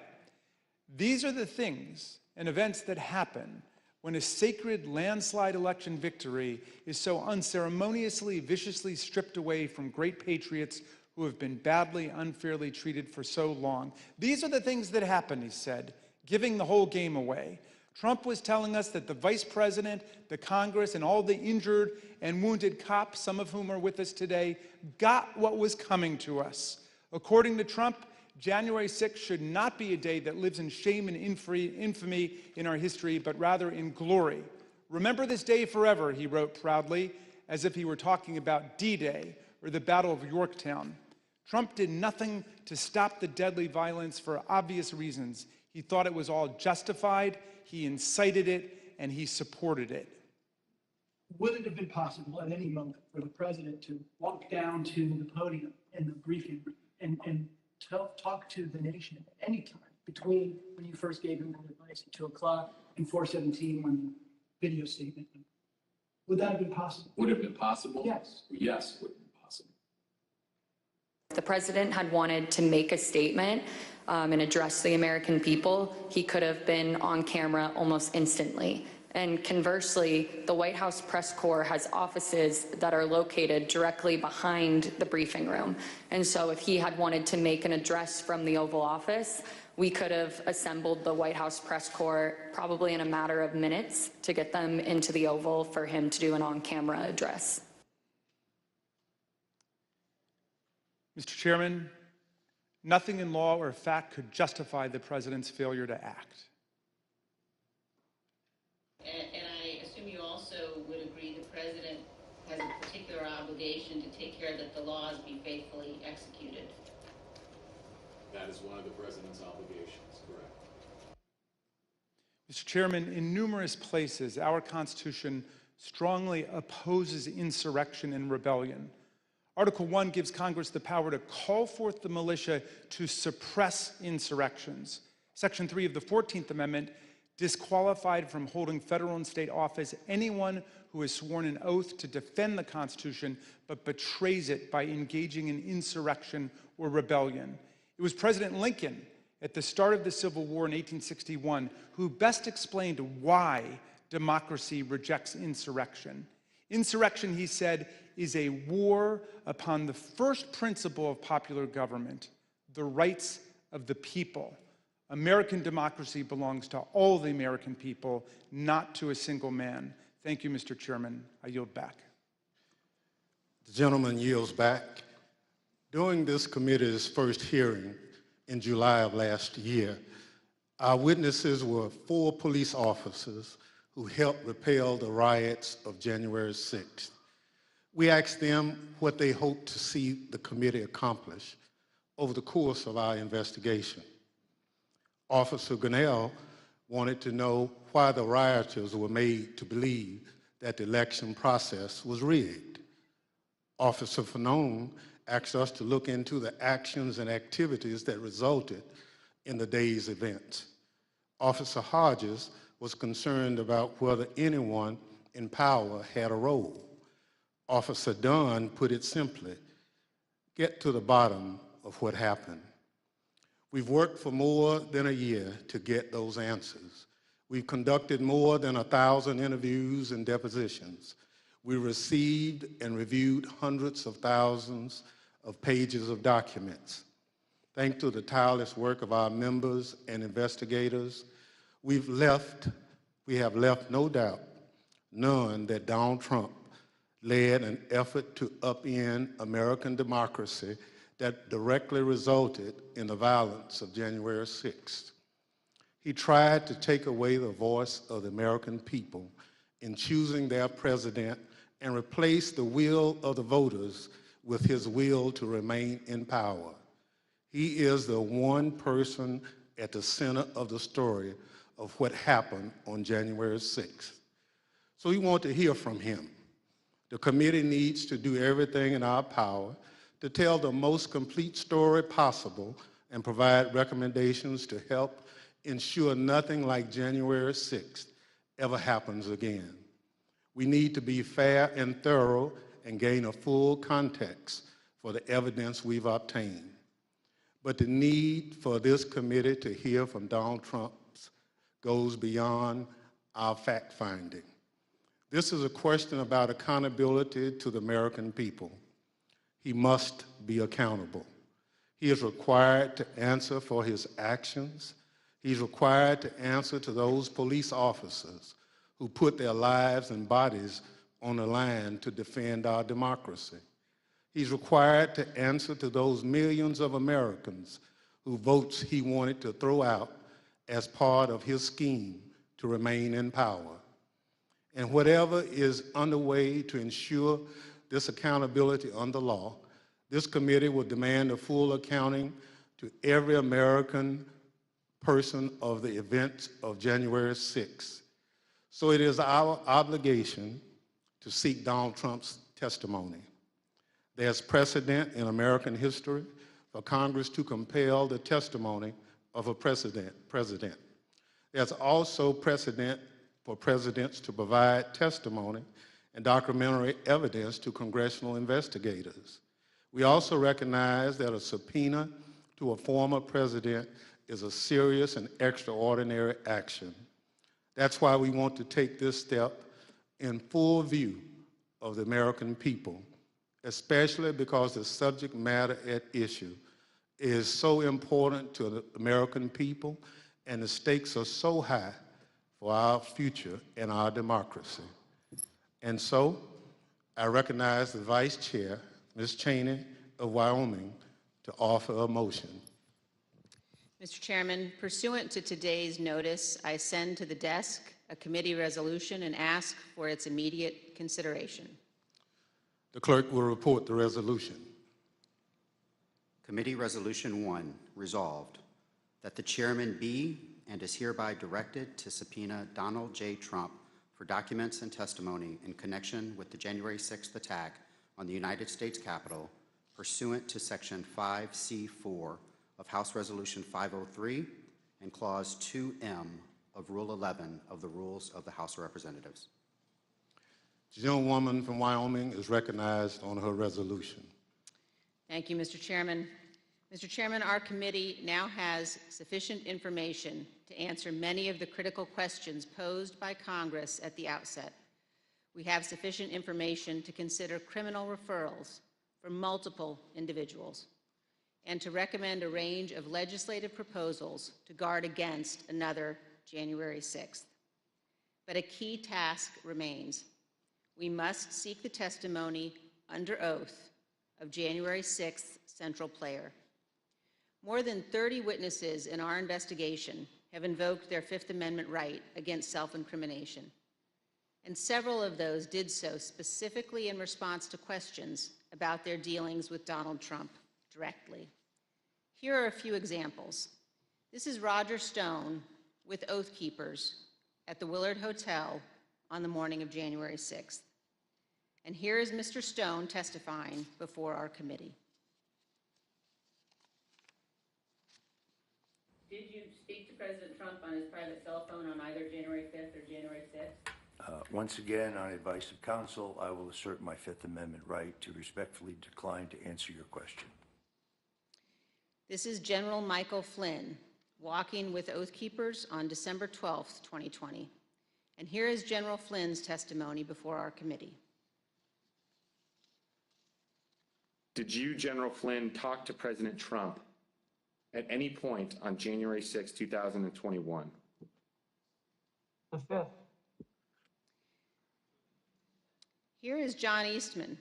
These are the things and events that happen when a sacred landslide election victory is so unceremoniously, viciously stripped away from great patriots who have been badly, unfairly treated for so long. These are the things that happen, he said, giving the whole game away. Trump was telling us that the vice president, the Congress, and all the injured and wounded cops, some of whom are with us today, got what was coming to us. According to Trump, January 6th should not be a day that lives in shame and infamy in our history, but rather in glory. Remember this day forever, he wrote proudly, as if he were talking about D-Day or the Battle of Yorktown. Trump did nothing to stop the deadly violence for obvious reasons. He thought it was all justified, he incited it, and he supported it. Would it have been possible at any moment for the president to walk down to the podium in the briefing and talk to the nation at any time between when you first gave him that advice at 2 o'clock and 4:17 when the video statement? Would that have been possible? Would it have been possible? Yes. Yes, would have been possible. If the president had wanted to make a statement and address the American people, he could have been on camera almost instantly. And conversely, the White House press corps has offices that are located directly behind the briefing room. And so if he had wanted to make an address from the Oval Office, we could have assembled the White House press corps probably in a matter of minutes to get them into the Oval for him to do an on-camera address. Mr. Chairman, nothing in law or fact could justify the president's failure to act. And I assume you also would agree the president has a particular obligation to take care that the laws be faithfully executed. That is one of the president's obligations, correct. Mr. Chairman, in numerous places, our Constitution strongly opposes insurrection and rebellion. Article 1 gives Congress the power to call forth the militia to suppress insurrections. Section 3 of the 14th Amendment disqualified from holding federal and state office anyone who has sworn an oath to defend the Constitution but betrays it by engaging in insurrection or rebellion. It was President Lincoln at the start of the Civil War in 1861 who best explained why democracy rejects insurrection. Insurrection, he said, is a war upon the first principle of popular government, the rights of the people. American democracy belongs to all the American people, not to a single man. Thank you, Mr. Chairman. I yield back. The gentleman yields back. During this committee's first hearing in July of last year, our witnesses were 4 police officers who helped repel the riots of January 6th. We asked them what they hoped to see the committee accomplish over the course of our investigation. Officer Gunnell wanted to know why the rioters were made to believe that the election process was rigged. Officer Fanone asked us to look into the actions and activities that resulted in the day's events. Officer Hodges was concerned about whether anyone in power had a role. Officer Dunn put it simply, get to the bottom of what happened. We've worked for more than a year to get those answers. We've conducted more than 1,000 interviews and depositions. We received and reviewed hundreds of thousands of pages of documents. Thanks to the tireless work of our members and investigators, we have left no doubt, none, that Donald Trump led an effort to upend American democracy that directly resulted in the violence of January 6th. He tried to take away the voice of the American people in choosing their president and replace the will of the voters with his will to remain in power. He is the one person at the center of the story of what happened on January 6th. So we want to hear from him. The committee needs to do everything in our power to tell the most complete story possible and provide recommendations to help ensure nothing like January 6th ever happens again. We need to be fair and thorough and gain a full context for the evidence we've obtained. But the need for this committee to hear from Donald Trump goes beyond our fact-finding. This is a question about accountability to the American people. He must be accountable. He is required to answer for his actions. He's required to answer to those police officers who put their lives and bodies on the line to defend our democracy. He's required to answer to those millions of Americans whose votes he wanted to throw out as part of his scheme to remain in power. And whatever is underway to ensure this accountability under law, this committee will demand a full accounting to every American person of the events of January 6th. So it is our obligation to seek Donald Trump's testimony. There's precedent in American history for Congress to compel the testimony of a president. There's also precedent for presidents to provide testimony and documentary evidence to congressional investigators. We also recognize that a subpoena to a former president is a serious and extraordinary action. That's why we want to take this step in full view of the American people, especially because the subject matter at issue is so important to the American people and the stakes are so high for our future and our democracy. And so I recognize the Vice Chair, Ms. Cheney of Wyoming, to offer a motion. Mr. Chairman, pursuant to today's notice, I send to the desk a committee resolution and ask for its immediate consideration. The clerk will report the resolution. Committee Resolution 1, resolved that the chairman be and is hereby directed to subpoena Donald J. Trump for documents and testimony in connection with the January 6th attack on the United States Capitol pursuant to Section 5C4 of House Resolution 503 and Clause 2M of Rule 11 of the Rules of the House of Representatives. The gentlewoman from Wyoming is recognized on her resolution. Thank you, Mr. Chairman. Mr. Chairman, our committee now has sufficient information to answer many of the critical questions posed by Congress at the outset. We have sufficient information to consider criminal referrals for multiple individuals and to recommend a range of legislative proposals to guard against another January 6th. But a key task remains. We must seek the testimony under oath of January 6th central player. More than 30 witnesses in our investigation have invoked their Fifth Amendment right against self-incrimination, and several of those did so specifically in response to questions about their dealings with Donald Trump directly. Here are a few examples. This is Roger Stone with Oath Keepers at the Willard Hotel on the morning of January 6th. And here is Mr. Stone testifying before our committee. Did you speak to President Trump on his private cell phone on either January 5th or January 6th? Once again, on advice of counsel, I will assert my Fifth Amendment right to respectfully decline to answer your question. This is General Michael Flynn walking with Oath Keepers on December 12th, 2020. And here is General Flynn's testimony before our committee. did you, General Flynn, talk to President Trump at any point on January 6, 2021? The 5th. Here is John Eastman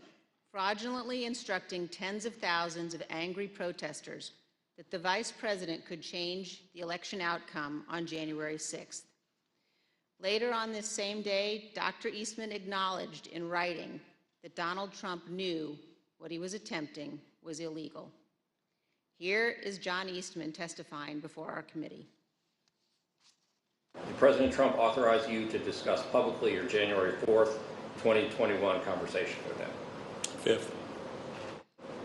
fraudulently instructing tens of thousands of angry protesters that the vice president could change the election outcome on January 6th. Later on this same day, Dr. Eastman acknowledged in writing that Donald Trump knew what he was attempting was illegal. Here is John Eastman testifying before our committee. Did President Trump authorize you to discuss publicly your January 4th, 2021 conversation with him? 5th.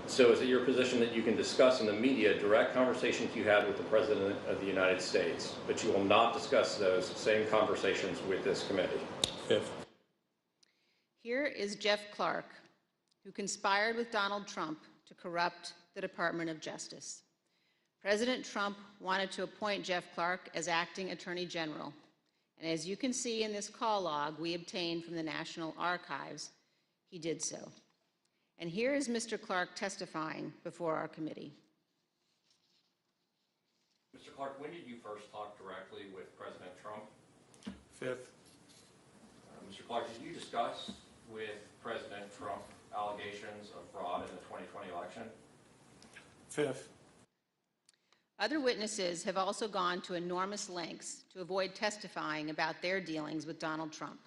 So is it your position that you can discuss in the media direct conversations you had with the President of the United States, but you will not discuss those same conversations with this committee? 5th. Here is Jeff Clark, who conspired with Donald Trump to corrupt the Department of Justice. President Trump wanted to appoint Jeff Clark as acting Attorney General, and as you can see in this call log we obtained from the National Archives, he did so. And here is Mr. Clark testifying before our committee. Mr. Clark, when did you first talk directly with President Trump? 5th. Mr. Clark, did you discuss with President Trump allegations of fraud in the 2020 election? 5th. Other witnesses have also gone to enormous lengths to avoid testifying about their dealings with Donald Trump.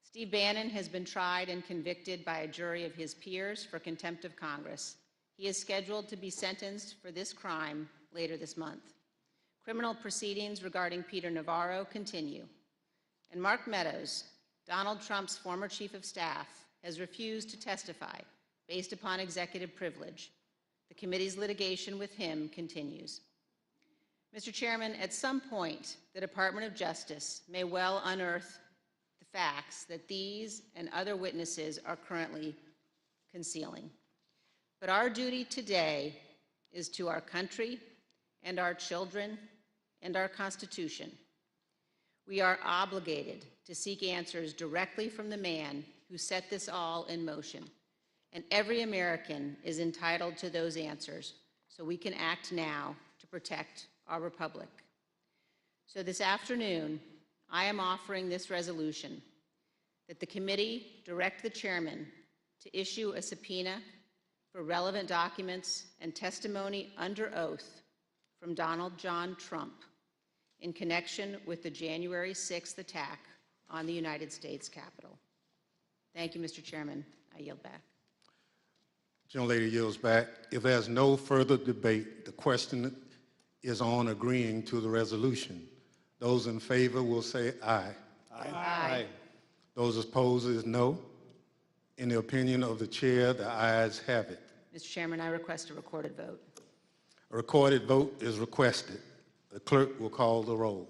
Steve Bannon has been tried and convicted by a jury of his peers for contempt of Congress. He is scheduled to be sentenced for this crime later this month. Criminal proceedings regarding Peter Navarro continue. And Mark Meadows, Donald Trump's former chief of staff, has refused to testify based upon executive privilege. The committee's litigation with him continues. Mr. Chairman, at some point, the Department of Justice may well unearth the facts that these and other witnesses are currently concealing. But our duty today is to our country and our children and our Constitution. We are obligated to seek answers directly from the man who set this all in motion. And every American is entitled to those answers, so we can act now to protect our republic. So this afternoon, I am offering this resolution that the committee direct the chairman to issue a subpoena for relevant documents and testimony under oath from Donald John Trump in connection with the January 6th attack on the United States Capitol. Thank you, Mr. Chairman. I yield back. Gentlelady yields back. If there's no further debate, the question is on agreeing to the resolution. Those in favor will say aye. Aye. Aye. Those opposed is no. In the opinion of the chair, the ayes have it. Mr. Chairman, I request a recorded vote. A recorded vote is requested. The clerk will call the roll.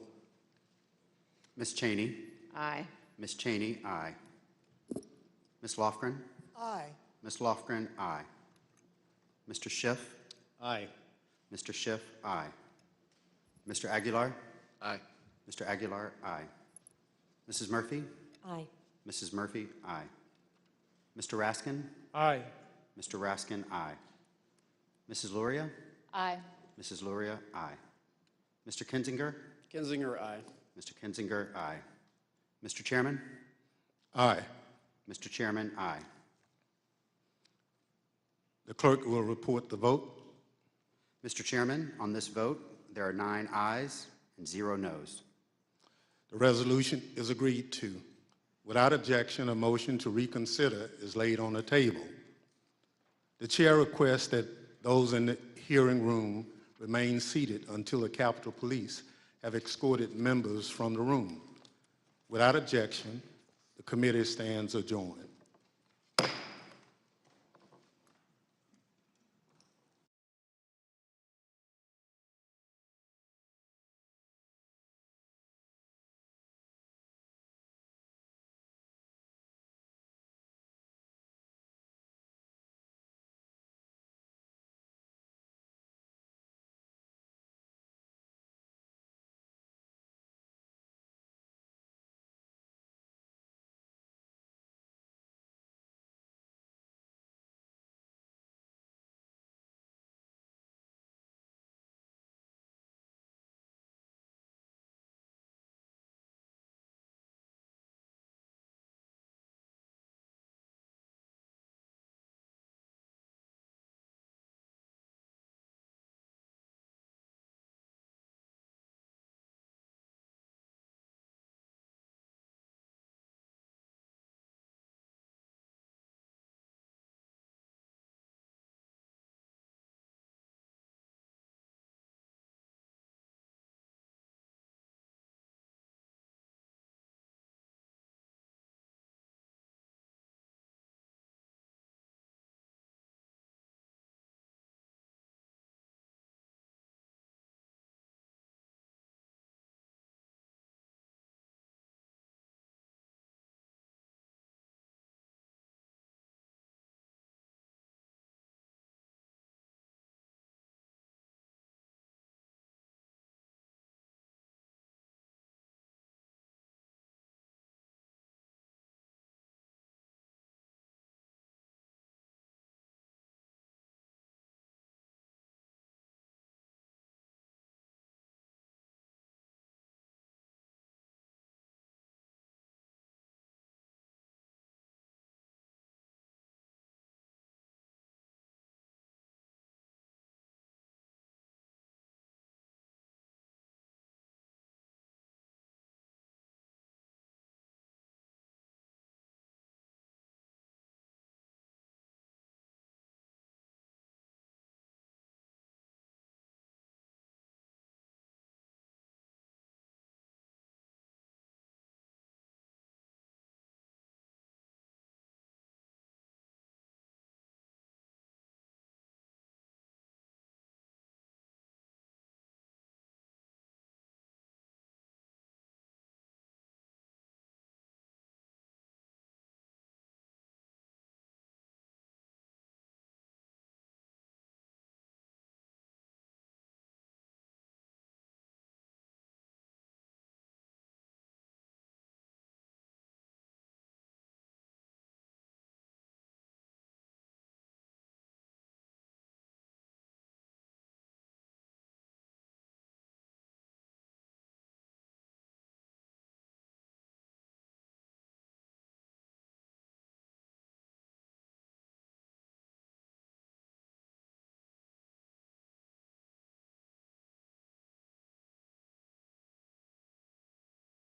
Ms. Cheney. Aye. Ms. Cheney, aye. Ms. Lofgren. Aye. Ms. Lofgren, aye. Mr. Schiff. Aye. Mr. Schiff, aye. Mr. Aguilar. Aye. Mr. Aguilar, aye. Mrs. Murphy. Aye. Mrs. Murphy, aye. Mr. Raskin. Aye. Mr. Raskin, aye. Mrs. Luria. Aye. Mrs. Luria, aye. Mr. Kinzinger. Kinzinger, aye. Mr. Kinzinger, aye. Mr. Chairman. Aye. Mr. Chairman, aye. The clerk will report the vote. Mr. Chairman, on this vote, there are 9 ayes and 0 noes. The resolution is agreed to. Without objection, a motion to reconsider is laid on the table. The chair requests that those in the hearing room remain seated until the Capitol Police have escorted members from the room. Without objection, the committee stands adjourned.